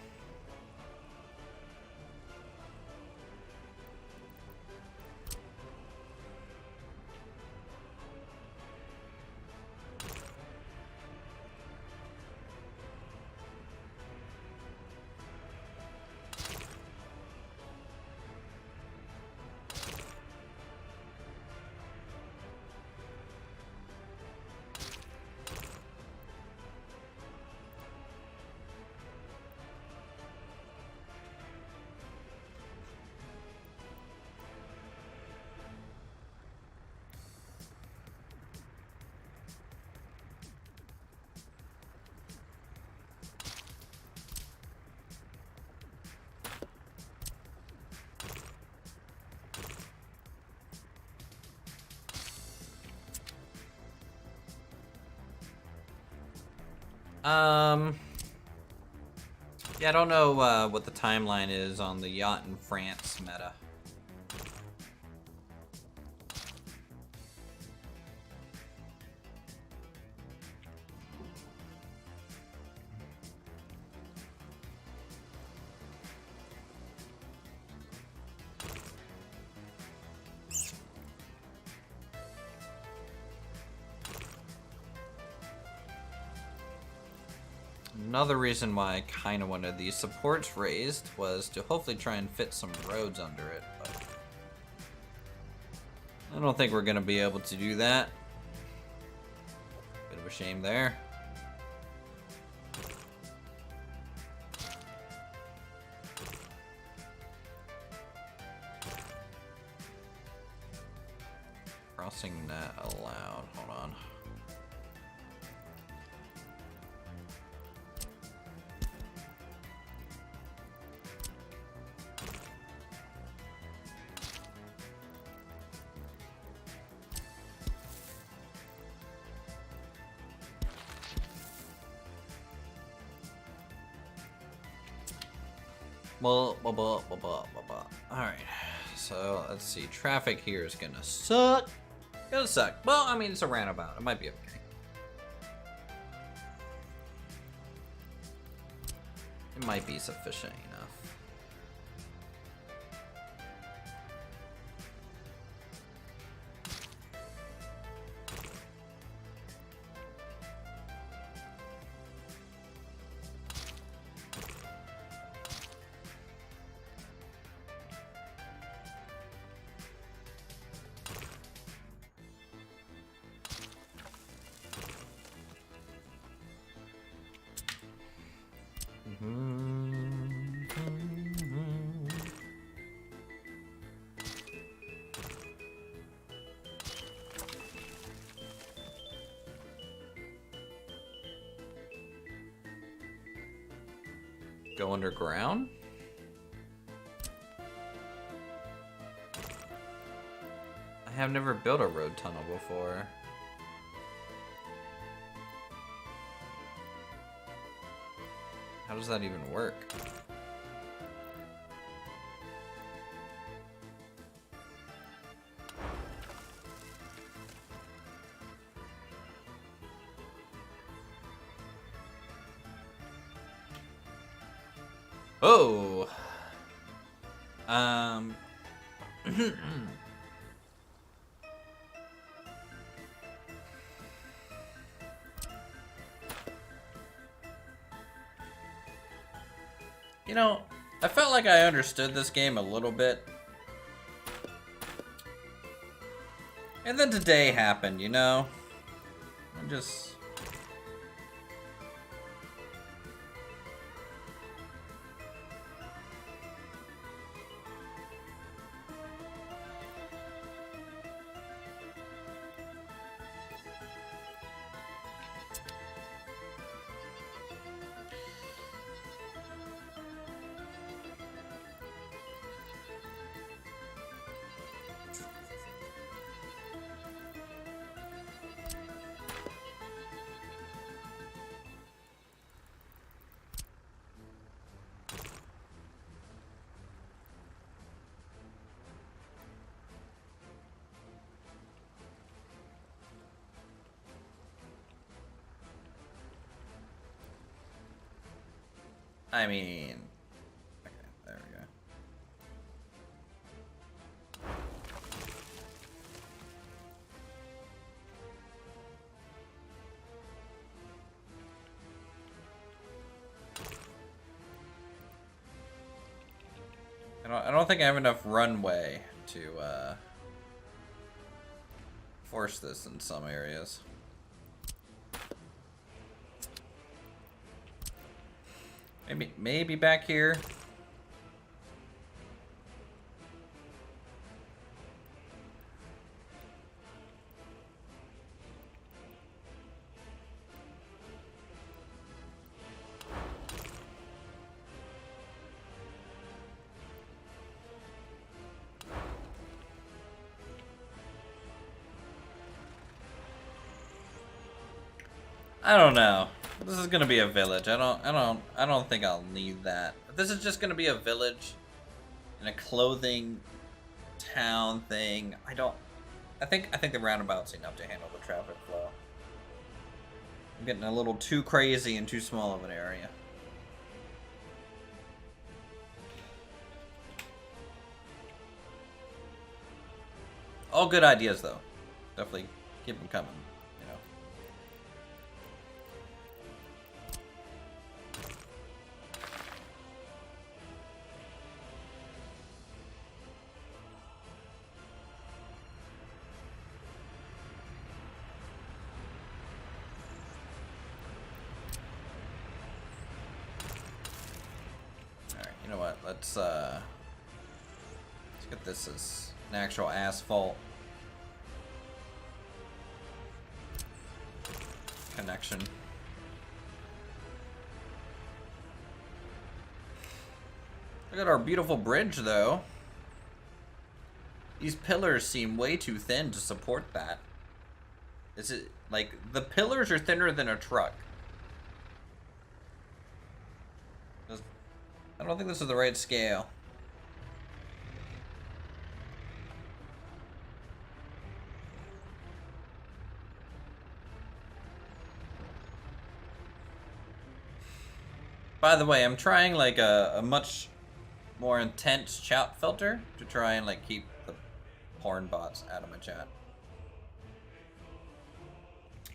Yeah, I don't know what the timeline is on the yacht in France meta. Another reason why I kind of wanted these supports raised was to hopefully try and fit some roads under it, but I don't think we're going to be able to do that. Bit of a shame there. Crossing that allowed. Hold on. Alright, so let's see. Traffic here is gonna suck. Gonna suck. Well, I mean, it's a roundabout. It might be okay. It might be sufficient enough. Go underground? I have never built a road tunnel before. How does that even work? Oh. You know, I felt like I understood this game a little bit. And then today happened, you know? I'm just... I mean... Okay, there we go. I don't think I have enough runway to force this in some areas. Maybe back here. I don't know. This is gonna be a village. I don't think I'll need that. If this is just gonna be a village and a clothing town thing, I think the roundabout's enough to handle the traffic flow. I'm getting a little too crazy and too small of an area. All good ideas though. Definitely keep them coming. You know what? Let's get this as an actual asphalt connection. Look at our beautiful bridge, though. These pillars seem way too thin to support that. Is it like the pillars are thinner than a truck? I don't think this is the right scale. By the way, I'm trying like a much more intense chat filter to try and like keep the porn bots out of my chat.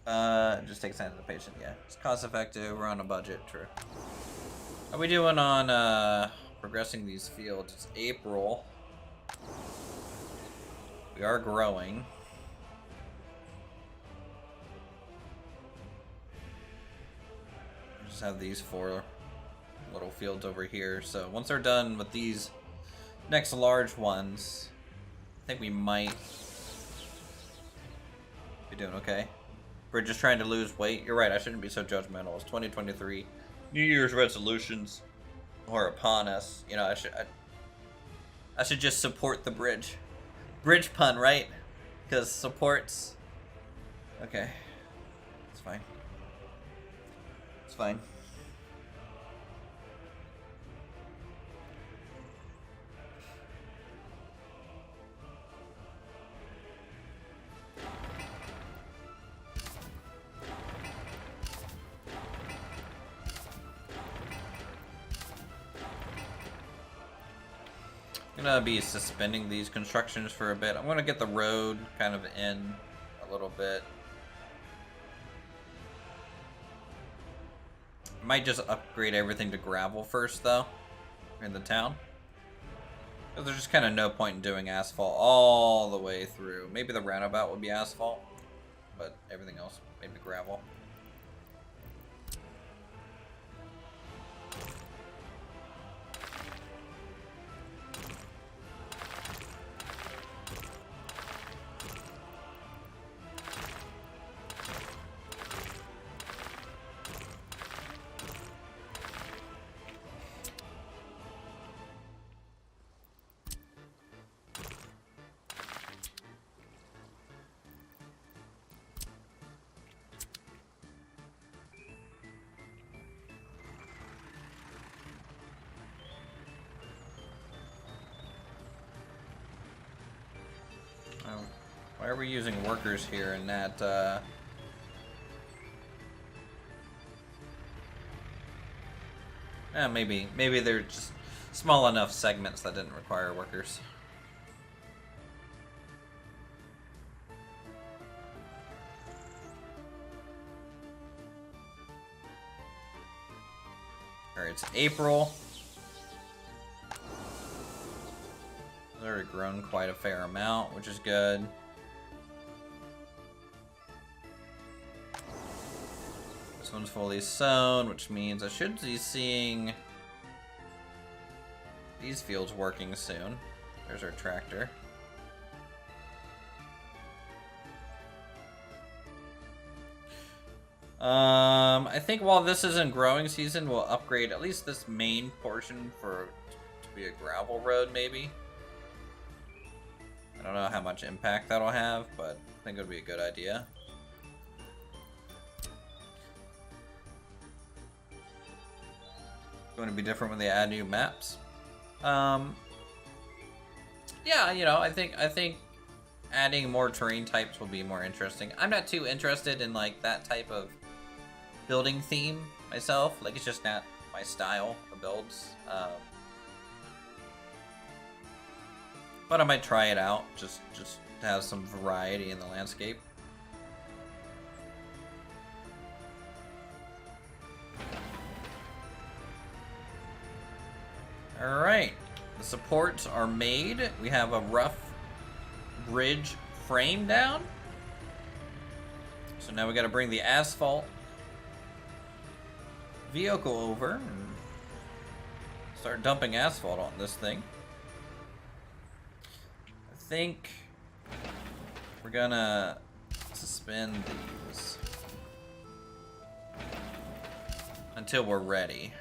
It just takes time to the patient, yeah. It's cost effective, we're on a budget, true. How are we doing on progressing these fields? It's April. We are growing. Just have these 4 little fields over here. So once they're done with these next large ones, I think we might be doing okay. We're just trying to lose weight. You're right, I shouldn't be so judgmental. It's 2023. New Year's resolutions are upon us. You know, I should just support the bridge. Bridge pun, right? Because supports. Okay. It's fine. It's fine. I'm gonna be suspending these constructions for a bit. I'm gonna get the road kind of in a little bit. Might just upgrade everything to gravel first though, in the town. There's just kind of no point in doing asphalt all the way through. Maybe the roundabout would be asphalt, but everything else maybe gravel. Why are we using workers here and not, maybe they're just small enough segments that didn't require workers. Alright, it's April. It's already grown quite a fair amount, which is good. This one's fully sown, which means I should be seeing these fields working soon. There's our tractor. I think while this is in growing season, we'll upgrade at least this main portion to be a gravel road, maybe. I don't know how much impact that'll have, but I think it would be a good idea. Going to be different when they add new maps. Yeah, you know, I think adding more terrain types will be more interesting. I'm not too interested in like that type of building theme myself. Like, it's just not my style of builds. But I might try it out just to have some variety in the landscape. Alright, the supports are made. We have a rough bridge frame down. So now we gotta bring the asphalt vehicle over and start dumping asphalt on this thing. I think we're gonna suspend these until we're ready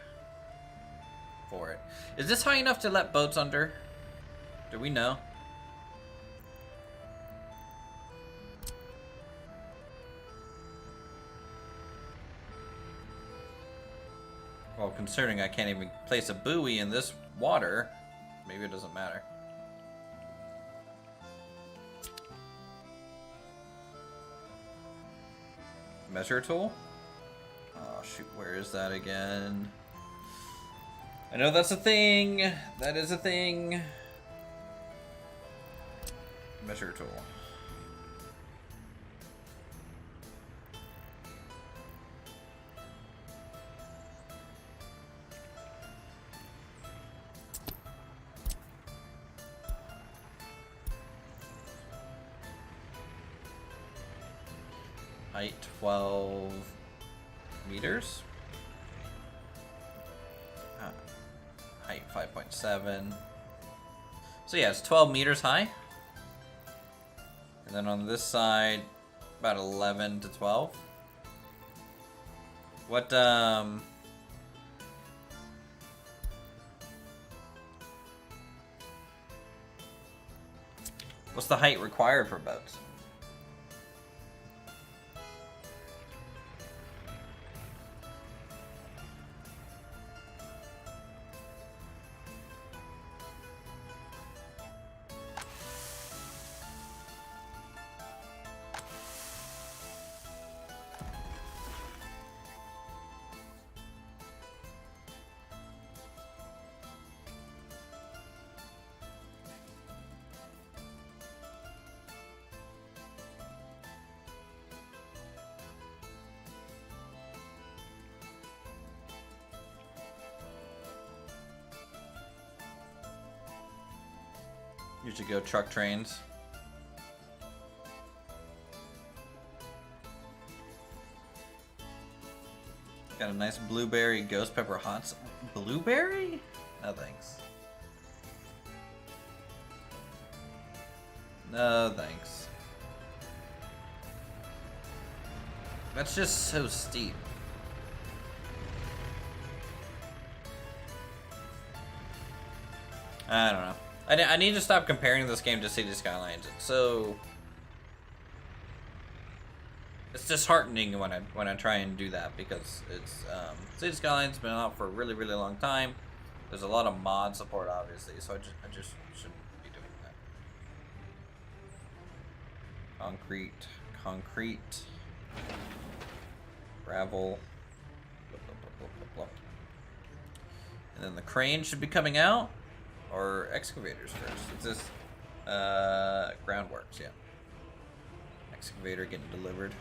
for it. Is this high enough to let boats under? Do we know? Well, considering I can't even place a buoy in this water, maybe it doesn't matter. Measure tool? Oh shoot, where is that again? I know that's a thing. That is a thing. Measure tool. Height 12 meters. Height 5.7. So yeah, it's 12 meters high. And then on this side, about 11 to 12. What's the height required for boats? You should go truck trains. Got a nice blueberry ghost pepper hot sauce. Blueberry? No thanks. No thanks. That's just so steep. I don't know. I need to stop comparing this game to City Skylines. It's so... It's disheartening when I try and do that, because it's City Skylines been out for a really, really long time. There's a lot of mod support, obviously, so I just shouldn't be doing that. Concrete, gravel, and then the crane should be coming out, or excavators first. It's this groundworks, yeah. Excavator getting delivered.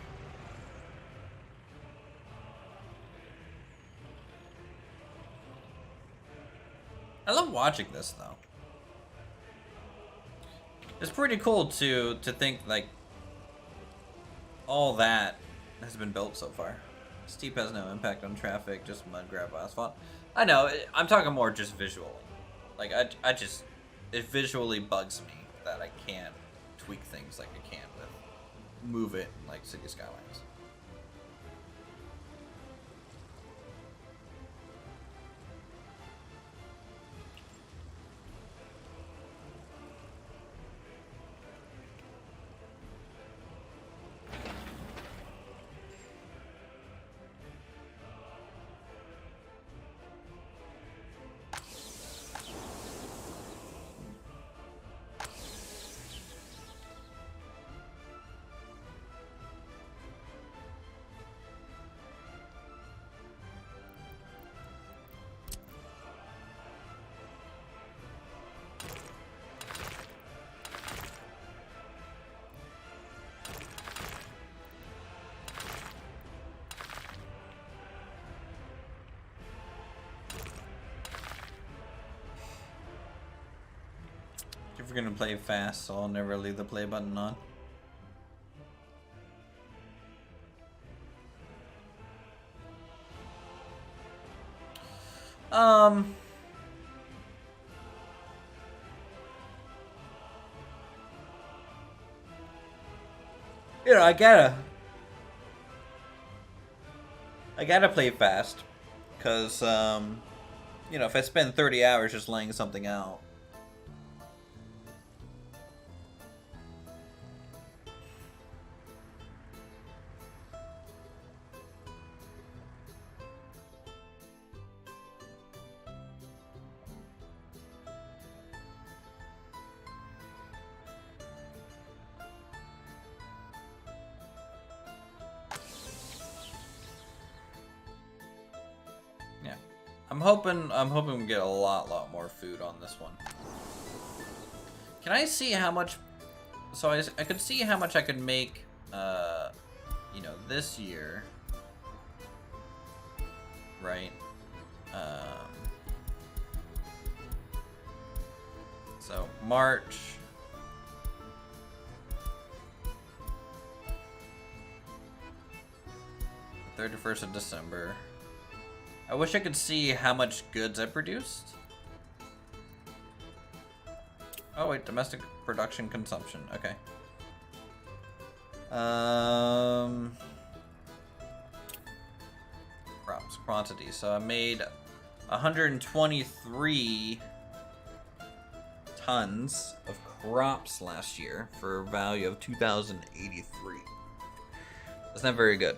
I love watching this though. It's pretty cool to think like all that has been built so far. Steep has no impact on traffic, just mud, gravel, asphalt. I know, I'm talking more just visually. Like I just, it visually bugs me that I can't tweak things like I can with Move It like City Skylines. If we're gonna play fast, so I'll never leave the play button on. You know, I gotta play fast, cause you know, if I spend 30 hours just laying something out, I'm hoping we get a lot more food on this one. Can I see how much? So I could see how much I could make, you know, this year, right? So March. 31st of December. I wish I could see how much goods I produced. Oh wait, domestic production consumption. Okay. Crops quantity. So I made 123 tons of crops last year for a value of 2,083. That's not very good.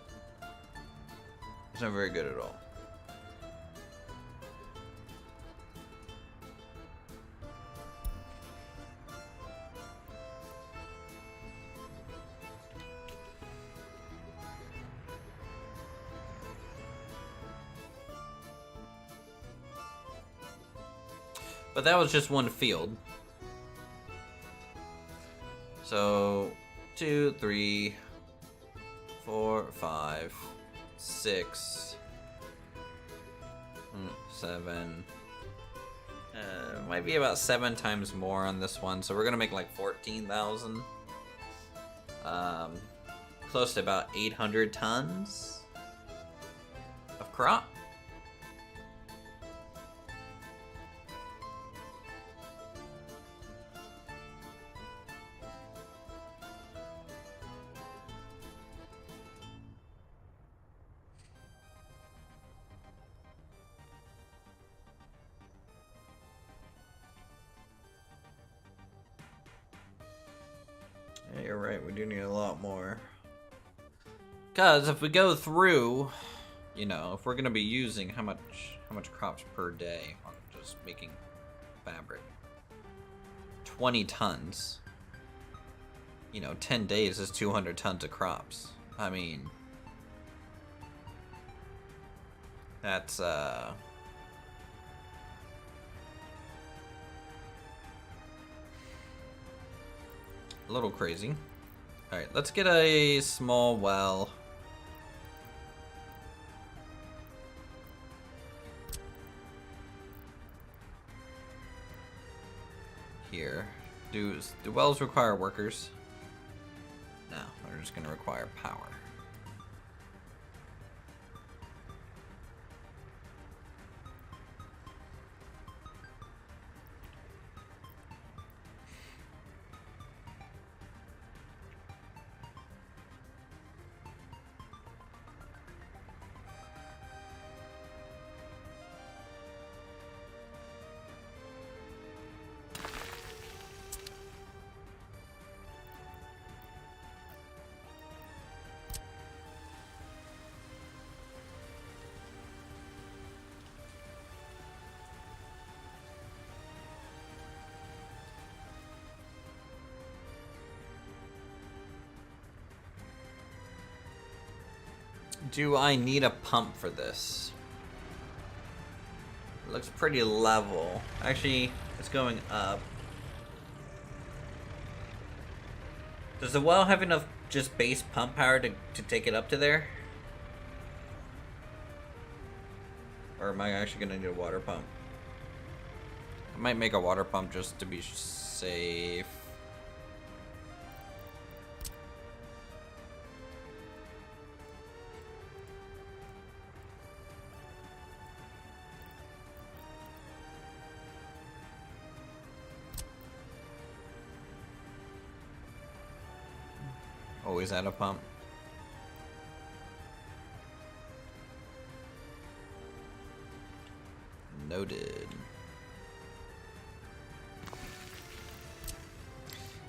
It's not very good at all. But that was just one field. So 2, 3, 4, 5, 6, 7, Might be about 7 times more on this one, so we're gonna make like 14,000. Close to about 800 tons of crop. Yeah, you're right, we do need a lot more. Because if we go through, you know, if we're gonna be using how much crops per day on just making fabric, 20 tons. You know, 10 days is 200 tons of crops. I mean, that's a little crazy. All right, let's get a small well. Here. Do wells require workers? No, they're just gonna require power. Do I need a pump for this? It looks pretty level. Actually, it's going up. Does the well have enough just base pump power to take it up to there? Or am I actually gonna need a water pump? I might make a water pump just to be safe. Always add a pump. Noted.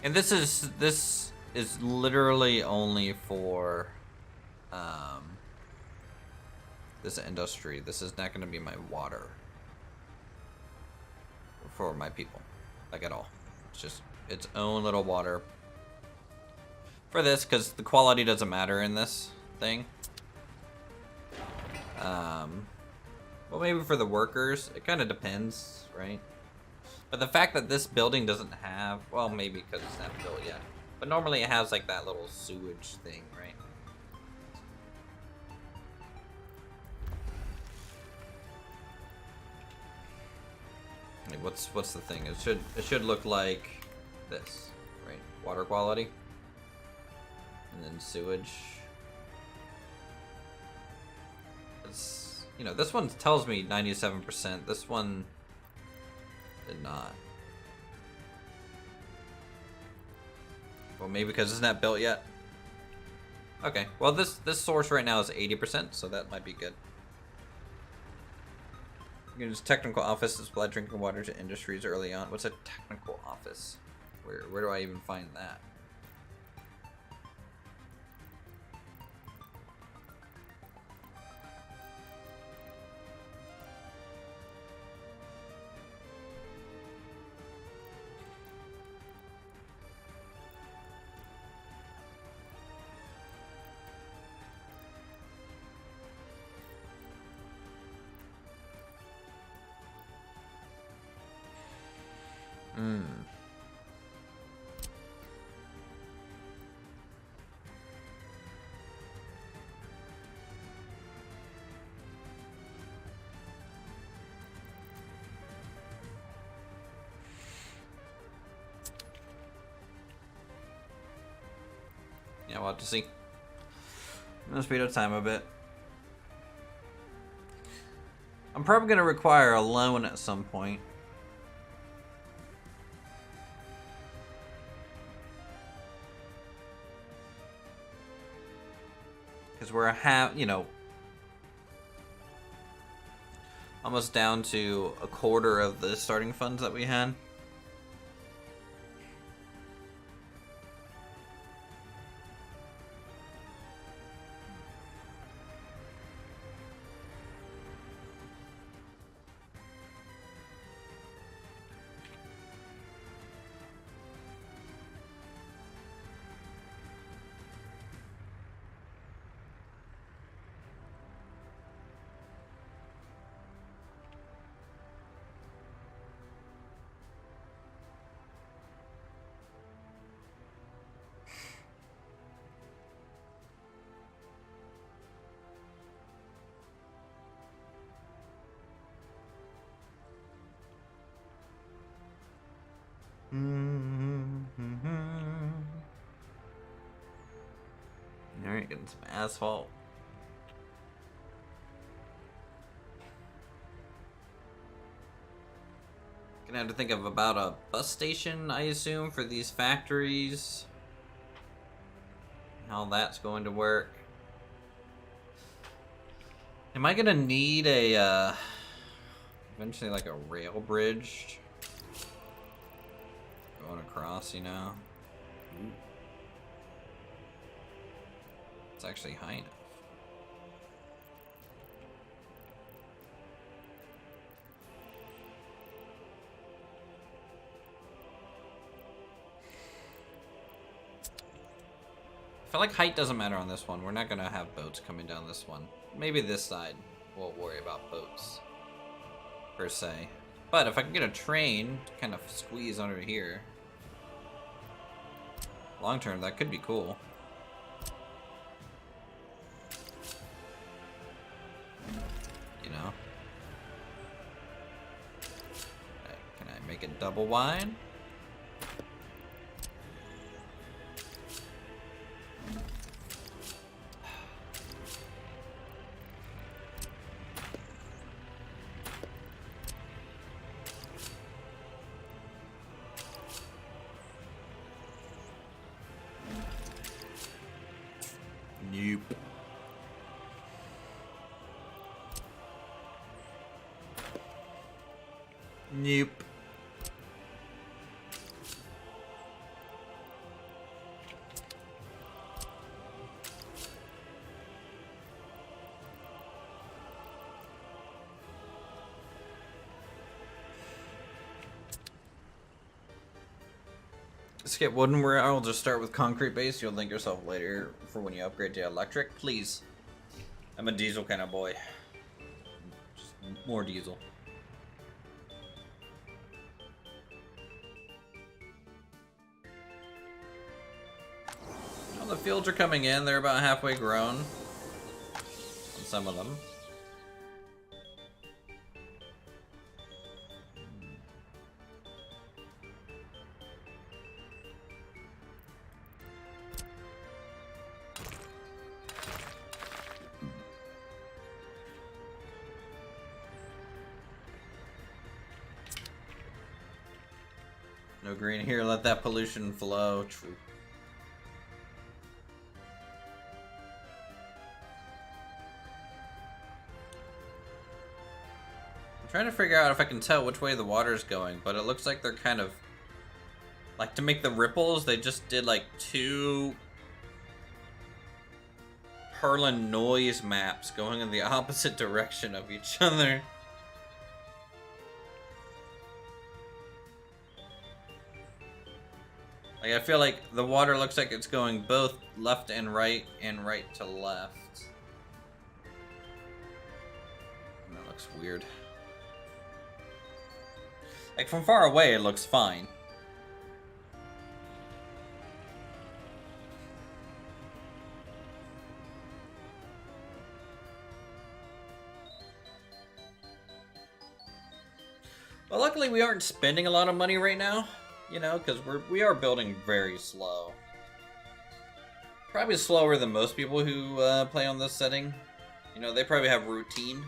And this is literally only for this industry. This is not going to be my water for my people, like at all. It's just its own little water for this, because the quality doesn't matter in this thing. Well, maybe for the workers, it kind of depends, right? But the fact that this building doesn't have, well, maybe because it's not built yet, but normally it has like that little sewage thing, right? Like what's the thing? It should look like this, right? Water quality. And then sewage. It's, you know, this one tells me 97%. This one did not. Well, maybe because it's not built yet. Okay. Well, this source right now is 80%, so that might be good. You can use technical office to supply drinking water to industries early on. What's a technical office? Where do I even find that? Yeah, we'll have to see. I'm gonna speed up time a bit. I'm probably gonna require a loan at some point. Because we're almost down to a quarter of the starting funds that we had. Alright, getting some asphalt. Gonna have to think of about a bus station, I assume, for these factories. How that's going to work. Am I gonna need a, eventually like a rail bridge? Going across, you know? Ooh. It's actually high enough. I feel like height doesn't matter on this one. We're not gonna have boats coming down this one. Maybe this side we'll worry about boats, per se. But if I can get a train to kind of squeeze under here, long term, that could be cool. You know? Can I make it double wide? Nope. Nope. Skip wooden where I'll just start with concrete base. You'll link yourself later for when you upgrade to electric. Please. I'm a diesel kind of boy. Just more diesel. Well, the fields are coming in. They're about halfway grown. On some of them. No green here, let that pollution flow. True. I'm trying to figure out if I can tell which way the water's going, but it looks like they're kind of... Like, to make the ripples, they just did like 2 Perlin noise maps going in the opposite direction of each other. Like, I feel like the water looks like it's going both left and right to left. And that looks weird. Like, from far away, it looks fine. Well, luckily we aren't spending a lot of money right now. You know, because we are building very slow. Probably slower than most people who play on this setting. You know, they probably have routine.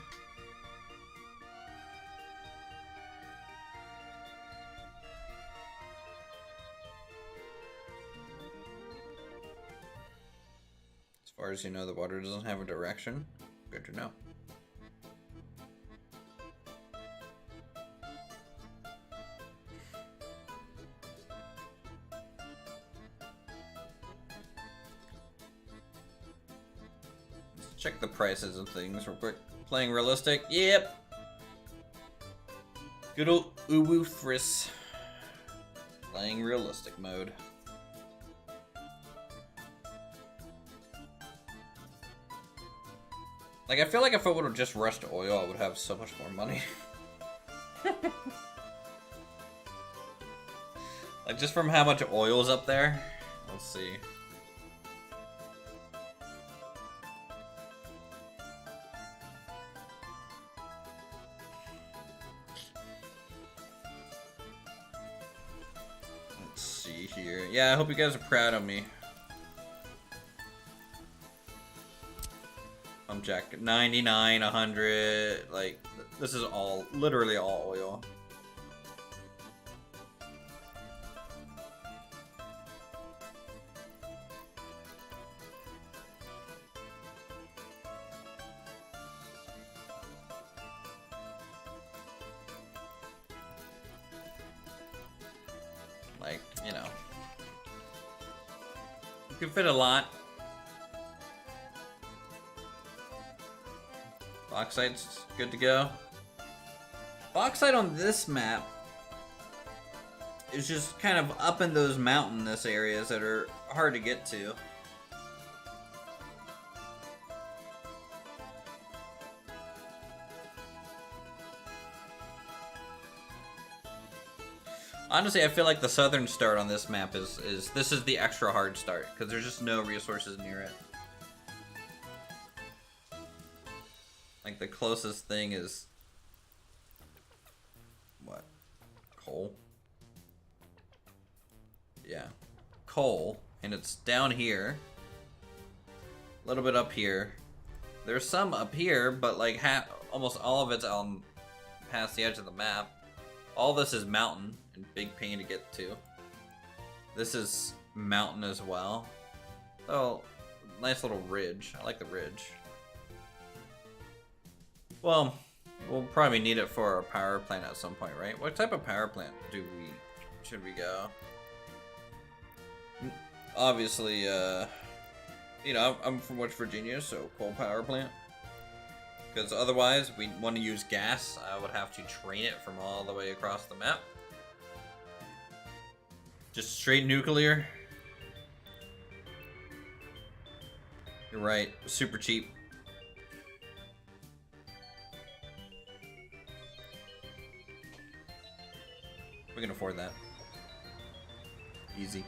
As far as you know, the water doesn't have a direction. Good to know. Check the prices of things real quick. Playing realistic? Yep. Good old Uthris. Playing realistic mode. Like, I feel like if I would have just rushed oil, I would have so much more money. Like, just from how much oil is up there. Let's see. Here. Yeah, I hope you guys are proud of me. Pump jack 99, 100. Like, this is all, literally all oil. Like, you know. You can fit a lot. Bauxite's good to go. Bauxite on this map is just kind of up in those mountainous areas that are hard to get to. Honestly, I feel like the southern start on this map is this is the extra hard start because there's just no resources near it. Like the closest thing is what? Coal. Yeah, coal, and it's down here. A little bit up here. There's some up here, but like almost all of it's on past the edge of the map. All this is mountain and big pain to get to. This is mountain as well. Oh, nice little ridge. I like the ridge. Well, we'll probably need it for a power plant at some point, right? What type of power plant should we go? Obviously, you know, I'm from West Virginia, so coal power plant. Because otherwise, we want to use gas. I would have to train it from all the way across the map. Just straight nuclear. You're right, super cheap. We can afford that. Easy.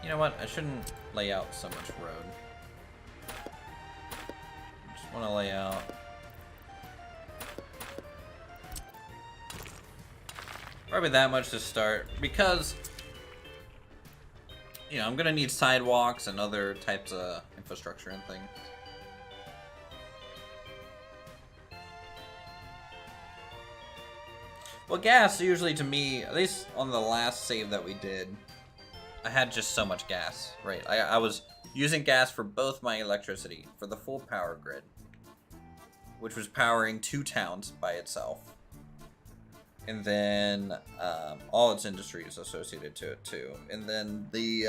You know what? I shouldn't lay out so much road. I just want to lay out. Probably that much to start, because, you know, I'm gonna need sidewalks and other types of infrastructure and things. Well, gas usually to me, at least on the last save that we did, I had just so much gas, right? I was using gas for both my electricity, for the full power grid, which was powering 2 towns by itself. And then all its industries associated to it too. And then the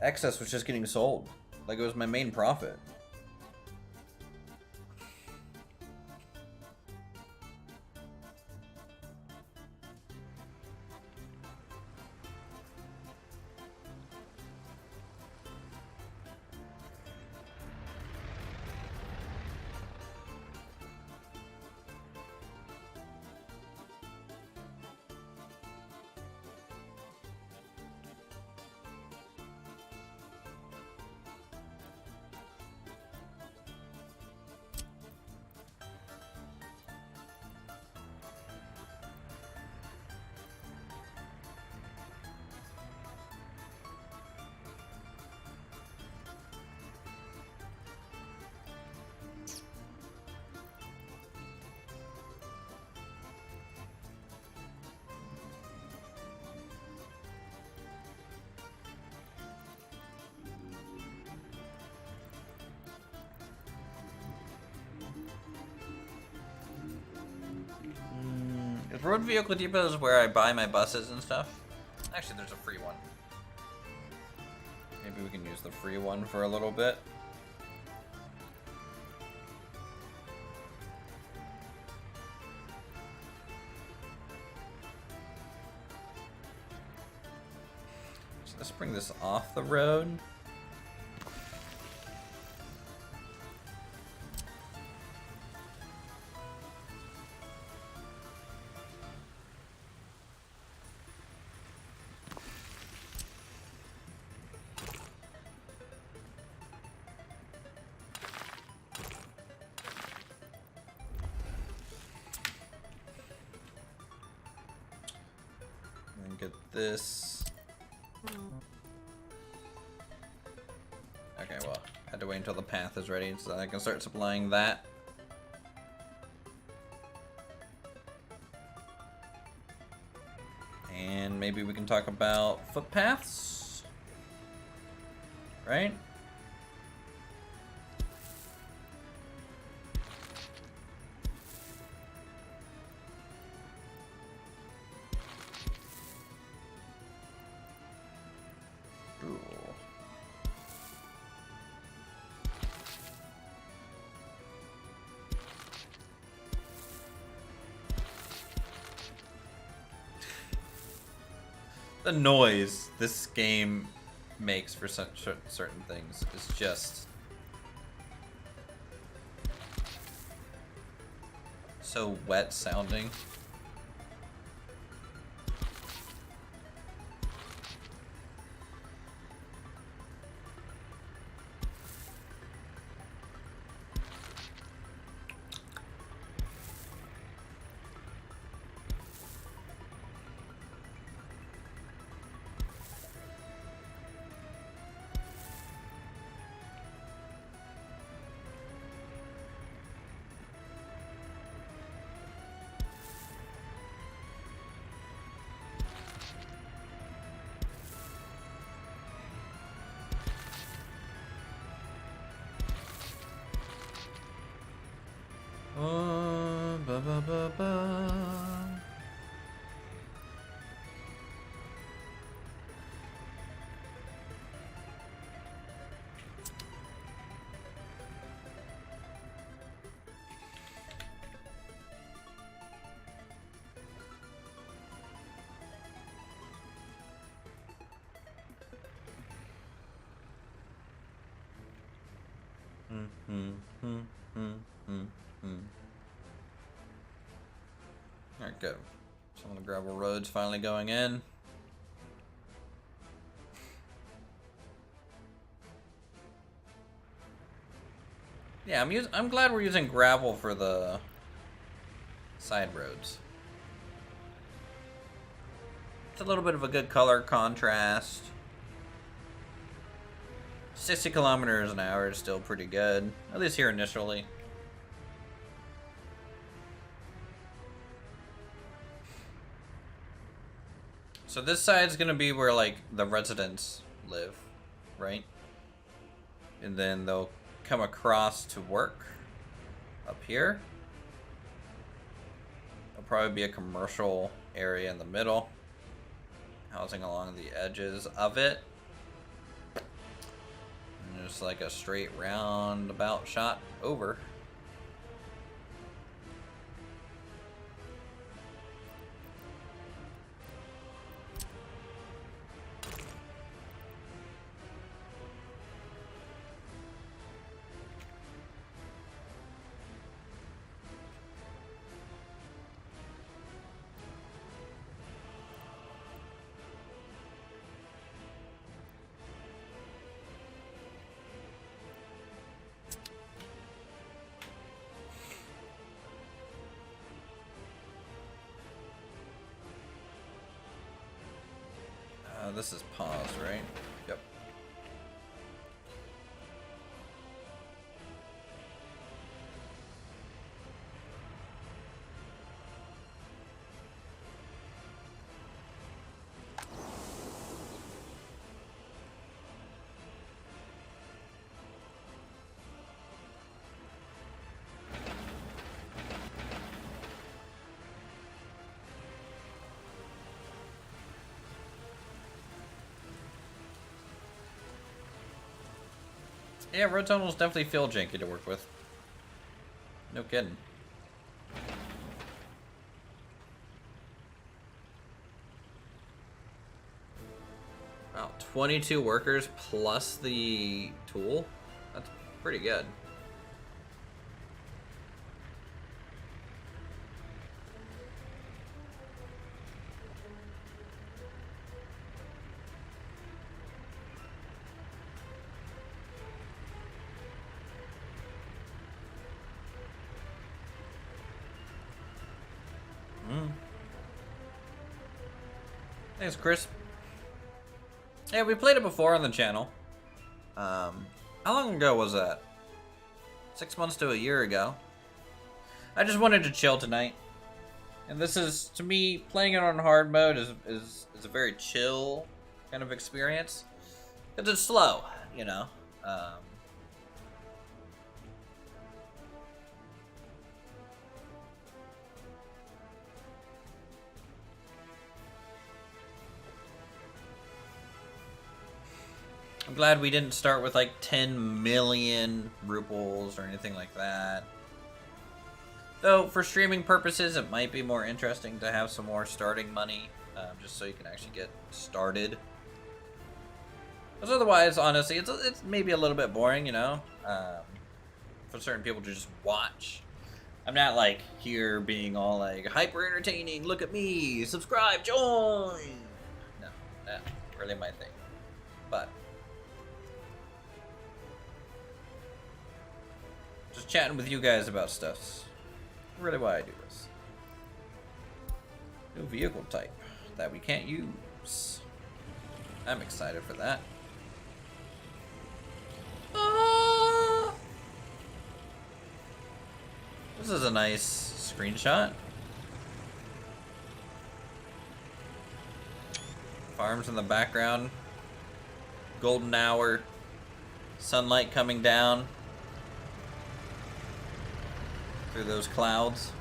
excess was just getting sold. Like, it was my main profit. Road Vehicle Depot is where I buy my buses and stuff. Actually, there's a free one. Maybe we can use the free one for a little bit. So let's bring this off the road. Get this. Okay, well, I had to wait until the path is ready so that I can start supplying that. And maybe we can talk about footpaths, right? The noise this game makes for such certain things is just so wet sounding. Ba, ba, ba, ba. Alright, good. Some of the gravel roads finally going in. Yeah, I'm glad we're using gravel for the side roads. It's a little bit of a good color contrast. 60 kilometers an hour is still pretty good, at least here initially. So this side's gonna be where like the residents live, right? And then they'll come across to work up here. There'll probably be a commercial area in the middle, housing along the edges of it. And just like a straight roundabout shot over. This is pause, right? Yep. Yeah, road tunnels definitely feel janky to work with. No kidding. Wow, 22 workers plus the tool? That's pretty good. Thanks, Chris. Yeah, we played it before on the channel. How long ago was that? 6 months to a year ago. I just wanted to chill tonight. And this is, to me, playing it on hard mode is a very chill kind of experience. Because it's slow, you know. I'm glad we didn't start with like 10 million rubles or anything like that. Though, for streaming purposes, it might be more interesting to have some more starting money, just so you can actually get started. Because otherwise, honestly, it's maybe a little bit boring, you know, for certain people to just watch. I'm not like here being all like hyper entertaining. Look at me, subscribe, join. No, not really my thing. But just chatting with you guys about stuff. Really why I do this. New vehicle type that we can't use. I'm excited for that. This is a nice screenshot. Farms in the background. Golden hour. Sunlight coming down through those clouds.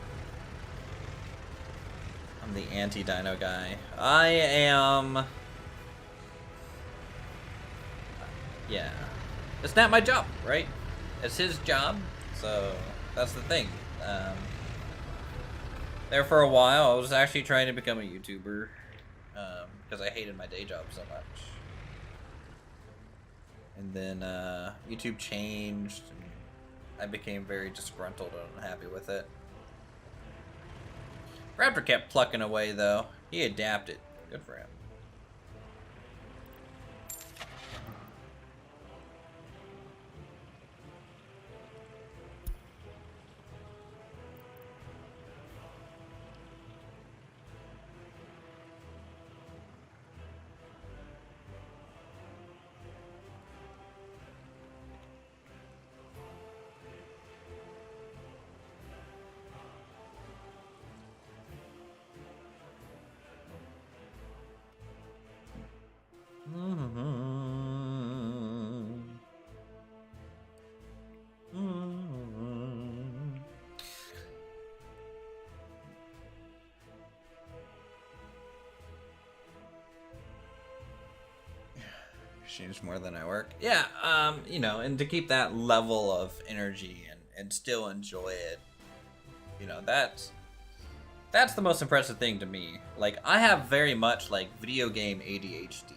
I'm the anti-dino guy. I am... Yeah. It's not my job, right? It's his job, so that's the thing. There for a while, I was actually trying to become a YouTuber because I hated my day job so much. And then YouTube changed, and I became very disgruntled and unhappy with it. Raptor kept plucking away, though. He adapted. Good for him. Change more than I work. Yeah, you know, and to keep that level of energy and still enjoy it, you know, that's the most impressive thing to me. Like, I have very much like video game ADHD.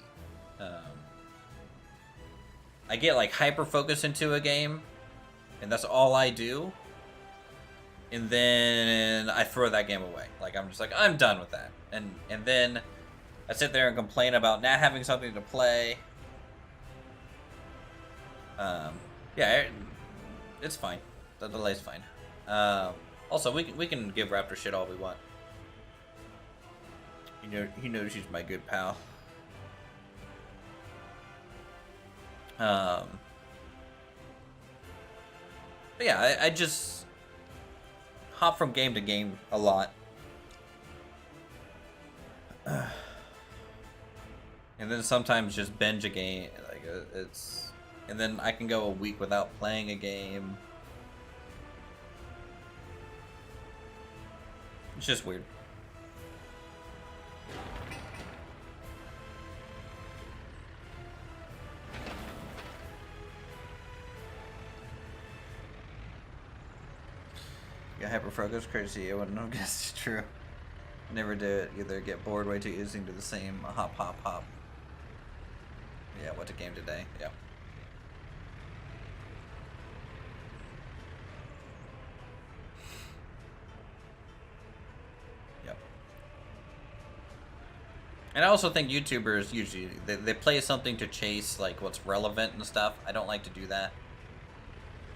I get like hyper focused into a game, and that's all I do. And then I throw that game away. Like, I'm just like, I'm done with that. And then I sit there and complain about not having something to play. Yeah, it's fine. The delay's fine. Also, we can give Raptor shit all we want. He knows he's my good pal. But yeah, I just hop from game to game a lot. And then sometimes just binge a game. Like, it's... And then I can go a week without playing a game. It's just weird. Get hyper focused, crazy. I wouldn't know. Guess it's true. Never do it. Either get bored way too easy to the same hop, hop, hop. Yeah, what's a game today? Yep. Yep. And I also think YouTubers usually they play something to chase like what's relevant and stuff. I don't like to do that.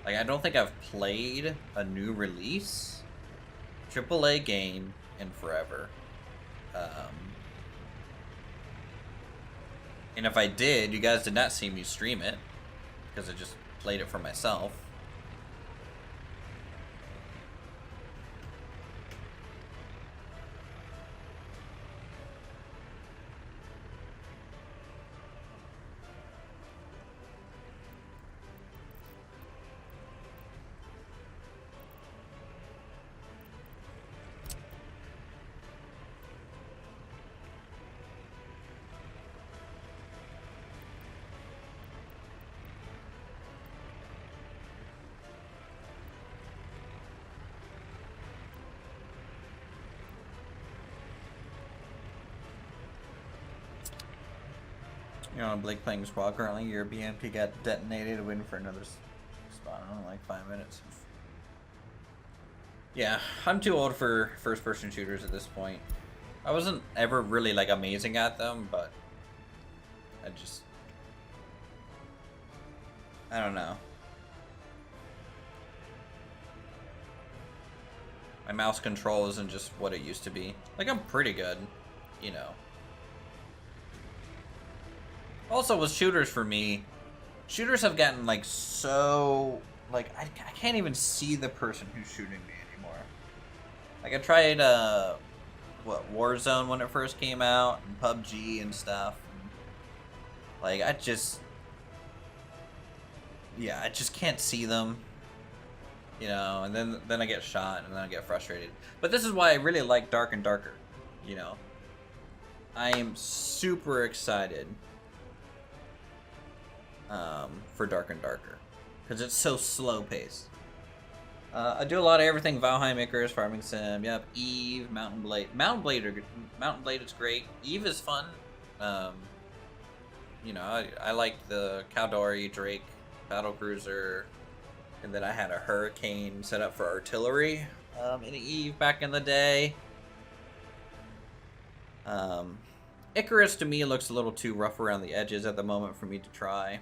Like I don't think I've played a new release AAA game in forever. And if I did, you guys did not see me stream it because I just played it for myself. You're on Blake playing squad currently. Your BMP got detonated. Waiting for another spot in like 5 minutes. Yeah, I'm too old for first-person shooters at this point. I wasn't ever really like amazing at them, but I don't know. My mouse control isn't just what it used to be. Like I'm pretty good, you know. Also with shooters for me, shooters have gotten like so, like I can't even see the person who's shooting me anymore. Like I tried what, Warzone when it first came out, and PUBG and stuff. And, like I just can't see them. You know, and then I get shot and then I get frustrated. But this is why I really like Dark and Darker, you know. I am super excited for Dark and Darker because it's so slow paced. I do a lot of everything: Valheim, Icarus, Farming Sim. Yep, Eve, Mountain Blade. Mountain Blade is great. Eve is fun. You know, I like the Caldari, Drake, Battle Cruiser, and then I had a Hurricane set up for artillery in Eve back in the day. Icarus to me looks a little too rough around the edges at the moment for me to try.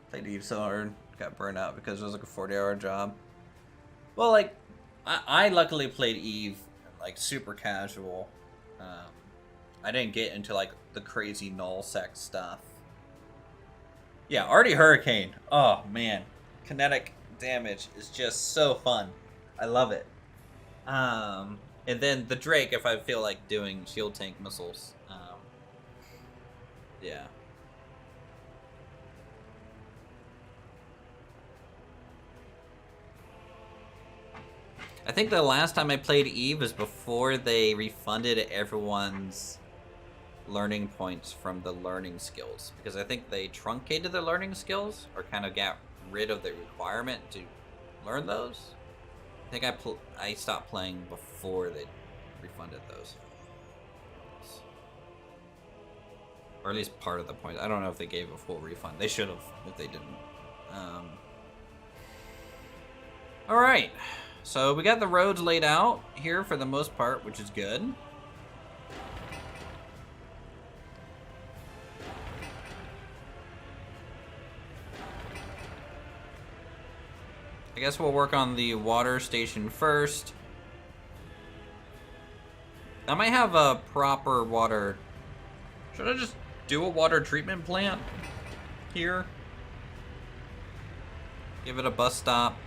Played Eve so hard, got burned out because it was like a 40-hour job. Well, like, I luckily played Eve like super casual. I didn't get into like the crazy null sec stuff. Yeah, Artie Hurricane. Oh man, kinetic damage is just so fun. I love it. And then the Drake if I feel like doing shield tank missiles. Yeah. I think the last time I played Eve was before they refunded everyone's learning points from the learning skills. Because I think they truncated the learning skills, or kind of got rid of the requirement to learn those. I think I stopped playing before they refunded those. Or at least part of the points. I don't know if they gave a full refund. They should have if they didn't. Alright. So we got the roads laid out here for the most part, which is good. I guess we'll work on the water station first. I might have a proper water... Should I just do a water treatment plant here? Give it a bus stop.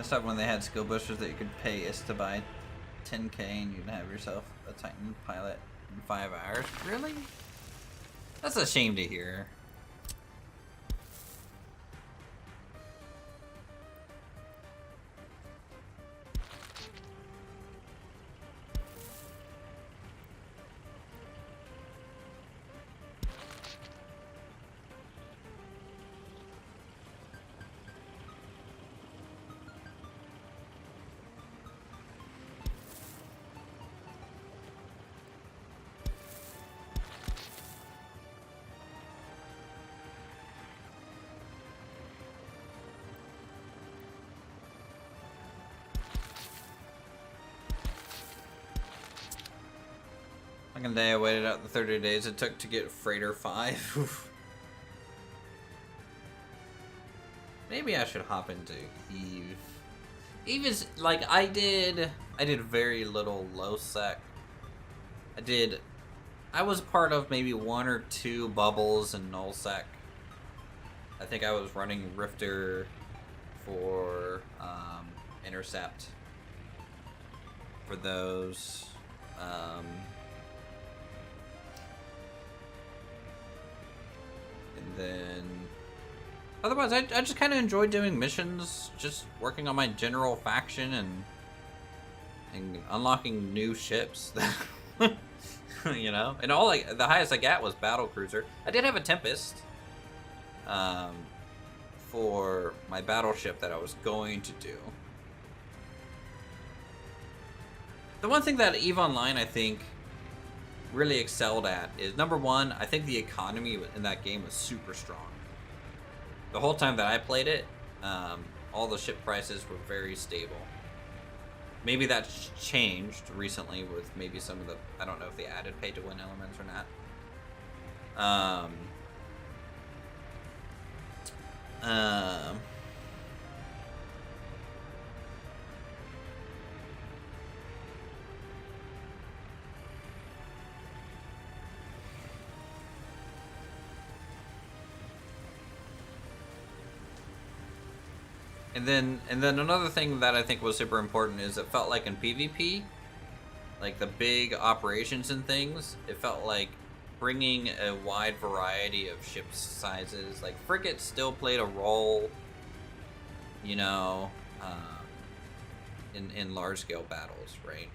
That's not when they had skill boosters that you could pay is to buy 10k and you'd have yourself a Titan pilot in 5 hours. Really? That's a shame to hear. Second day I waited out the 30 days it took to get Freighter 5. Maybe I should hop into Eve. Eve is like I did very little low sec. I was part of maybe 1 or 2 bubbles in null sec. I think I was running Rifter for intercept for those. And then otherwise I just kind of enjoyed doing missions, just working on my general faction and unlocking new ships. You know, and all the highest I got was battle cruiser. I did have a Tempest for my battleship that I was going to do. The one thing that EVE Online I think really excelled at is, number one, I think the economy in that game was super strong. The whole time that I played it, all the ship prices were very stable. Maybe that's changed recently with maybe some of the, I don't know if they added pay to win elements or not. And then another thing that I think was super important is it felt like in PvP, like the big operations and things, it felt like bringing a wide variety of ship sizes. Like frigates still played a role, you know, in large scale battles, right?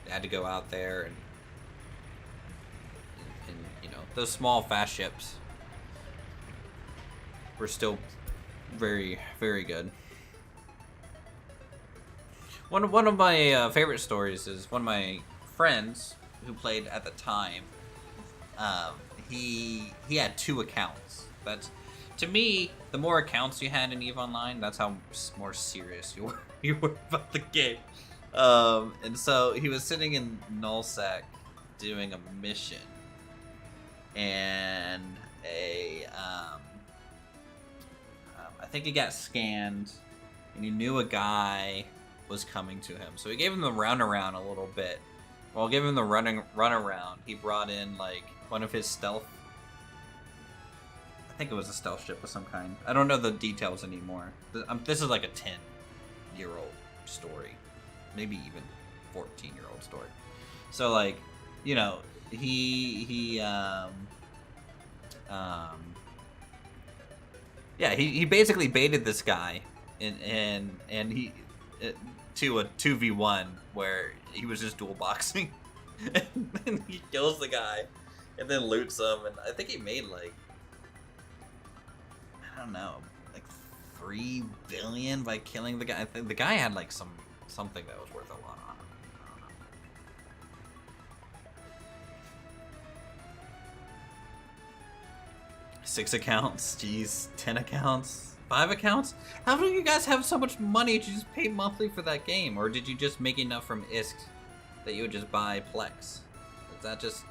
They had to go out there and you know, those small fast ships were still very, very good. One of my favorite stories is one of my friends who played at the time. He had 2 accounts. That's, to me, the more accounts you had in EVE Online, that's how more serious you were about the game. And so he was sitting in nullsec doing a mission, and I think he got scanned, and he knew a guy was coming to him. So he gave him the runaround a little bit. While giving him the runaround, he brought in like one of his stealth. I think it was a stealth ship of some kind. I don't know the details anymore. This is like a 10-year-old story, maybe even 14-year-old story. So like, you know, he basically baited this guy, and he to a 2v1 where he was just dual boxing, and he kills the guy, and then loots him, and I think he made like, I don't know, like 3 billion by killing the guy. I think the guy had like something that was worth a lot on him. I don't know. 6 accounts, jeez, 10 accounts, 5 accounts? How do you guys have so much money? Did you just pay monthly for that game? Or did you just make enough from ISK that you would just buy Plex? Is that just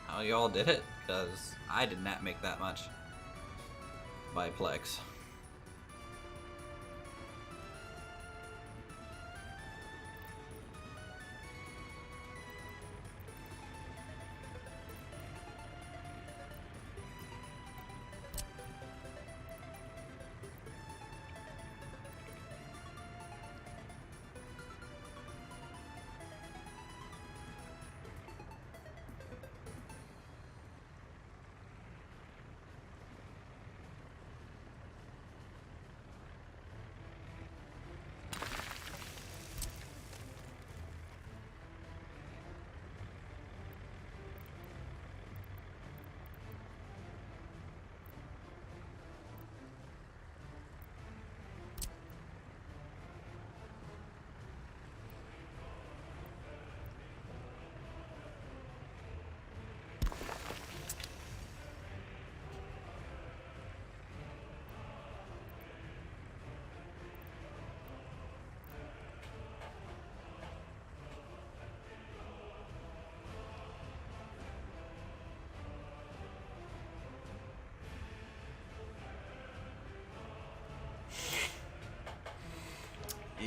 how y'all did it? Because I did not make that much by Plex.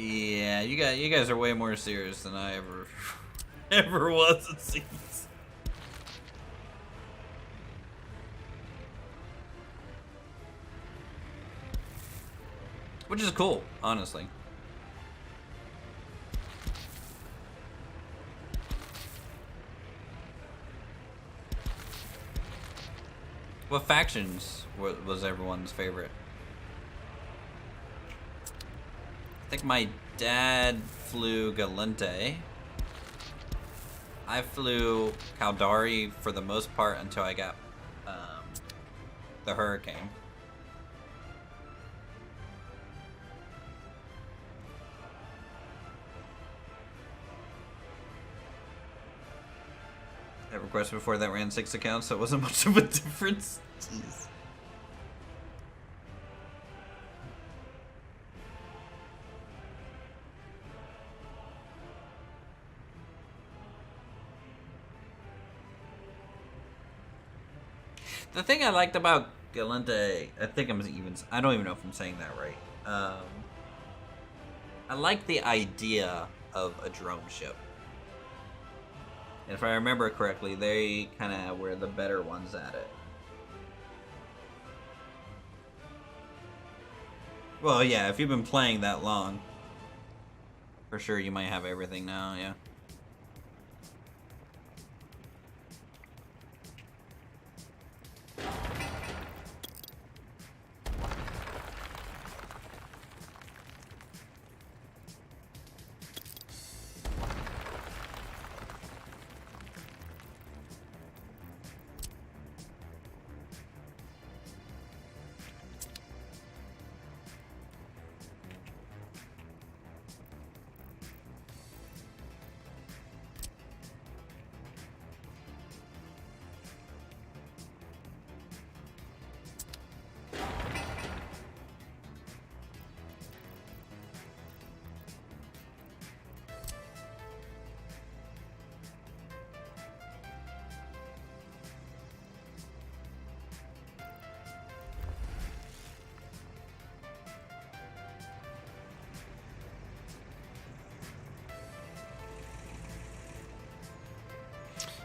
Yeah, you guys are way more serious than I ever was, it seems. Which is cool, honestly. What factions was everyone's favorite? I think my dad flew Galente. I flew Caldari for the most part until I got the Hurricane. That request before that ran 6 accounts, so it wasn't much of a difference. Jeez. The thing I liked about Galente, I don't even know if I'm saying that right. I like the idea of a drone ship. And if I remember correctly, they kind of were the better ones at it. Well, yeah, if you've been playing that long, for sure you might have everything now, yeah.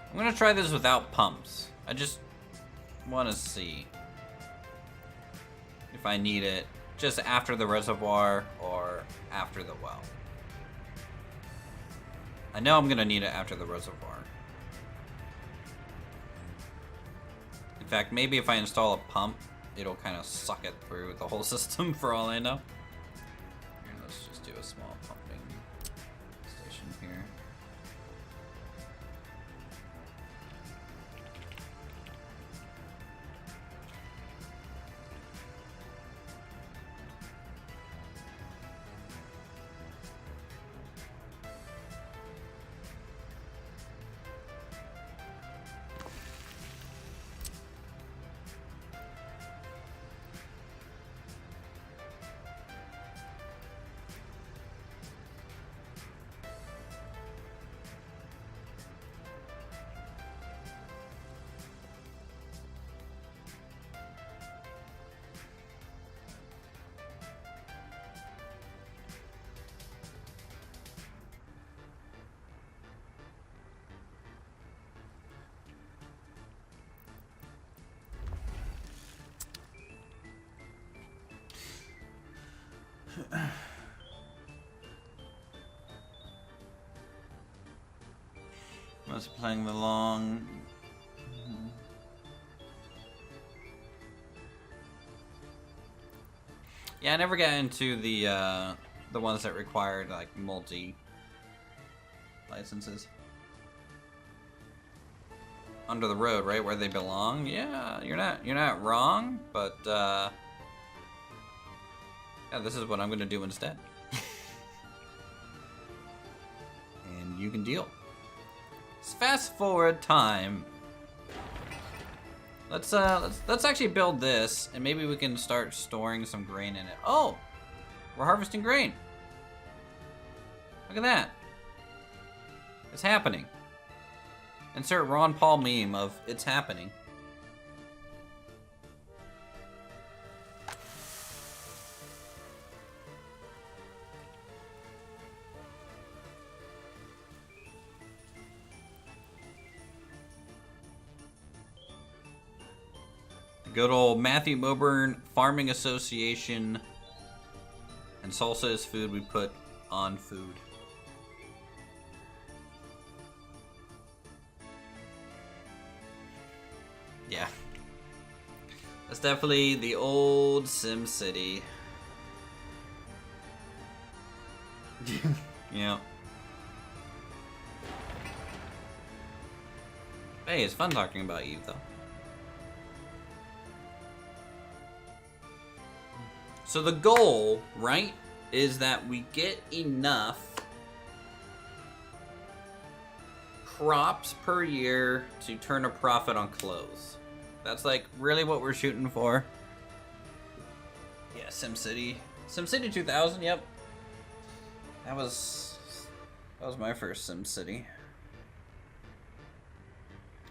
I'm gonna try this without pumps. I just want to see if I need it just after the reservoir or after the well. I know I'm gonna need it after the reservoir. In fact, maybe if I install a pump, it'll kind of suck it through the whole system for all I know. Here, let's just do a small pumping station here. Must be playing the long. Yeah, I never got into the ones that required like multi licenses. Under the road, right where they belong. Yeah, you're not wrong, but yeah, this is what I'm gonna do instead. And you can deal. Let's fast forward time. Let's actually build this, and maybe we can start storing some grain in it. Oh, we're harvesting grain. Look at that. It's happening. Insert Ron Paul meme of "it's happening." Good old Matthew Moburn Farming Association. And salsa is food we put on food. Yeah. That's definitely the old Sim City. Yeah. Hey, it's fun talking about Eve, though. So the goal, right, is that we get enough crops per year to turn a profit on clothes. That's like really what we're shooting for. Yeah, SimCity. SimCity 2000, yep. That was my first SimCity.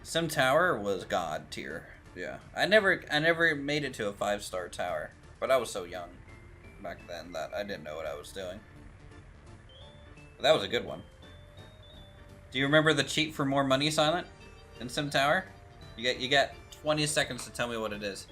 Sim Tower was god tier. Yeah. I never made it to a 5-star tower. But I was so young back then that I didn't know what I was doing. But that was a good one. Do you remember the cheat for more money, Silent, in Sim Tower? You got 20 seconds to tell me what it is.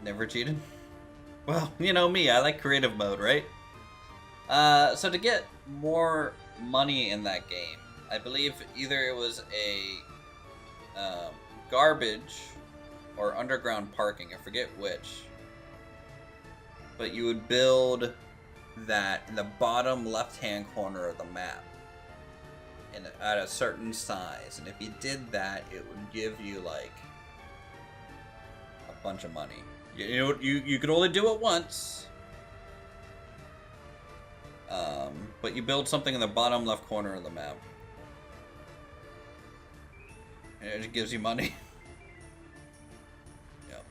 Never cheated? Well, you know me, I like creative mode, right? So to get more money in that game, I believe either it was a garbage or underground parking, I forget which. But you would build that in the bottom left-hand corner of the map at a certain size. And if you did that, it would give you, like, a bunch of money. You could only do it once. But you build something in the bottom left corner of the map. And it gives you money. Yep.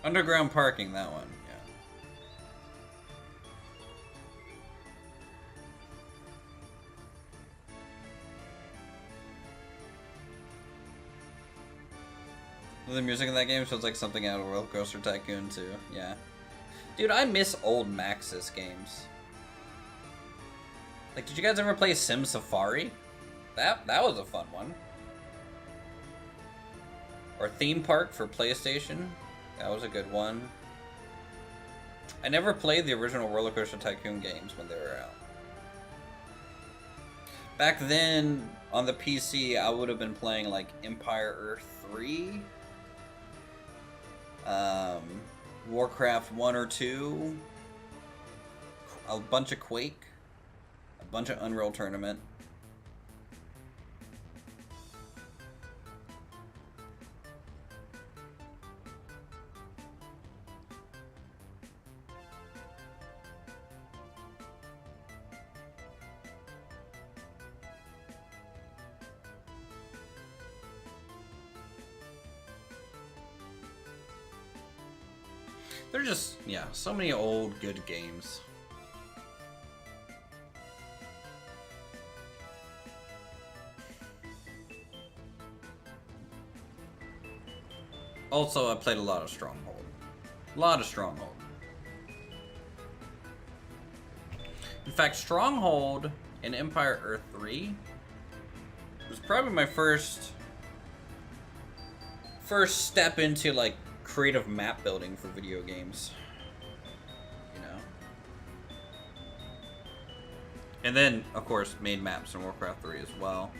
Underground parking, that one. The music in that game feels like something out of Roller Coaster Tycoon too. Yeah. Dude, I miss old Maxis games. Like, did you guys ever play Sim Safari? That was a fun one. Or Theme Park for PlayStation. That was a good one. I never played the original Roller Coaster Tycoon games when they were out. Back then, on the PC, I would have been playing like Empire Earth 3. Warcraft 1 or 2, a bunch of Quake, a bunch of Unreal Tournament. They're just, yeah, so many old good games. Also, I played a lot of Stronghold. A lot of Stronghold. In fact, Stronghold in Empire Earth 3 was probably my first step into, like, creative map building for video games, you know. And then, of course, made maps in Warcraft 3 as well.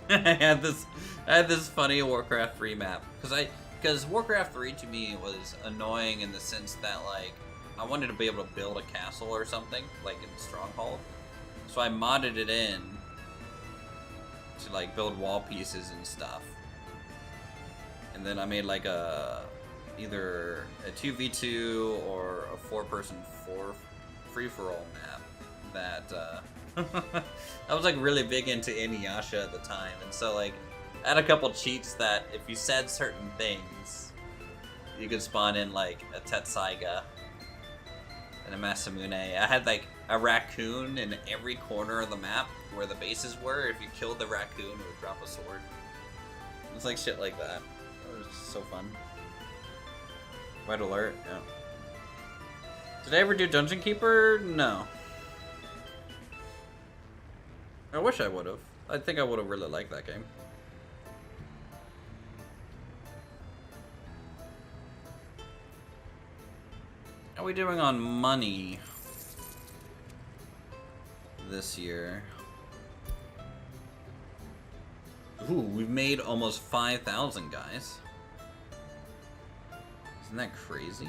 I had this funny Warcraft 3 map because Warcraft 3 to me was annoying in the sense that, like, I wanted to be able to build a castle or something like in Stronghold, so I modded it in to, like, build wall pieces and stuff. And then I made like either a 2v2 or a 4-person free-for-all map that I was like really big into Inuyasha at the time, and so like I had a couple cheats that if you said certain things, you could spawn in like a Tetsaiga and a Masamune. I a raccoon in every corner of the map where the bases were. If you killed the raccoon, it would drop a sword. It was like shit like that. It was so fun. Red alert, yeah. Did I ever do Dungeon Keeper? No. I wish I would have. I think I would have really liked that game. How are we doing on money this year? Ooh, we've made almost 5,000, guys. Isn't that crazy?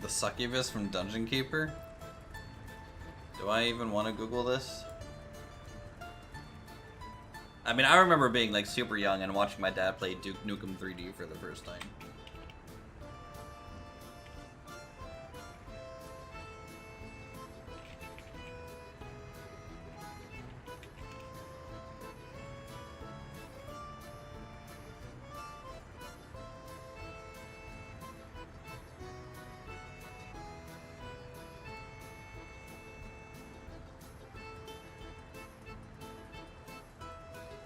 The succubus from Dungeon Keeper? Do I even want to Google this? I mean, I remember being like super young and watching my dad play Duke Nukem 3D for the first time.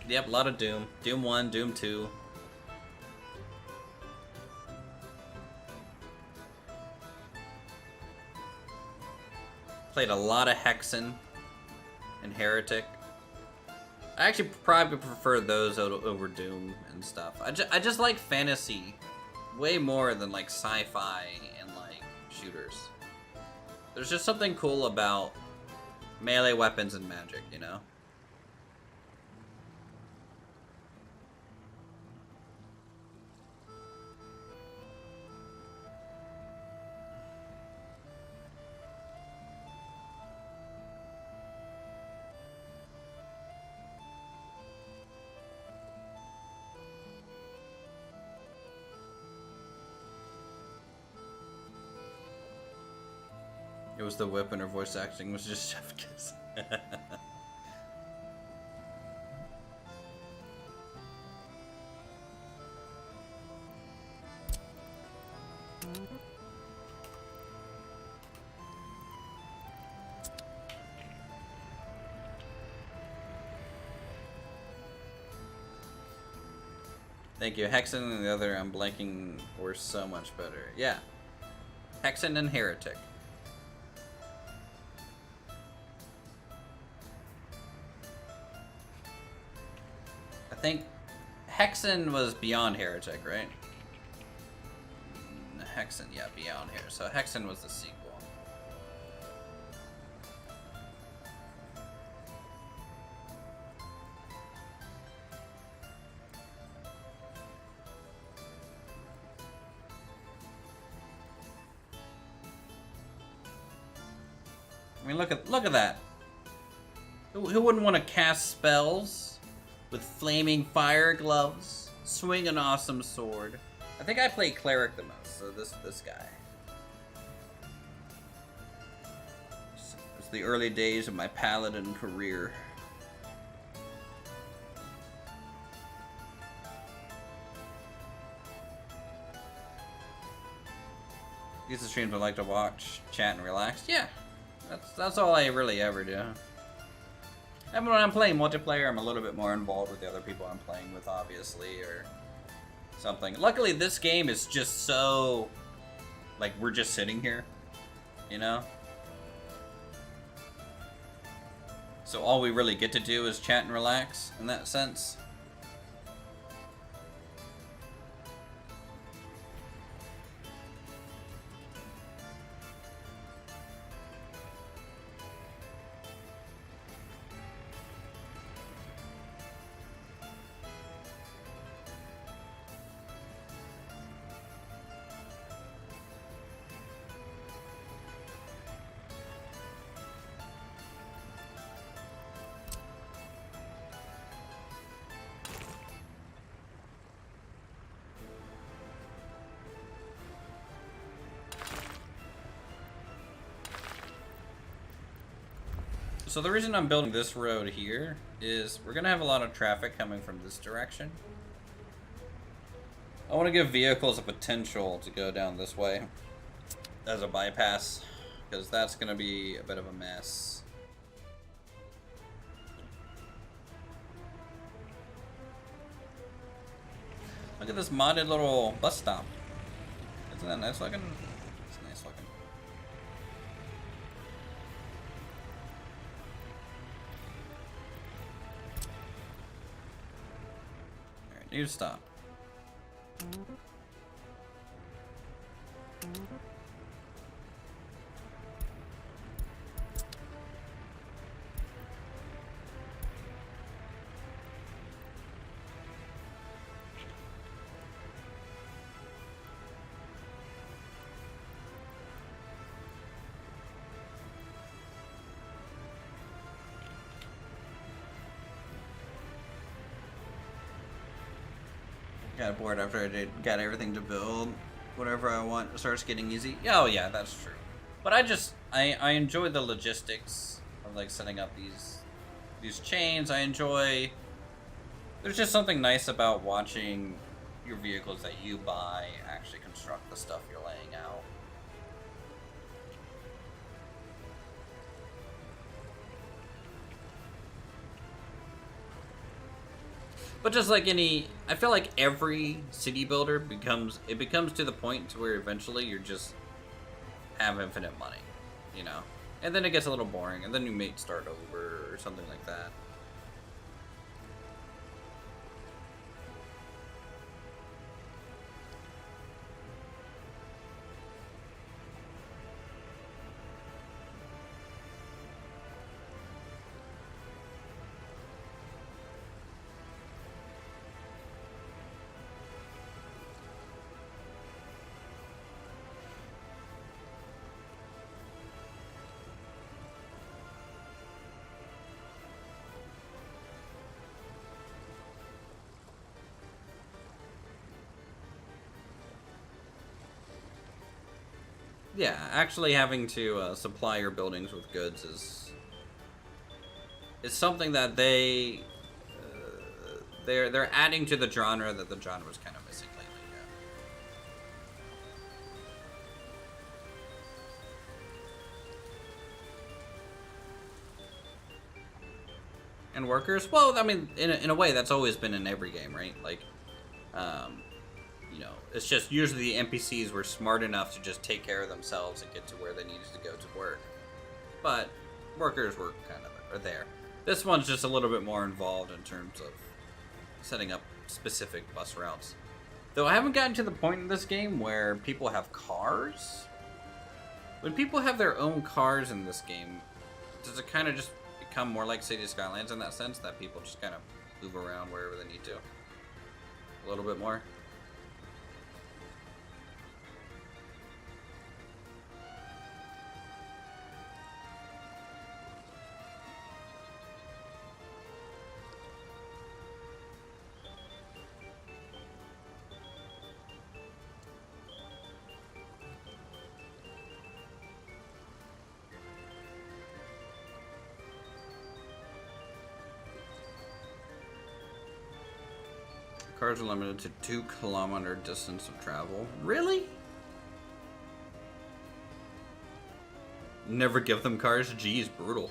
Yep, a lot of Doom. Doom 1, Doom 2. Played a lot of Hexen and Heretic. I actually probably prefer those over Doom and stuff. I just like fantasy way more than like sci-fi and like shooters. There's just something cool about melee weapons and magic, you know? It was the whip and her voice acting was just chef kiss. Thank you. Hexen and the other I'm blanking were so much better. Yeah. Hexen and Heretic. I think Hexen was Beyond Heretic, right? Hexen, yeah, Beyond here. So Hexen was the sequel. I mean, look at that. Who wouldn't want to cast spells with flaming fire gloves, swing an awesome sword? I think I play cleric the most, so this guy. It's the early days of my paladin career. These are streams I like to watch, chat, and relax. Yeah. That's all I really ever do. And when I'm playing multiplayer, I'm a little bit more involved with the other people I'm playing with, obviously, or something. Luckily, this game is just so, like, we're just sitting here, you know? So all we really get to do is chat and relax in that sense. So the reason I'm building this road here is we're gonna have a lot of traffic coming from this direction. I want to give vehicles a potential to go down this way as a bypass, because that's gonna be a bit of a mess. Look at this modded little bus stop. Isn't that nice looking? It's nice looking. Alright, need to stop. Got bored after I got everything to build. Whatever I want starts getting easy. Oh yeah, that's true. But I enjoy the logistics of like setting up these chains. I enjoy. There's just something nice about watching your vehicles that you buy actually construct the stuff you're laying out. But just like any, I feel like every city builder becomes to the point to where eventually you're just have infinite money, you know? And then it gets a little boring, and then you may start over or something like that. Yeah, actually having to supply your buildings with goods is something that they're adding to the genre that the genre was kind of missing lately. Yeah. And workers, well, I mean, in a way, that's always been in every game, right? Like, you know, it's just usually the NPCs were smart enough to just take care of themselves and get to where they needed to go to work. But workers were kind of are there. This one's just a little bit more involved in terms of setting up specific bus routes. Though I haven't gotten to the point in this game where people have cars. When people have their own cars in this game, does it kind of just become more like City Skylines in that sense, that people just kind of move around wherever they need to? A little bit more? Cars are limited to 2-kilometer distance of travel. Really? Never give them cars? Geez, brutal.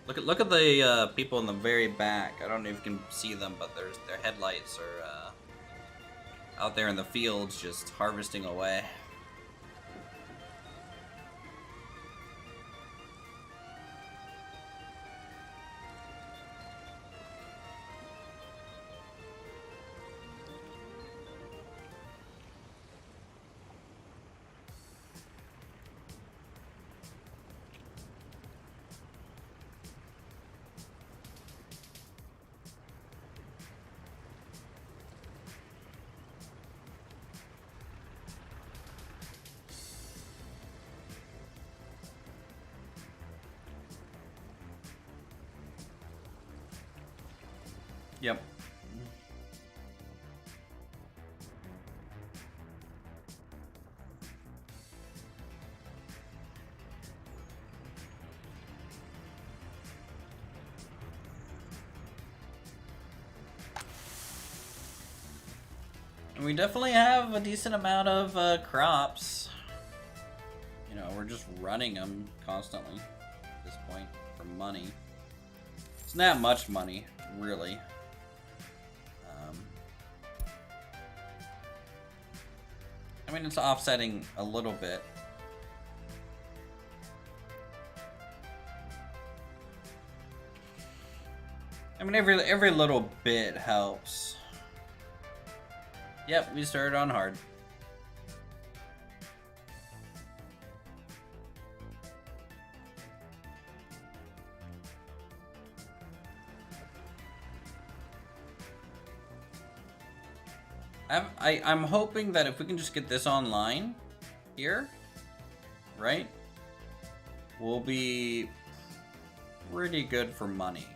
Look at the people in the very back. I don't know if you can see them, but their headlights are out there in the fields just harvesting away. Yep. And we definitely have a decent amount of crops. You know, we're just running them constantly at this point for money. It's not much money, really. I mean, it's offsetting a little bit. I mean, every little bit helps. Yep, we started on hard. I'm hoping that if we can just get this online here, right, we'll be pretty good for money.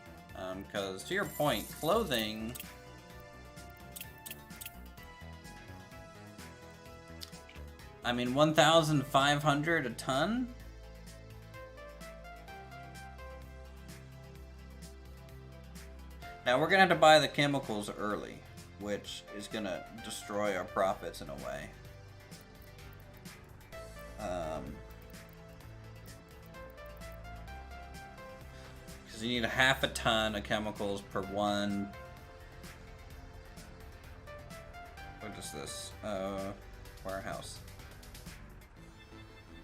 Because to your point, clothing, I mean, 1,500 a ton? Now we're gonna have to buy the chemicals early, which is gonna destroy our profits in a way. Because you need half a ton of chemicals per one. What is this? Warehouse.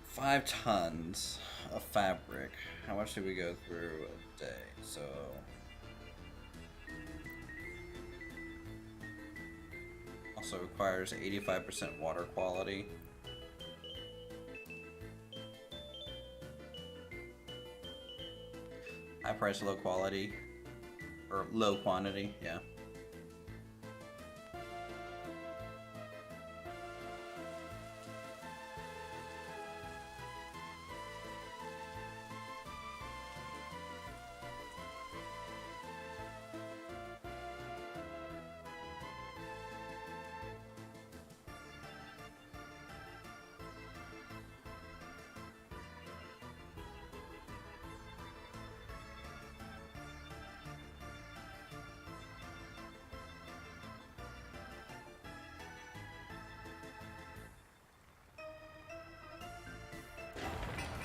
5 tons of fabric. How much do we go through a day? So also requires 85% water quality. High price, low quality, or low quantity, yeah.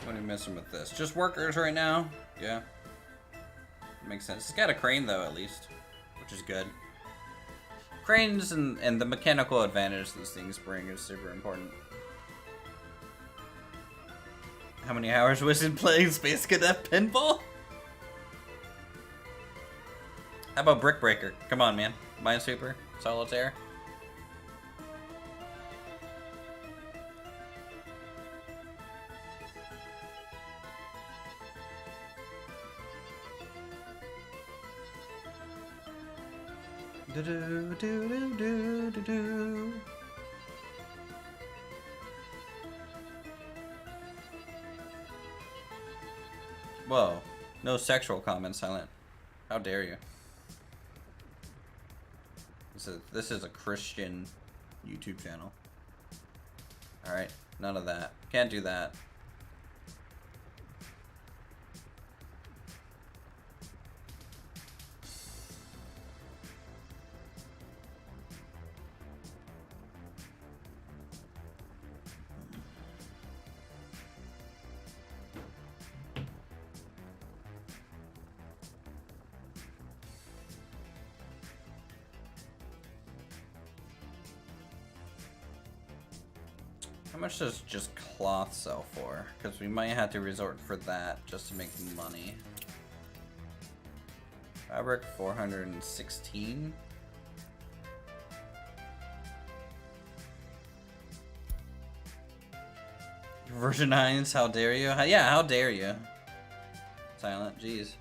What are you messing with this? Just workers right now? Yeah. Makes sense. It's got a crane though, at least, which is good. Cranes and the mechanical advantage these things bring is super important. How many hours wasted playing Space Cadet Pinball? How about Brick Breaker? Come on, man. Minesweeper? Solitaire? Do do do do do do do. Whoa! No sexual comments, Silent. How dare you? This is a Christian YouTube channel. All right, none of that. Can't do that. How much does just cloth sell for? Because we might have to resort for that just to make money. Fabric 416. Version 9s, how dare you? Yeah, how dare you? Silent, jeez.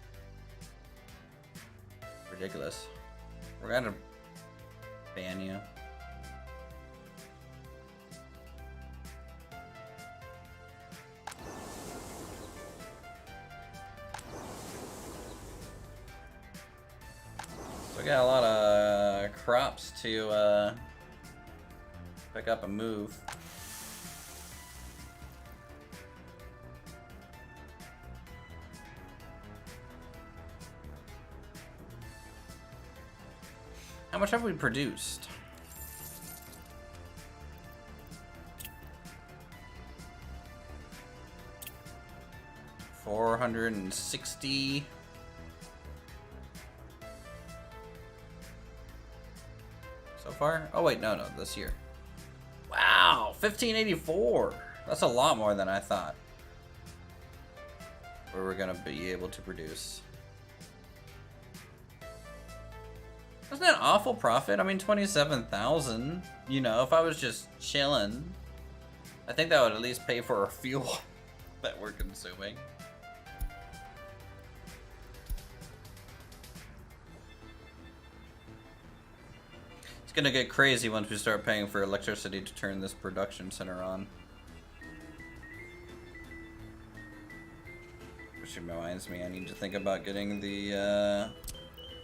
Ridiculous. We're gonna ban you. So We got a lot of crops to pick up and move. How much have we produced? $460. So far? Oh wait, no, this year. Wow, 1584. That's a lot more than I thought we were gonna be able to produce. Wasn't that awful profit? I mean, 27,000. You know, if I was just chilling, I think that would at least pay for our fuel that we're consuming. It's gonna get crazy once we start paying for electricity to turn this production center on. Which reminds me, I need to think about getting the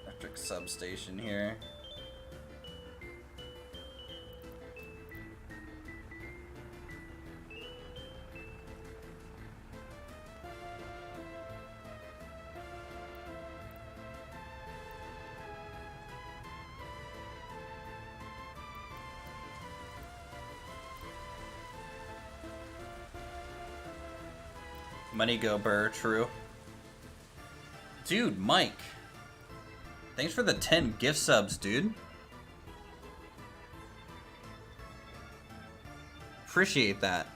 electric substation here. Money go burr, true. Dude, Mike. Thanks for the 10 gift subs, dude. Appreciate that.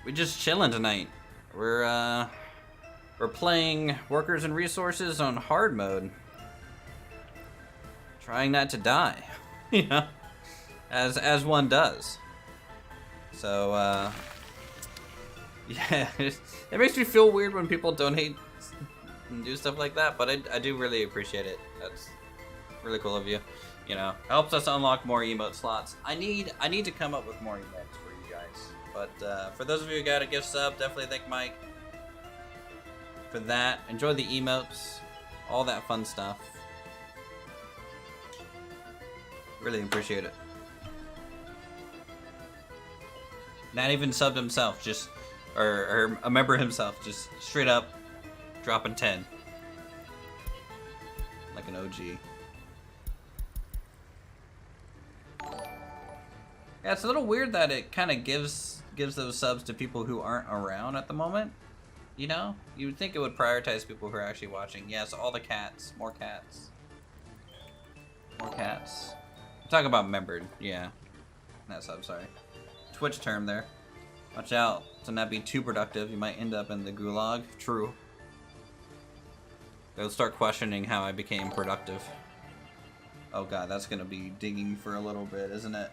We just chilling tonight. We're playing Workers and Resources on hard mode. Trying not to die. You know? As one does. So, yeah, it makes me feel weird when people donate and do stuff like that, but I do really appreciate it. That's really cool of you. You know, helps us unlock more emote slots. I need to come up with more emotes for you guys. But for those of you who got a gift sub, definitely thank Mike for that. Enjoy the emotes, all that fun stuff. Really appreciate it. Not even subbed himself, just or a member himself, just straight up dropping 10. Like an OG. Yeah, it's a little weird that it kind of gives those subs to people who aren't around at the moment. You know? You would think it would prioritize people who are actually watching. Yes, all the cats. More cats. More cats. I'm talking about membered, yeah. Not sub, sorry. Twitch term there. Watch out to not be too productive. You might end up in the gulag. True. They'll start questioning how I became productive. Oh god, that's gonna be digging for a little bit, isn't it?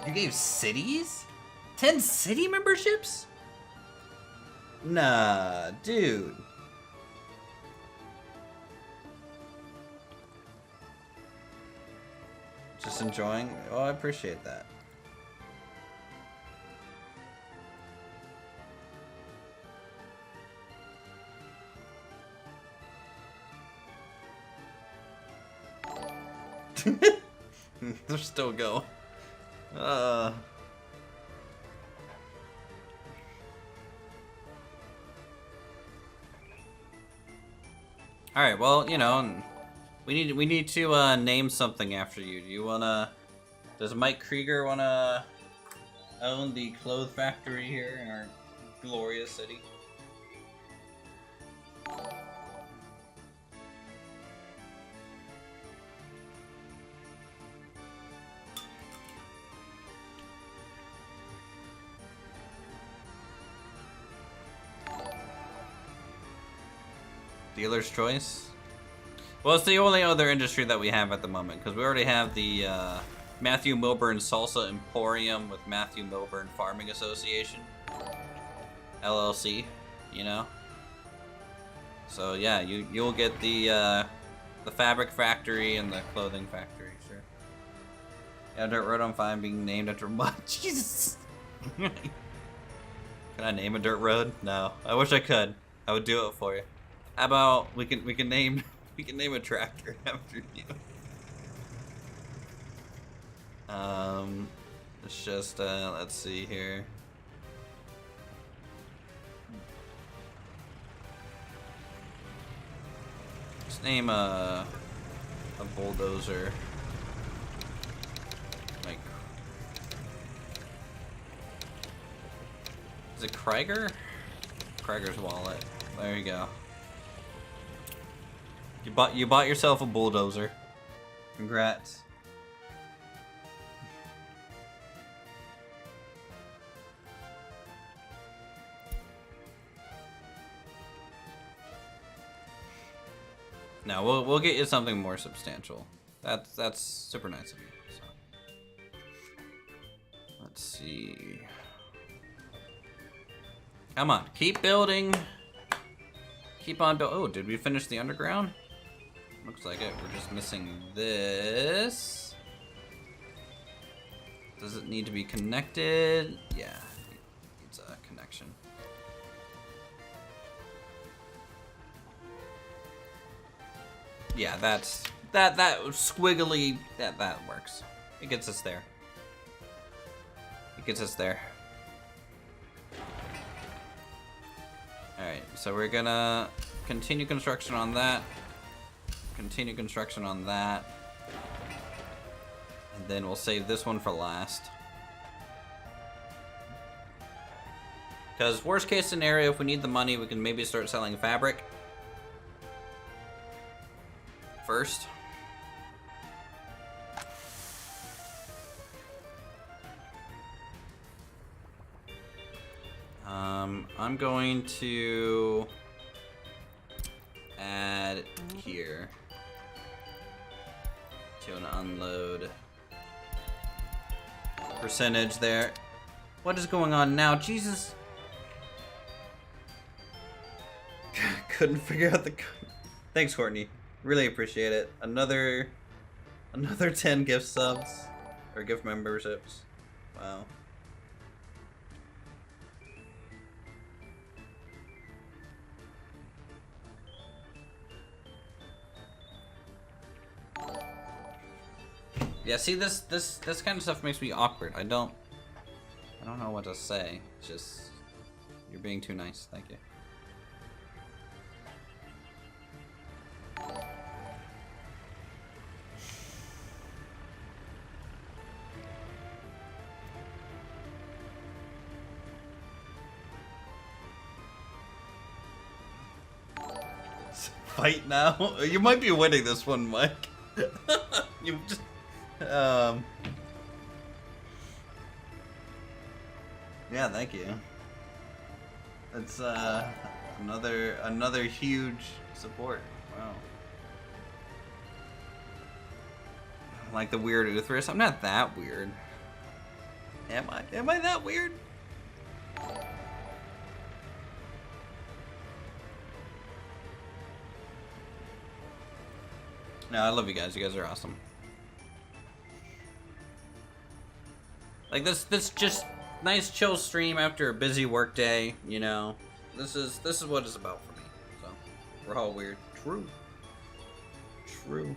You gave cities? 10 city memberships? Nah, dude. Just enjoying? Oh, I appreciate that. They're still going. Alright, well, you know, we need to name something after you. Do you wanna... Does Mike Krieger wanna own the clothes factory here in our glorious city? Dealer's choice? Well, it's the only other industry that we have at the moment, because we already have the Matthew Milburn Salsa Emporium with Matthew Milburn Farming Association, LLC, you know? So yeah, you'll get the fabric factory and the clothing factory, sure. Yeah, dirt road on 5 being named after mud. Jesus. Can I name a dirt road? No. I wish I could. I would do it for you. How about we can name a tractor after you. It's just let's see here. Let's name a bulldozer. Like, is it Krieger? Krieger's wallet. There you go. You bought yourself a bulldozer. Congrats. No, we'll get you something more substantial. That's super nice of you. So. Let's see. Come on, keep building. Keep on building. Oh, did we finish the underground? Looks like it. We're just missing this. Does it need to be connected? Yeah, it's a connection. Yeah, that squiggly that works. It gets us there. It gets us there. Alright, so we're gonna continue construction on that. Continue construction on that. And then we'll save this one for last. Because worst case scenario, if we need the money, we can maybe start selling fabric first. I'm going to add here to an unload percentage there. What is going on now? Jesus. Couldn't figure out the code. Thanks, Courtney. Really appreciate it. Another 10 gift subs or gift memberships. Wow. Yeah, see, this kind of stuff makes me awkward. I don't know what to say. It's just, you're being too nice. Thank you. Fight now? You might be winning this one, Mike. You just yeah, thank you. It's another huge support. Wow. Like the weird Uthris. I'm not that weird. Am I? Am I that weird? No, I love you guys. You guys are awesome. Like this just nice chill stream after a busy work day, you know. This is what it's about for me. So we're all weird. True. True.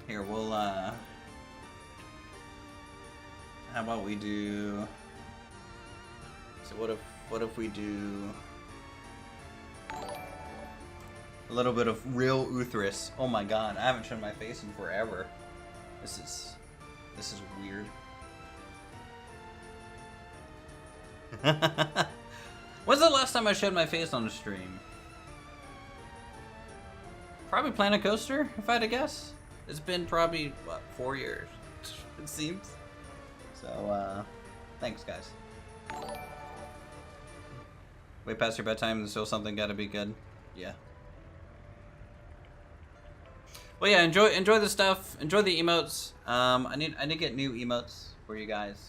Here, we'll how about we do, so what if we do a little bit of real Uthris? Oh my god, I haven't shown my face in forever. This is weird. When's the last time I showed my face on a stream? Probably Planet Coaster, if I had to guess. It's been probably, what, 4 years, it seems. So, thanks, guys. Way past your bedtime, there's still something gotta be good. Yeah. Well, yeah, enjoy the stuff. Enjoy the emotes. I need to get new emotes for you guys.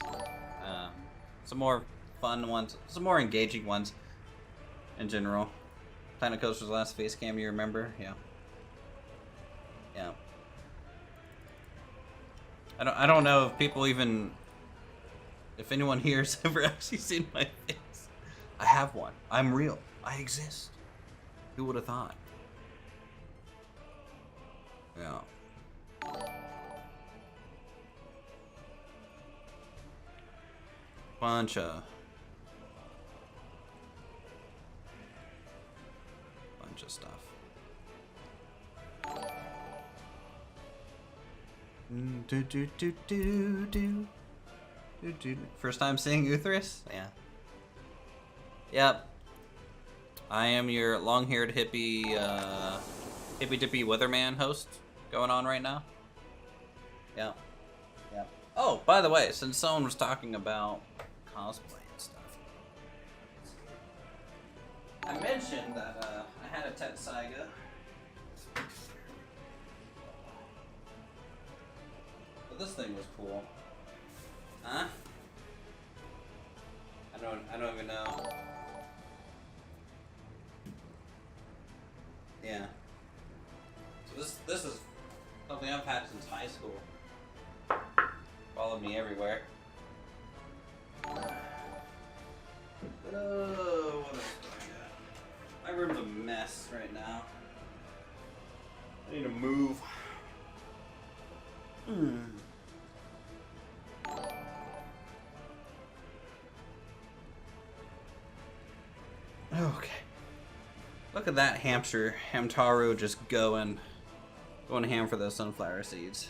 Some more fun ones, some more engaging ones in general. Planet Coaster's last face cam you remember? Yeah. Yeah. I don't know if people even, if anyone here has ever actually seen my face. I have one. I'm real. I exist. Who would have thought? Yeah. Bunch of stuff. First time seeing Uthris? Yeah. Yep. I am your long-haired hippie, hippy-dippy weatherman host going on right now. Yeah. Yeah. Oh, by the way, since someone was talking about cosplay and stuff, I mentioned that I had a Tetsaiga. But this thing was cool. Huh? I don't even know. Yeah. So this is something I've had since high school. Followed me everywhere. Oh, what else do I got? My room's a mess right now. I need to move. Okay. Look at that hamster, Hamtaro, just going ham for those sunflower seeds.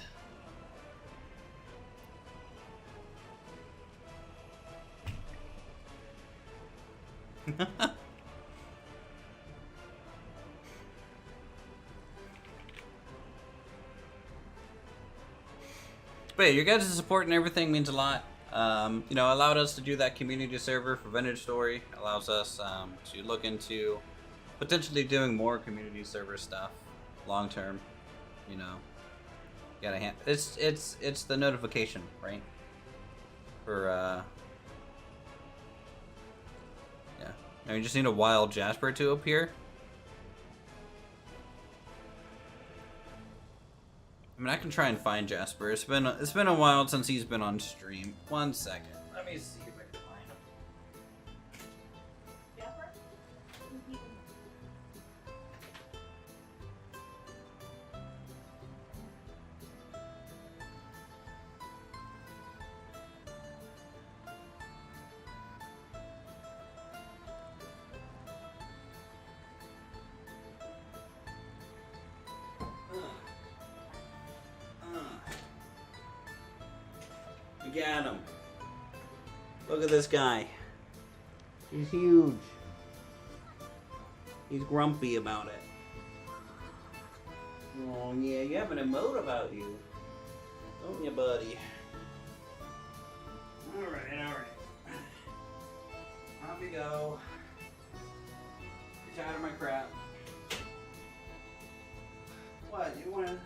But yeah, your guys' support and everything means a lot. You know, allowed us to do that community server for Vintage Story. Allows us to look into potentially doing more community server stuff long term. You know, gotta it's the notification, right? For yeah, now you just need a wild Jasper to appear. I mean, I can try and find Jasper. It's been a while since he's been on stream. 1 second. Let me see if I can find him. Jasper? We got him. Look at this guy. He's huge. He's grumpy about it. Oh yeah, you have an emote about you, don't you, buddy? Alright. Off you go. You're tired of my crap. What, you wanna...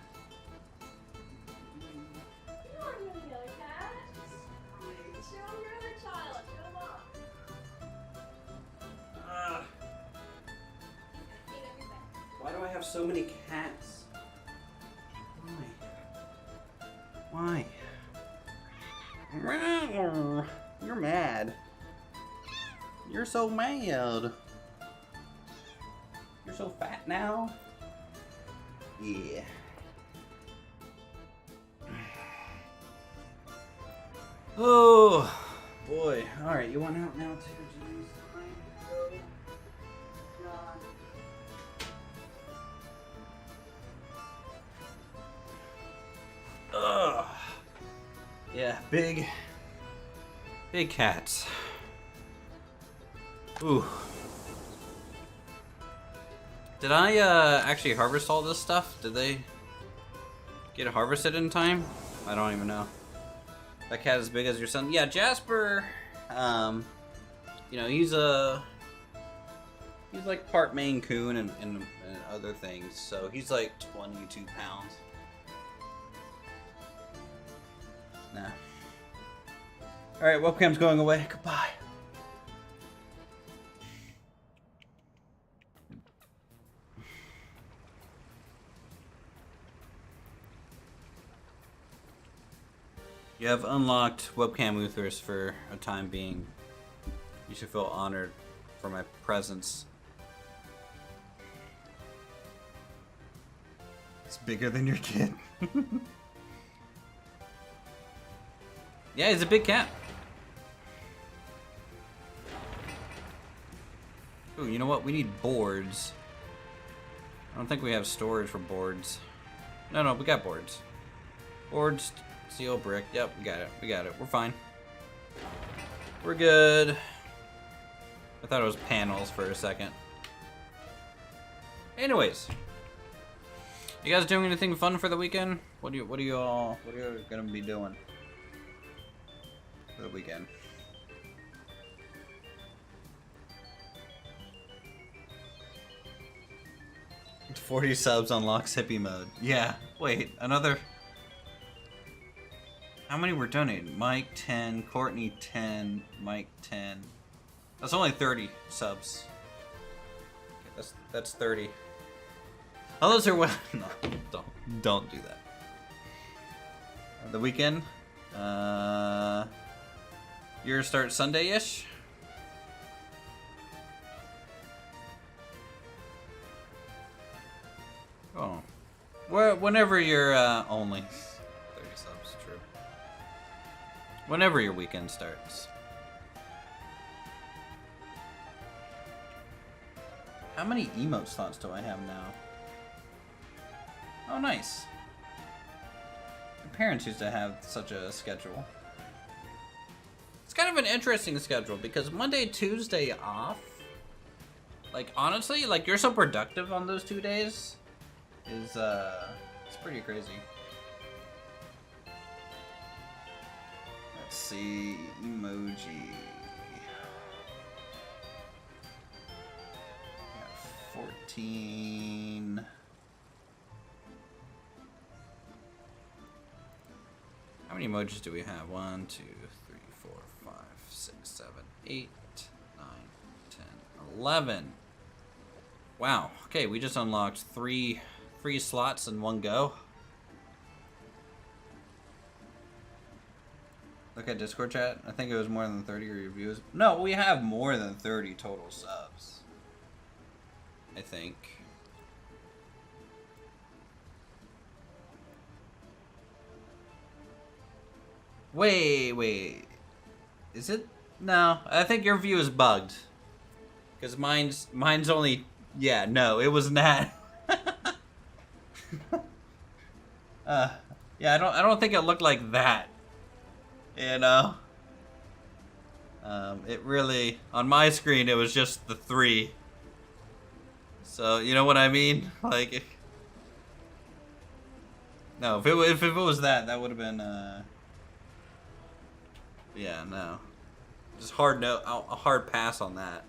Why do I have so many cats? Why? You're mad. You're so mad. You're so fat now. Yeah. Oh boy. Alright, you want out now too? Ugh. Yeah, big cats. Ooh. Did I actually harvest all this stuff? Did they get harvested in time? I don't even know. That cat as big as your son? Yeah, Jasper. You know, he's like part Maine Coon and other things, so he's like 22 pounds. Nah. Alright, webcam's going away. Goodbye. You have unlocked webcam Uthris for a time being. You should feel honored for my presence. It's bigger than your kid. Yeah, he's a big cat. Ooh, you know what? We need boards. I don't think we have storage for boards. No, we got boards. Boards, steel, brick. Yep, we got it. We got it. We're fine. We're good. I thought it was panels for a second. Anyways, you guys doing anything fun for the weekend? What are you gonna be doing for the weekend? It's 40 subs unlocks hippie mode. Yeah. Wait, another. How many were donated? Mike 10, Courtney 10, Mike 10. That's only 30 subs. Okay, that's 30. Oh, those are what? No, don't do that. The weekend. Yours starts Sunday-ish. Oh, well, whenever you're only 30 subs, true. Whenever your weekend starts. How many emote slots do I have now? Oh, nice. My parents used to have such a schedule. It's kind of an interesting schedule because Monday, Tuesday off. Like, honestly, like, you're so productive on those 2 days. It's pretty crazy. Let's see, emoji. 14. How many emojis do we have? 1, 2, 3, 4, 5, 6, 7, 8, 9, 10, 11. Wow. Okay, we just unlocked three slots in one go. Look at Discord chat. I think it was more than 30 reviews. No, we have more than 30 total subs. I think. Wait. Is it? No, I think your view is bugged. Because mine's only. Yeah, no, it was not. Yeah, I don't think it looked like that. You know? It really, on my screen, it was just the 3. So, you know what I mean? Like, no, if it was that would have been, yeah, no. Just a hard pass on that.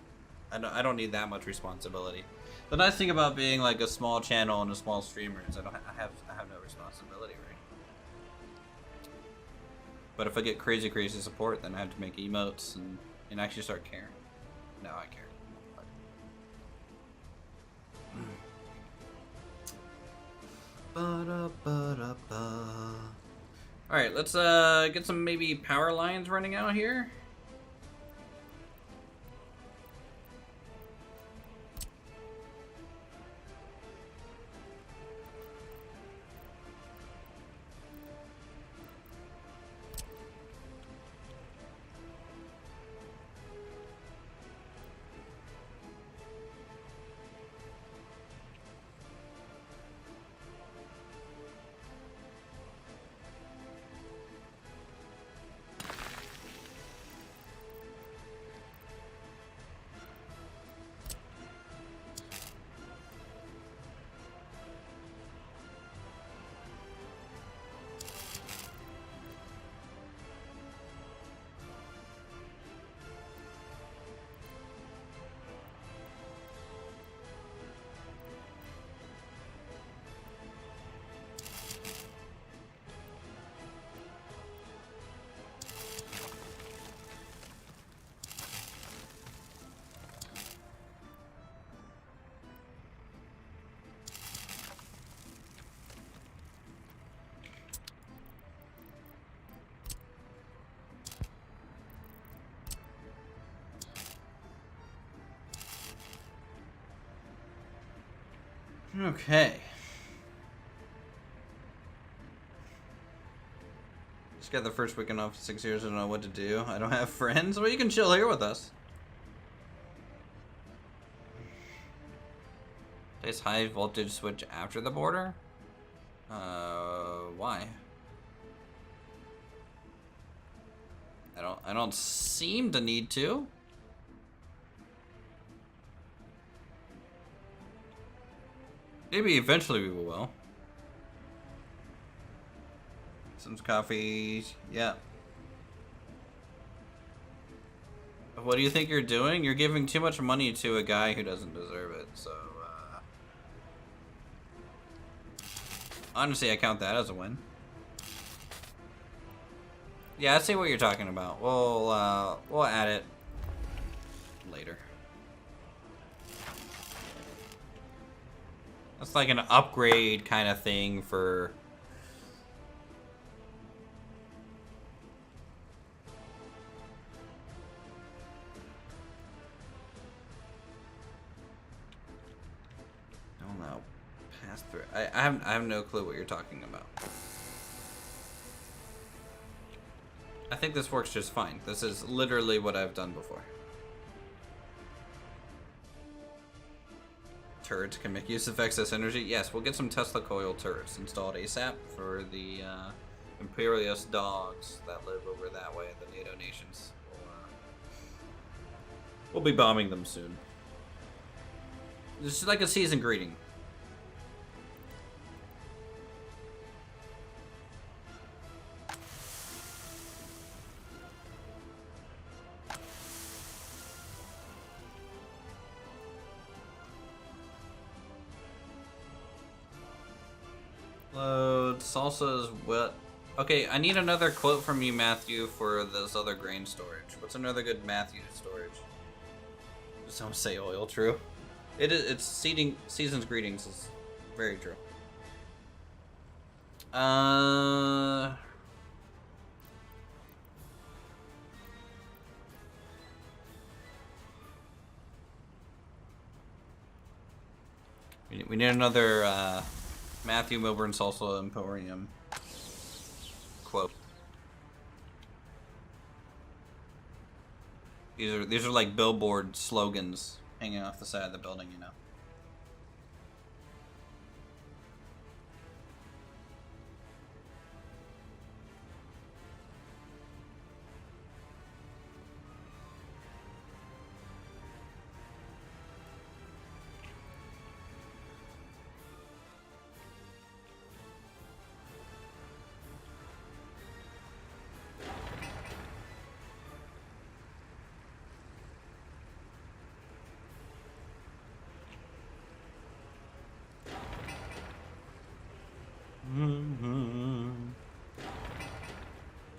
I don't need that much responsibility. The nice thing about being like a small channel and a small streamer is I have no responsibility, right? But if I get crazy support, then I have to make emotes and actually start caring. No, I care. Alright, let's get some maybe power lines running out here. Okay. Just got the first weekend off 6 years. I don't know what to do. I don't have friends. Well, you can chill here with us. Place high voltage switch after the border? Why? I don't seem to need to. Maybe eventually we will. Some coffee, yeah. What do you think you're doing? You're giving too much money to a guy who doesn't deserve it, so, honestly, I count that as a win. Yeah, I see what you're talking about. We'll add it later. That's like an upgrade kind of thing for... I don't know. Pass through. I have no clue what you're talking about. I think this works just fine. This is literally what I've done before. Turrets can make use of excess energy. Yes, we'll get some Tesla coil turrets installed ASAP for the imperialist dogs that live over that way, the NATO nations. We'll be bombing them soon. This is like a season greeting. Load. Salsa is wet. Okay, I need another quote from you, Matthew, for this other grain storage. What's another good Matthew storage? Just don't say oil, true. It's season's greetings is very true. We need another, Matthew Milburn Salsa Emporium quote. These are like billboard slogans hanging off the side of the building, you know.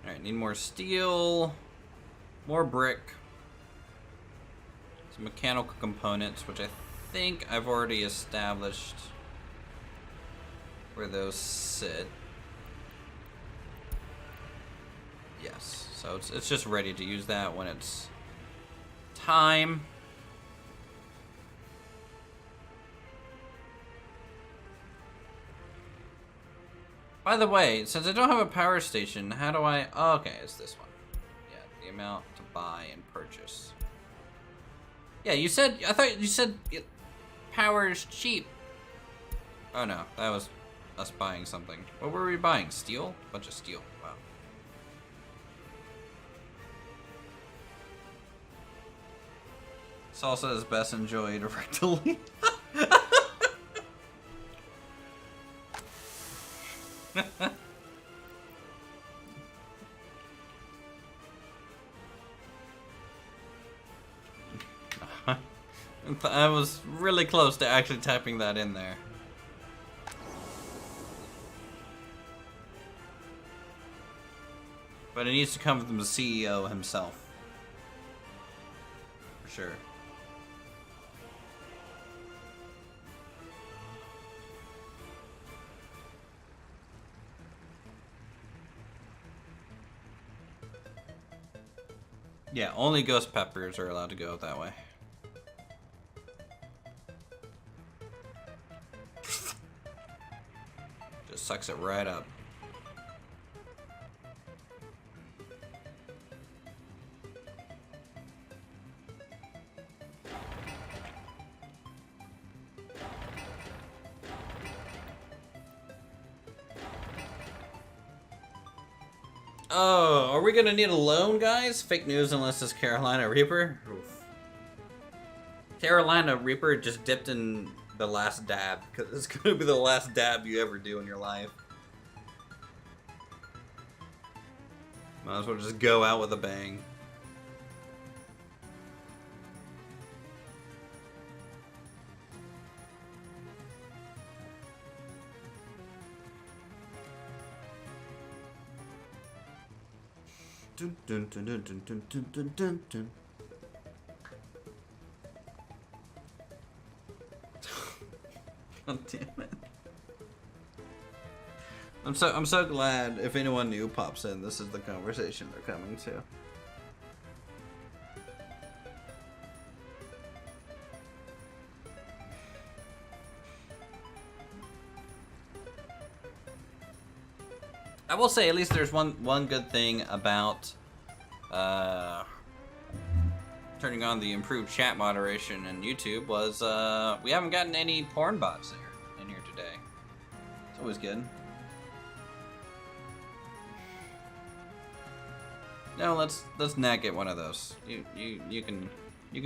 Alright, need more steel, more brick, some mechanical components, which I think I've already established where those sit. Yes, so it's just ready to use that when it's time. By the way, since I don't have a power station, how do I... Oh, okay, it's this one. Yeah, the amount to buy and purchase. Yeah, you said... I thought you said power is cheap. Oh, no. That was us buying something. What were we buying? Steel? A bunch of steel. Wow. Salsa is best enjoyed rectally. I was really close to actually typing that in there. But it needs to come from the CEO himself. For sure. Yeah, only ghost peppers are allowed to go that way. just sucks it right up. Oh, are we gonna need a loan, guys? Fake news unless it's Carolina Reaper. Oof. Carolina Reaper just dipped in the last dab, because it's gonna be the last dab you ever do in your life. Might as well just go out with a bang. Dun, dun, dun, dun, dun, dun, dun, dun, dun, dun. God damn it. I'm so glad if anyone new pops in, this is the conversation they're coming to. I will say, at least there's one good thing about turning on the improved chat moderation in YouTube was we haven't gotten any porn bots in here today. It's always good. No, let's not get one of those. You can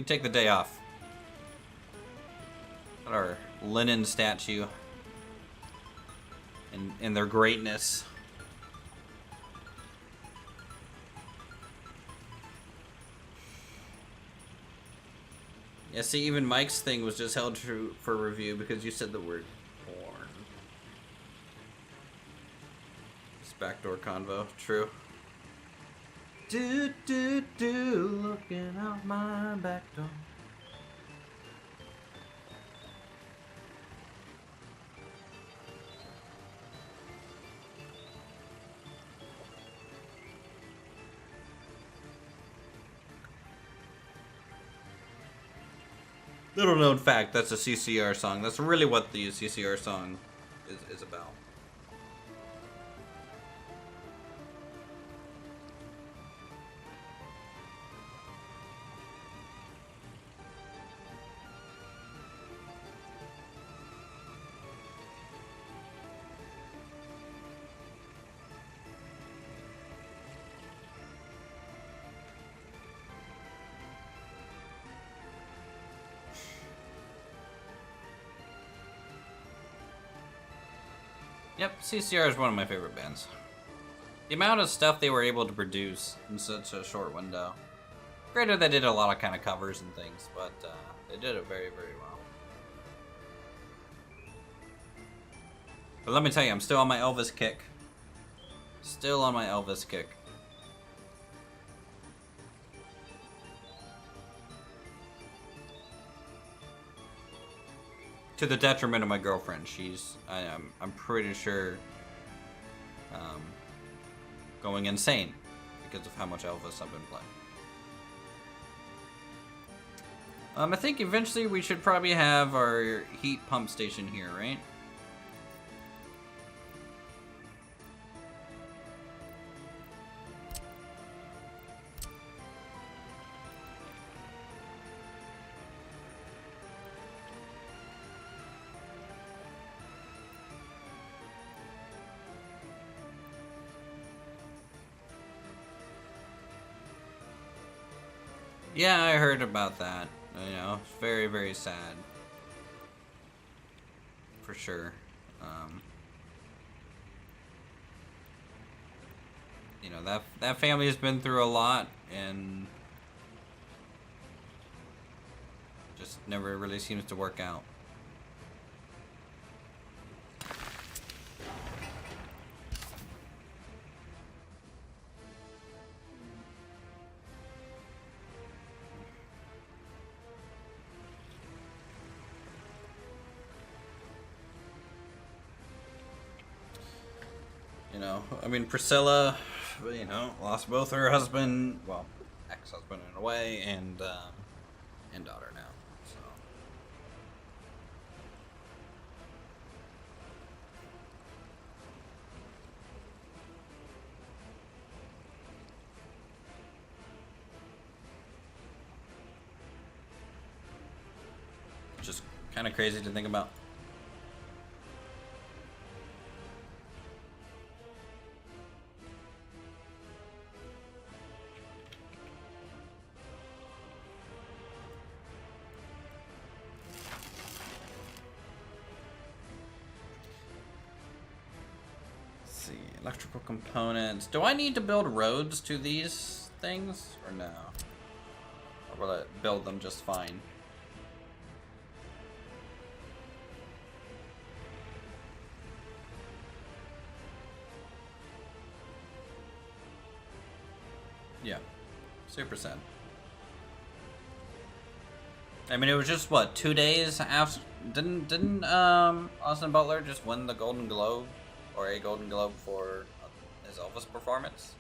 take the day off. Got our Lenin statue in their greatness. Yeah, see, even Mike's thing was just held true for review because you said the word porn. It's backdoor convo, true. Looking out my back door. Little known fact, that's a CCR song. That's really what the CCR song is about. Yep, CCR is one of my favorite bands. The amount of stuff they were able to produce in such a short window. Granted, they did a lot of kind of covers and things, but they did it very, very well. But let me tell you, I'm still on my Elvis kick. Still on my Elvis kick. To the detriment of my girlfriend. I'm pretty sure, going insane because of how much Elvis I've been playing. I think eventually we should probably have our heat pump station here, right? Yeah, I heard about that. You know, it's very, very sad. For sure. You know, that family has been through a lot and just never really seems to work out. You know, I mean, Priscilla, you know, lost both her husband, well, ex-husband in a way, and daughter now, so. Just kind of crazy to think about. Electrical components. Do I need to build roads to these things or no? Or will it build them just fine? Yeah, super sad. I mean, it was just what, 2 days after? Didn't Austin Butler just win the Golden Globe? Or a Golden Globe for his Elvis performance.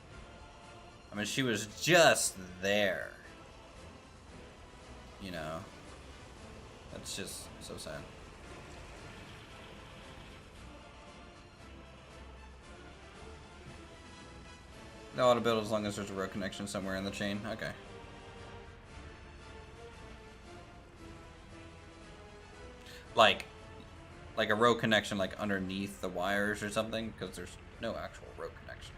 I mean, she was just there. You know, that's just so sad. They ought to build as long as there's a road connection somewhere in the chain. Okay. Like a road connection like underneath the wires or something, because there's no actual road connection.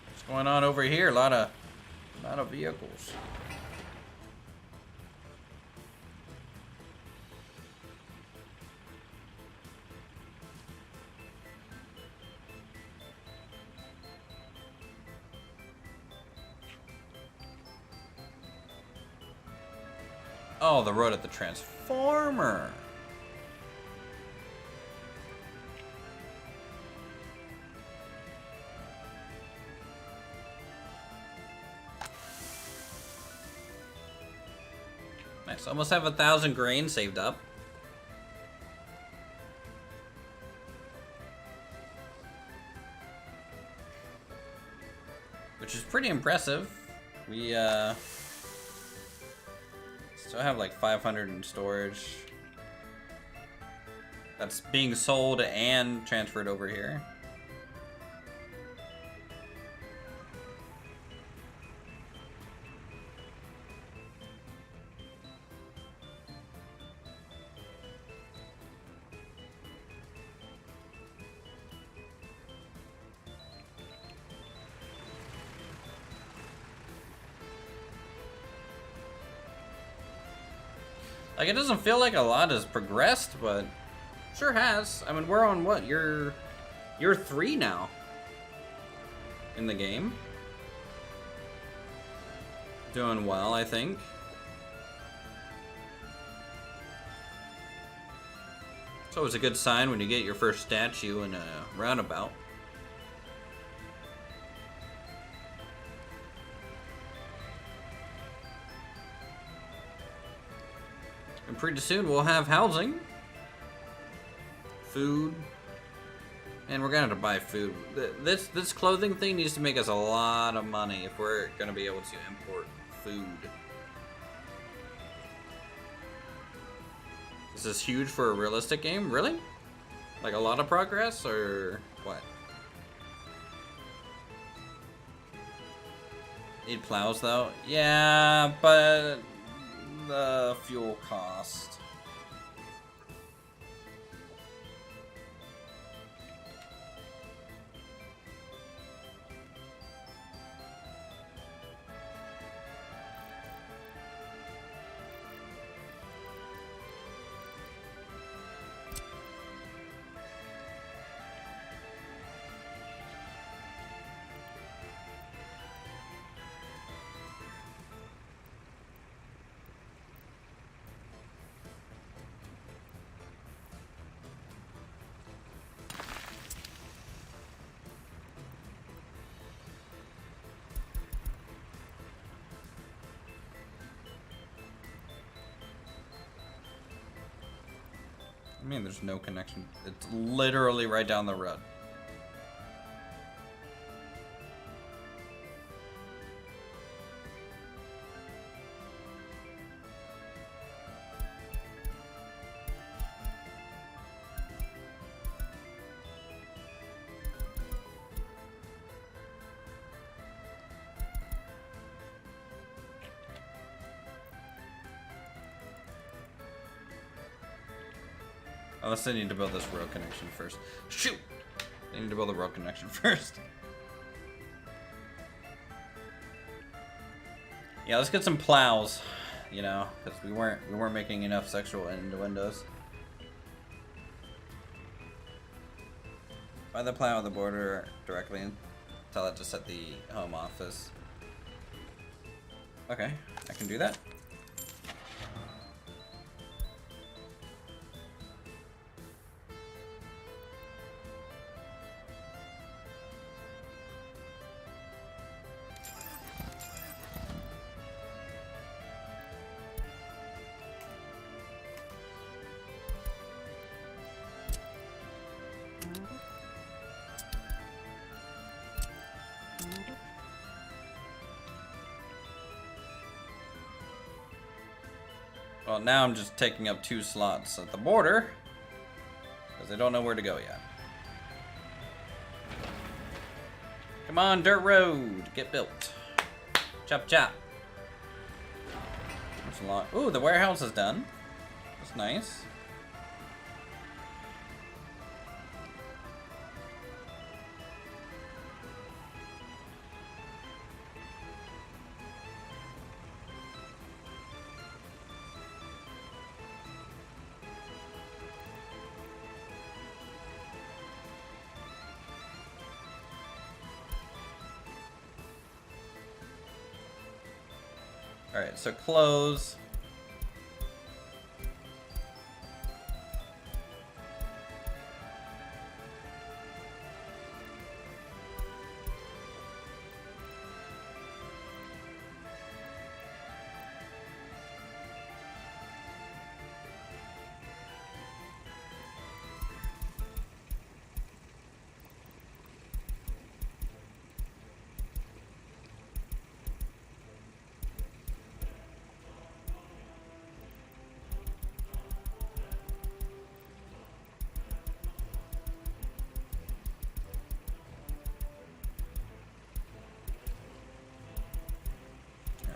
What's going on over here? A lot of vehicles. Oh, the road at the transformer. Nice. Almost have 1,000 grain saved up. Which is pretty impressive. We, still have like 500 in storage. That's being sold and transferred over here. Like, it doesn't feel like a lot has progressed, but sure has. I mean, we're on what? Year 3 now in the game. Doing well, I think. It's always a good sign when you get your first statue in a roundabout. And pretty soon we'll have housing, food, and we're gonna have to buy food. This clothing thing needs to make us a lot of money if we're gonna be able to import food. This is huge for a realistic game, really? Like a lot of progress, or what? Need plows though? Yeah, but the fuel cost. I mean, there's no connection. It's literally right down the road. Unless they need to build this road connection first. Shoot! They need to build the road connection first. Yeah, let's get some plows. You know, because we weren't making enough sexual innuendos. Find the plow on the border directly and tell it to set the home office. Okay, I can do that. Well, now I'm just taking up 2 slots at the border because I don't know where to go yet. Come on, dirt road, get built. Chop chop. That's a lot. Ooh, the warehouse is done. That's nice. Alright, so close.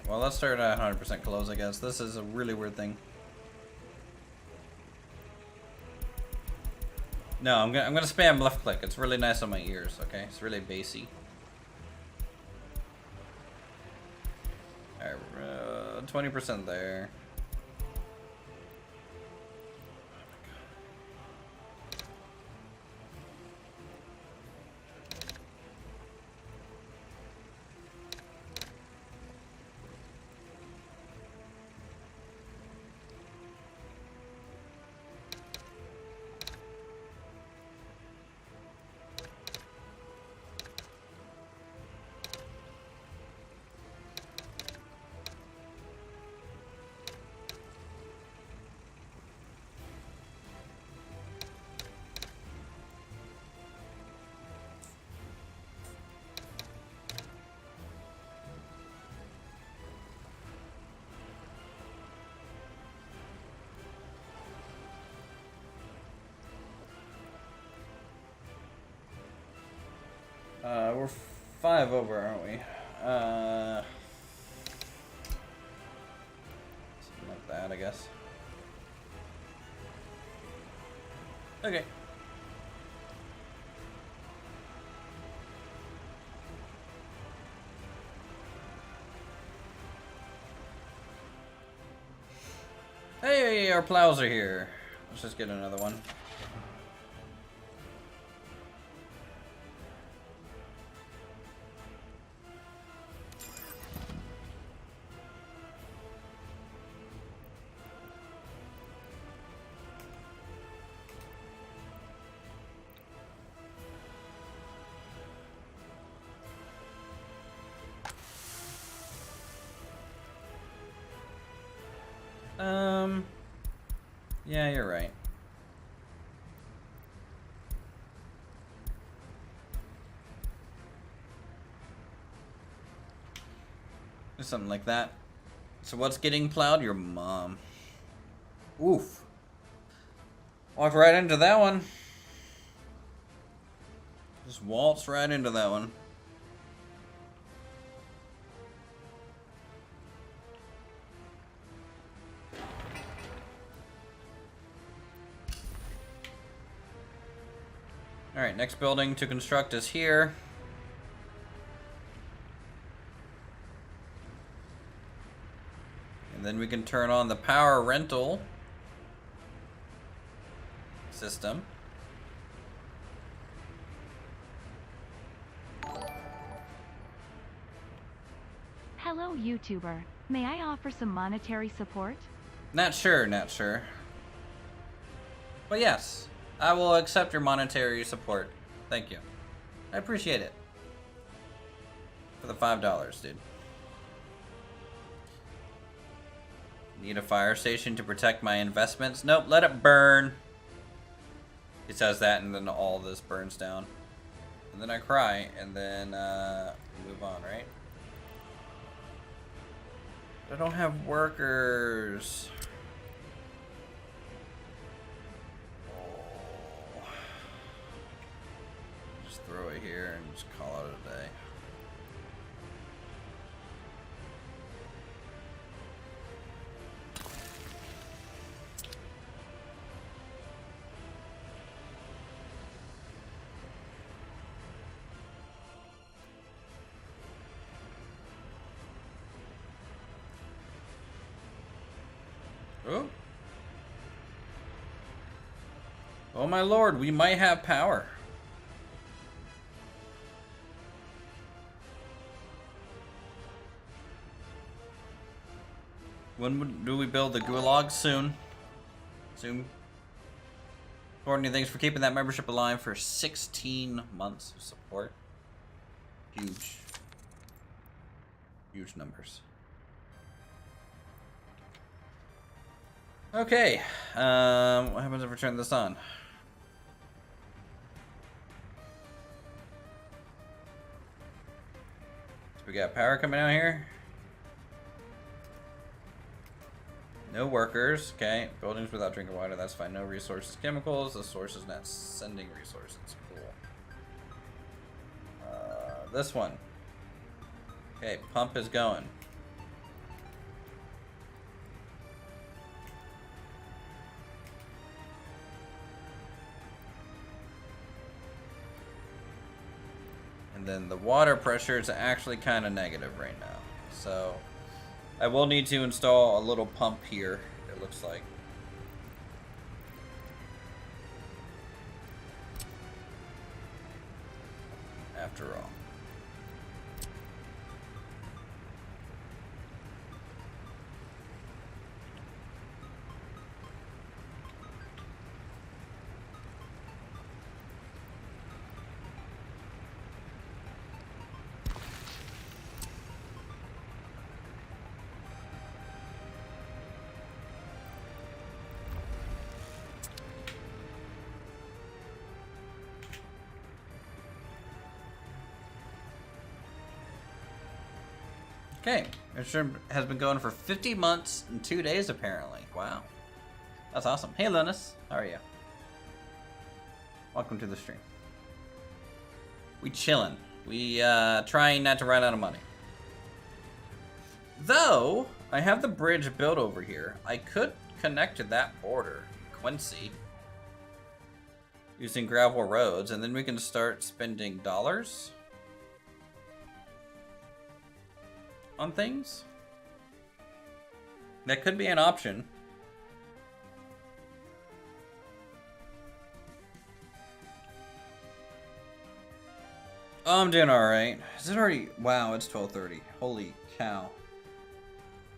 Well, let's start at 100% close, I guess. This is a really weird thing. No, I'm gonna spam left click. It's really nice on my ears, okay? It's really bassy. Alright, 20% there. We're 5 over, aren't we? Something like that, I guess. Okay. Hey, our plows are here. Let's just get another one. Yeah, you're right. Something like that. So what's getting plowed? Your mom. Oof. Walked right into that one. Just waltzed right into that one. Alright, next building to construct is here. And then we can turn on the power rental system. Hello, YouTuber. May I offer some monetary support? Not sure, not sure. But yes, I will accept your monetary support. Thank you. I appreciate it. For the $5, dude. Need a fire station to protect my investments? Nope, let it burn. He says that and then all this burns down. And then I cry and then move on, right? I don't have workers. Oh. Just throw it here and just call it a day. Oh. Oh my lord, we might have power. When do we build the gulag? Soon. Soon. Courtney, thanks for keeping that membership alive for 16 months of support. Huge. Huge numbers. Okay, what happens if we turn this on? So we got power coming out here. No workers, okay. Buildings without drinking water, that's fine. No resources, chemicals. The source is not sending resources. Cool. This one. Okay, pump is going. And then the water pressure is actually kind of negative right now. So I will need to install a little pump here, it looks like. After all. Okay, it has been going for 50 months and 2 days apparently. Wow. That's awesome. Hey Linus, how are you? Welcome to the stream. We chillin'. We trying not to run out of money. Though, I have the bridge built over here. I could connect to that border, Quincy, using gravel roads, and then we can start spending dollars on things. That could be an option. Oh, I'm doing alright. Is it already? Wow, it's 12:30. Holy cow.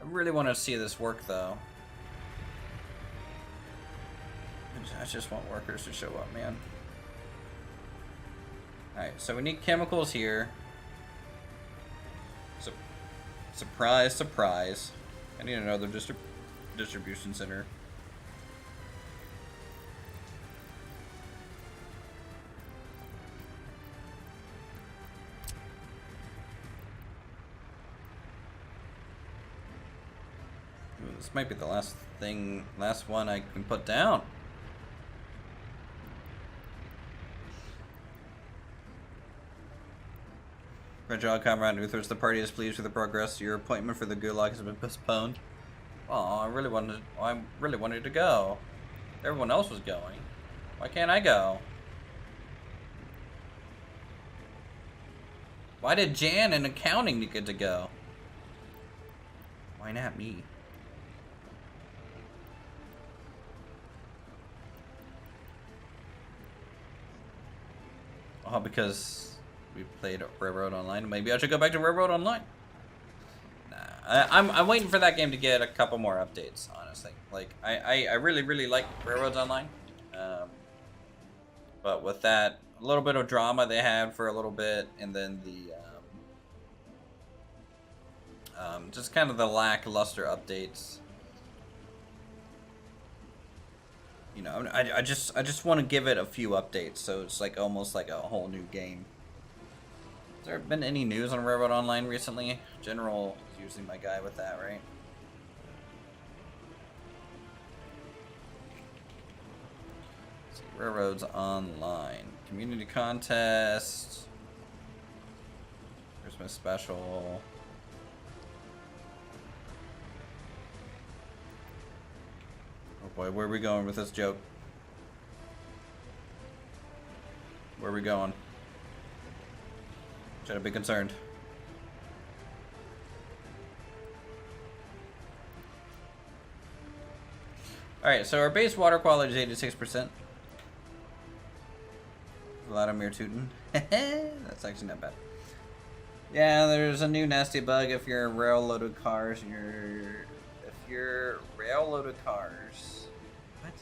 I really want to see this work though. I just want workers to show up, man. Alright, so we need chemicals here. Surprise, surprise. I need another distribution center. Ooh, this might be the last one I can put down. Great job, Comrade Uthris. The party is pleased with the progress. Your appointment for the gulag has been postponed. Oh, I really wanted to go. Everyone else was going. Why can't I go? Why did Jan and accounting get to go? Why not me? Oh, because we played Railroad Online. Maybe I should go back to Railroad Online. Nah, I'm waiting for that game to get a couple more updates, honestly. Like, I really like Railroads Online. But with that, a little bit of drama they had for a little bit, and then the just kind of the lackluster updates. You know, I just want to give it a few updates, so it's like almost like a whole new game. Has there been any news on Railroad Online recently? General is usually my guy with that, right? Let's see, Railroads Online. Community contest. Christmas special. Oh boy, where are we going with this joke? Where are we going? Should I be concerned? Alright, so our base water quality is 86%. Vladimir Tootin. That's actually not bad. Yeah, there's a new nasty bug if you're rail-loaded cars. If you're rail-loaded cars. What?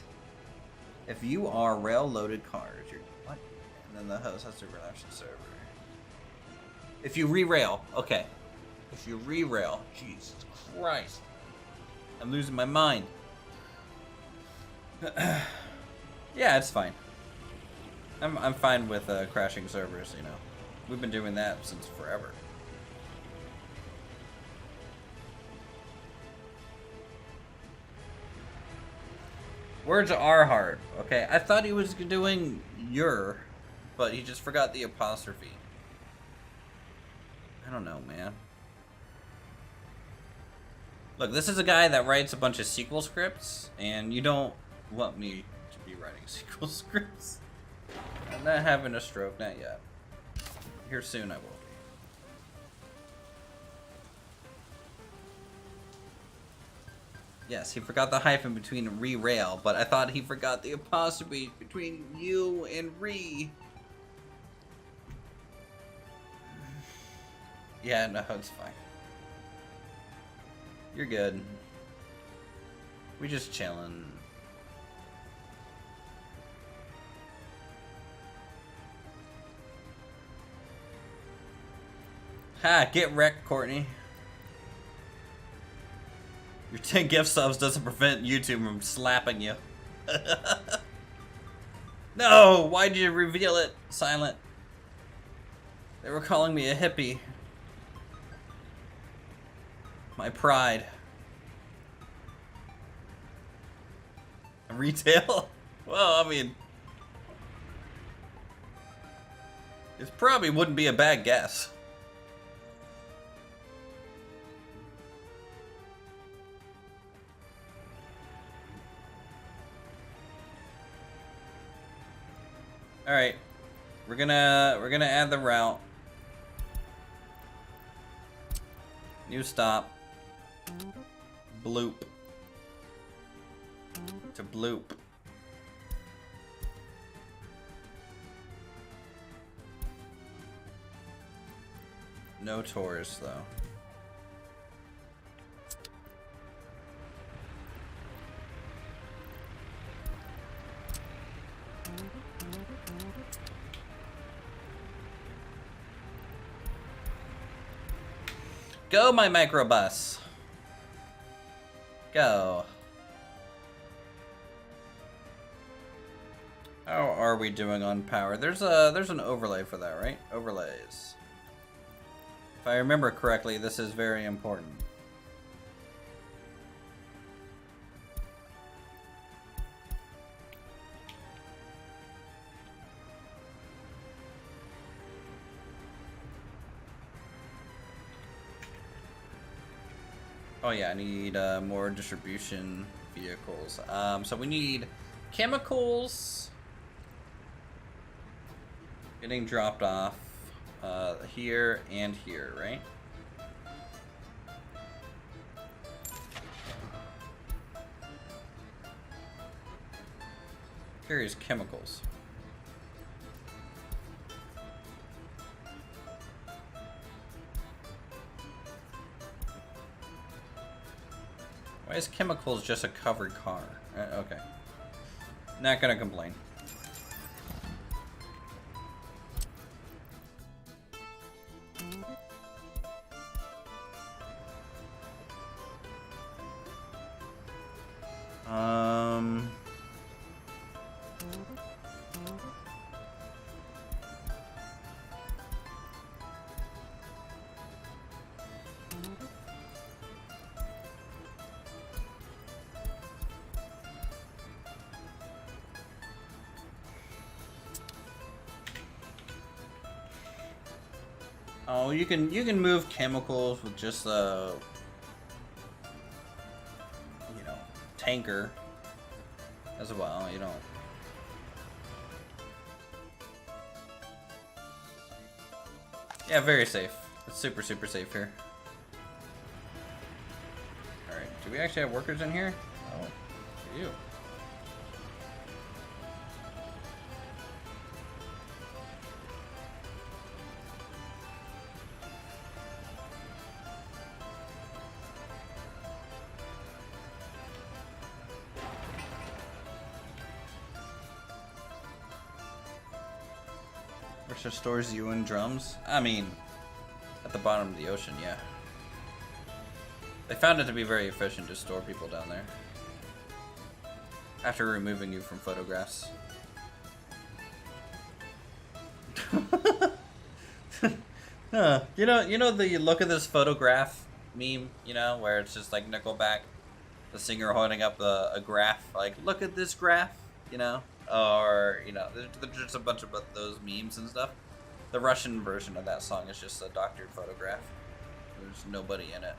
If you are rail-loaded cars, you're what? And then the host has to relaunch the server. If you re-rail, okay. If you re-rail, Jesus Christ, I'm losing my mind. Yeah, it's fine. I'm fine with crashing servers, you know. We've been doing that since forever. Words are hard, okay? I thought he was doing your, but he just forgot the apostrophe. I don't know, man. Look, this is a guy that writes a bunch of SQL scripts, and you don't want me to be writing SQL scripts. I'm not having a stroke, not yet. Here soon I will be. Yes, he forgot the hyphen between re-rail, but I thought he forgot the apostrophe between you and re. Yeah, no, it's fine. You're good. We just chillin'. Ha! Get wrecked, Courtney. Your 10 gift subs doesn't prevent YouTube from slapping you. No! Why'd you reveal it, Silent? They were calling me a hippie. My pride. Retail? Well, I mean, it probably wouldn't be a bad guess. All right, we're gonna add the route. New stop. Bloop. To bloop. No tours though. Go, my microbus. Go. How are we doing on power? There's an overlay for that, right? Overlays. If I remember correctly, this is very important. Oh yeah, I need more distribution vehicles. So we need chemicals getting dropped off. here and here, right? Carries chemicals. Why is chemicals just a covered car? Okay. Not gonna complain. Oh, you can move chemicals with just a tanker as well. You don't. Yeah, very safe. It's super safe here. All right, do we actually have workers in here? Oh, you. Which stores you in drums? I mean, at the bottom of the ocean, yeah. They found it to be very efficient to store people down there. After removing you from photographs. You know the look at this photograph meme, where it's just like Nickelback, the singer holding up a graph, like, look at this graph, or, there's just a bunch of those memes and stuff. The Russian version of that song is just a doctored photograph. There's nobody in it.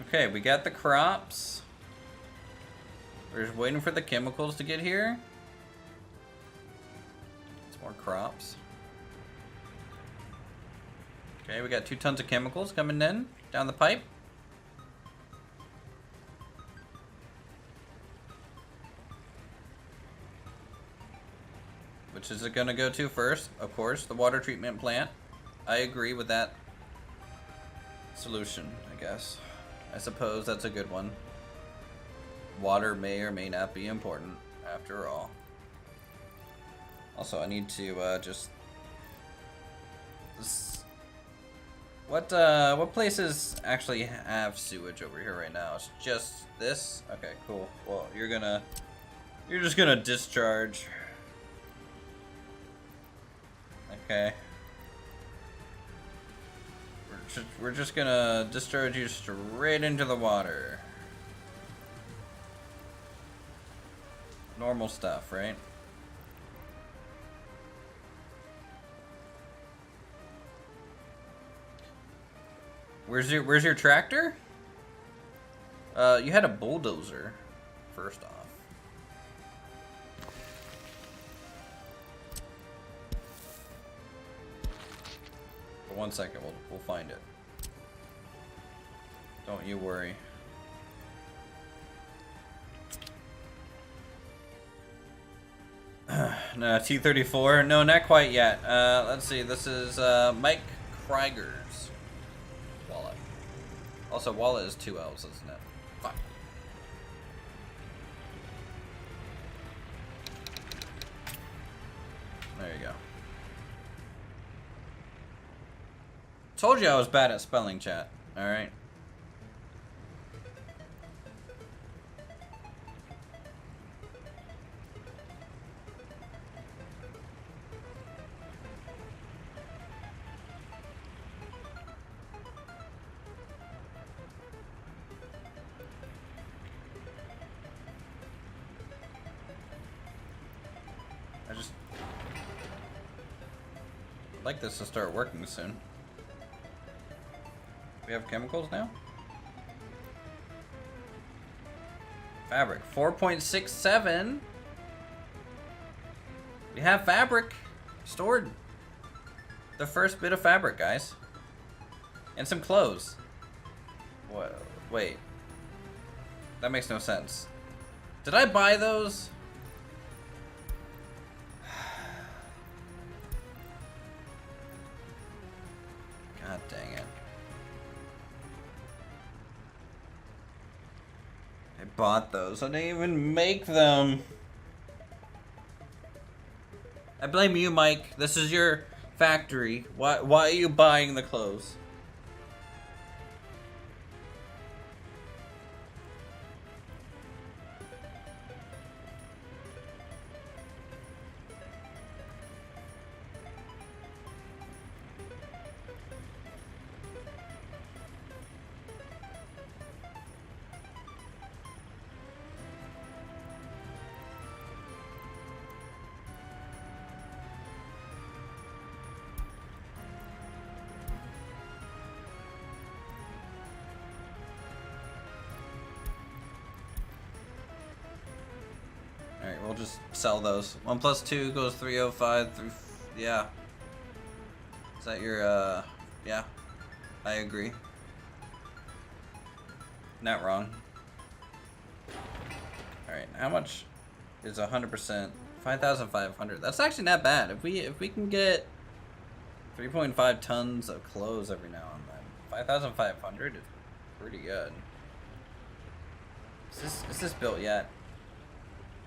Okay, we got the crops. We're just waiting for the chemicals to get here. It's more crops. Okay, we got 2 tons of chemicals coming in down the pipe. Which is it gonna go to first? Of course, the water treatment plant. I agree with that solution, I guess. I suppose that's a good one. Water may or may not be important, after all. Also, I need to what places actually have sewage over here right now? It's just this? Okay, cool. Well, you're just gonna discharge. Okay. We're just gonna discharge you straight into the water. Normal stuff, right? Where's your tractor? You had a bulldozer, first off. For 1 second, we'll find it. Don't you worry. No, T-34. No, not quite yet. Let's see. This is Mike Krieger's wallet. Also, wallet is 2 L's, isn't it? Fuck. There you go. Told you I was bad at spelling, chat. All right. like this to start working soon. We have chemicals now? Fabric, 4.67. We have fabric stored. The first bit of fabric, guys. And some clothes. What? Wait. That makes no sense. Did I buy those? God dang it. I bought those. I didn't even make them. I blame you, Mike. This is your factory. Why are you buying the clothes? Alright, we'll just sell those. 1 plus 2 goes 305 through... Yeah. Is that your, yeah. I agree. Not wrong. Alright, how much is 100%? 5,500. That's actually not bad. If we can get 3.5 tons of clothes every now and then, 5,500 is pretty good. Is this built yet?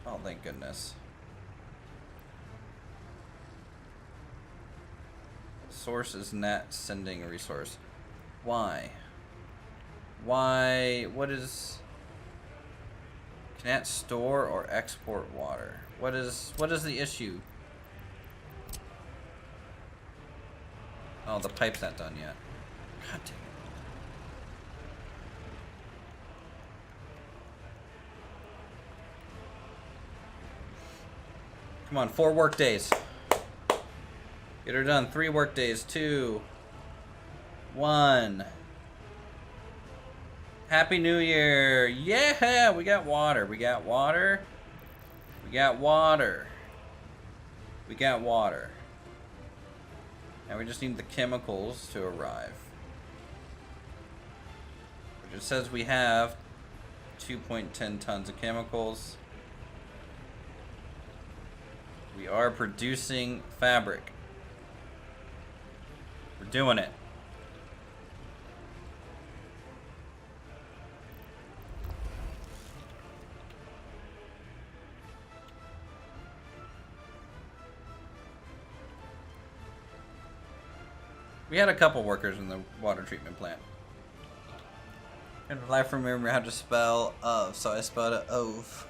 Oh, thank goodness. Source is not sending a resource. Why? Why? What is... Cannot store or export water. What is the issue? Oh, the pipe's not done yet. God damn it. Come on, 4 work days. Get her done. 3 work days. 2, 1. Happy New Year. Yeah, we got water. We got water. We got water. We got water. Now we just need the chemicals to arrive. Which it says we have 2.10 tons of chemicals. We are producing fabric. We're doing it. We had a couple workers in the water treatment plant. In life, remember how to spell of, so I spelled it ove.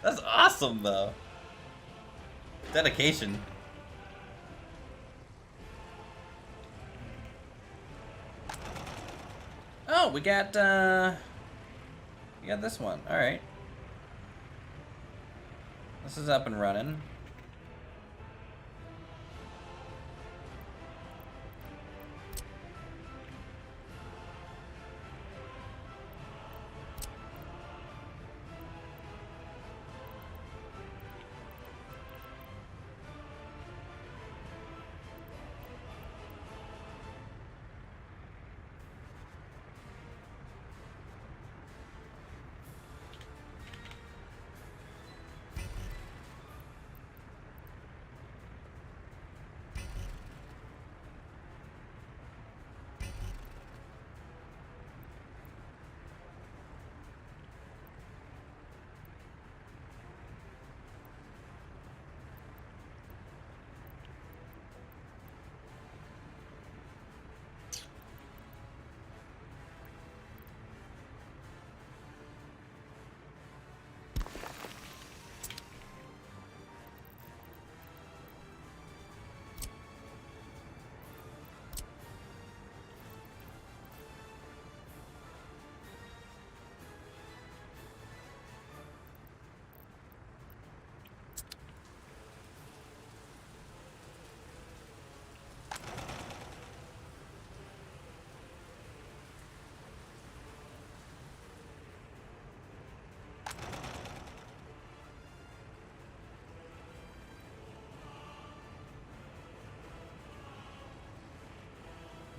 That's awesome, though. Dedication. Oh, we got this one. All right. This is up and running.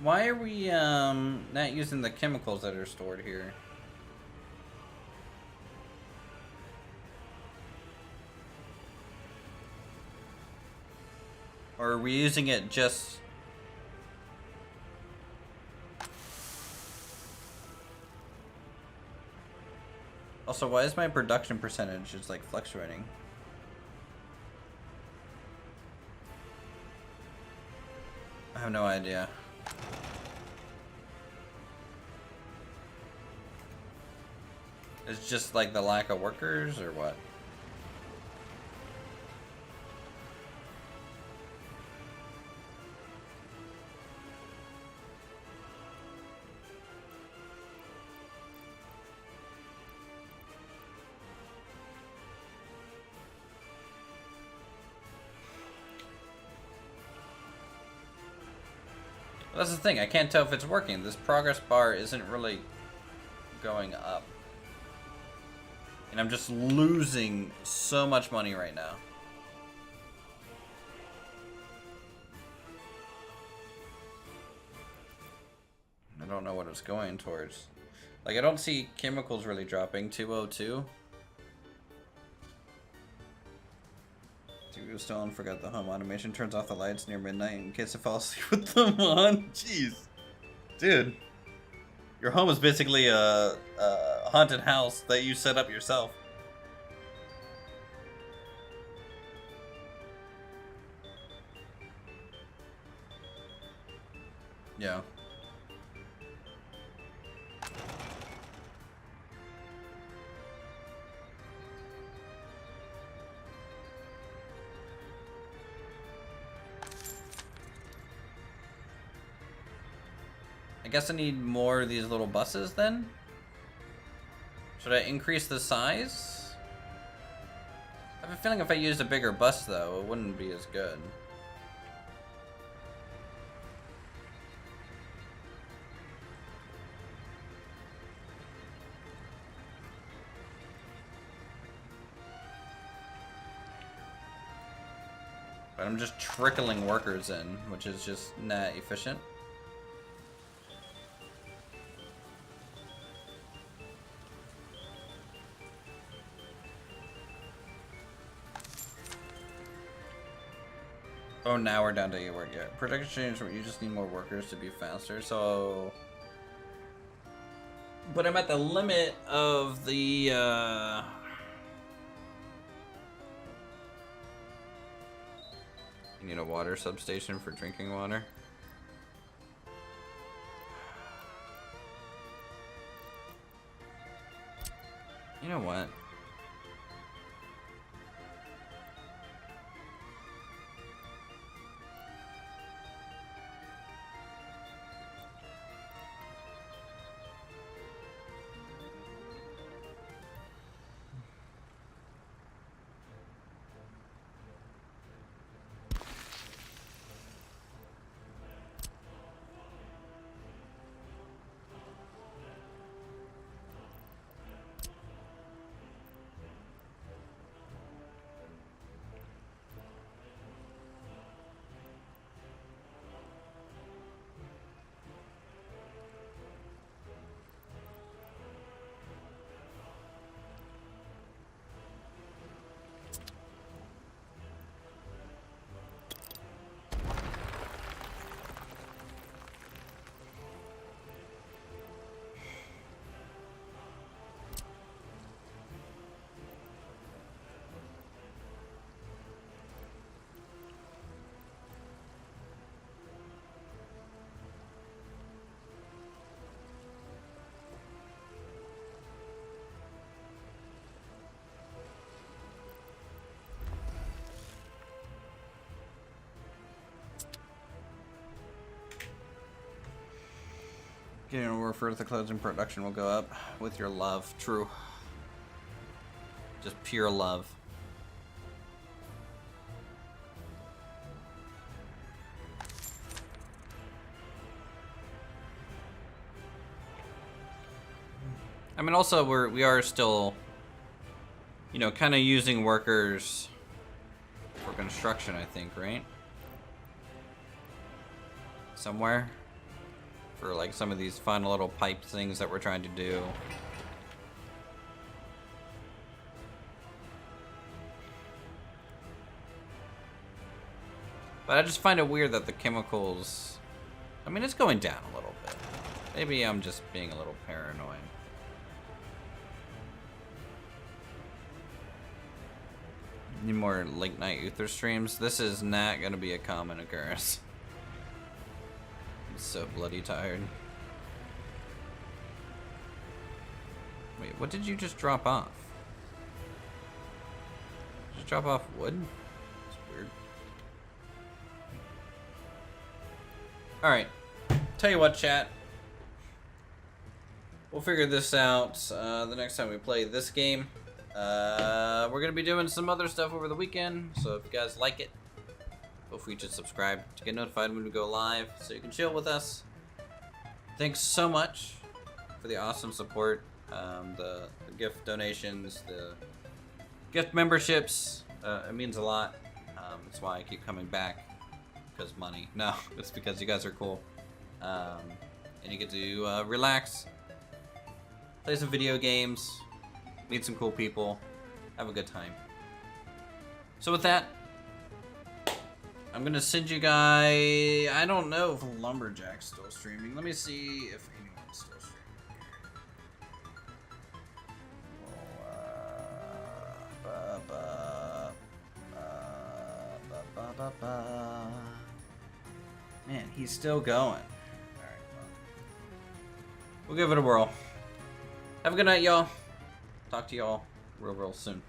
Why are we not using the chemicals that are stored here? Or are we using it just... Also, why is my production percentage just like fluctuating? I have no idea. It's just like the lack of workers or what? That's the thing, I can't tell if it's working. This progress bar isn't really going up. And I'm just losing so much money right now. I don't know what it's going towards. Like, I don't see chemicals really dropping. 202. TV was stolen, forgot the home automation. Turns off the lights near midnight in case I fall asleep with them on. Jeez. Dude. Your home is basically a haunted house that you set up yourself. Yeah. I guess I need more of these little buses then? Should I increase the size? I have a feeling if I used a bigger bus though, it wouldn't be as good. But I'm just trickling workers in, which is just not efficient. Oh, now we're down to 8 work. Yeah, production change. You just need more workers to be faster. So, but I'm at the limit of the. You need a water substation for drinking water. You know what? Getting over further, the closing production will go up with your love. True. Just pure love. I mean, also we are still, you know, kind of using workers for construction. I think, right? Somewhere. for like some of these final little pipe things that we're trying to do. But I just find it weird that the chemicals, I mean, it's going down a little bit. Maybe I'm just being a little paranoid. Need more late night Uthris streams. This is not gonna be a common occurrence. I'm so bloody tired. Wait, what did you just drop off? Just drop off wood? It's weird. Alright. Tell you what, chat. We'll figure this out the next time we play this game. We're gonna be doing some other stuff over the weekend, so if you guys like it, feel free to subscribe to get notified when we go live, so you can chill with us. Thanks so much for the awesome support, the gift donations, the gift memberships. It means a lot. That's why I keep coming back, because money. No, it's because you guys are cool, and you get to relax, play some video games, meet some cool people, have a good time. So with that, I'm gonna send you guys. I don't know if Lumberjack's still streaming. Let me see if anyone's still streaming. Man, he's still going. All right, well, we'll give it a whirl. Have a good night, y'all. Talk to y'all real soon.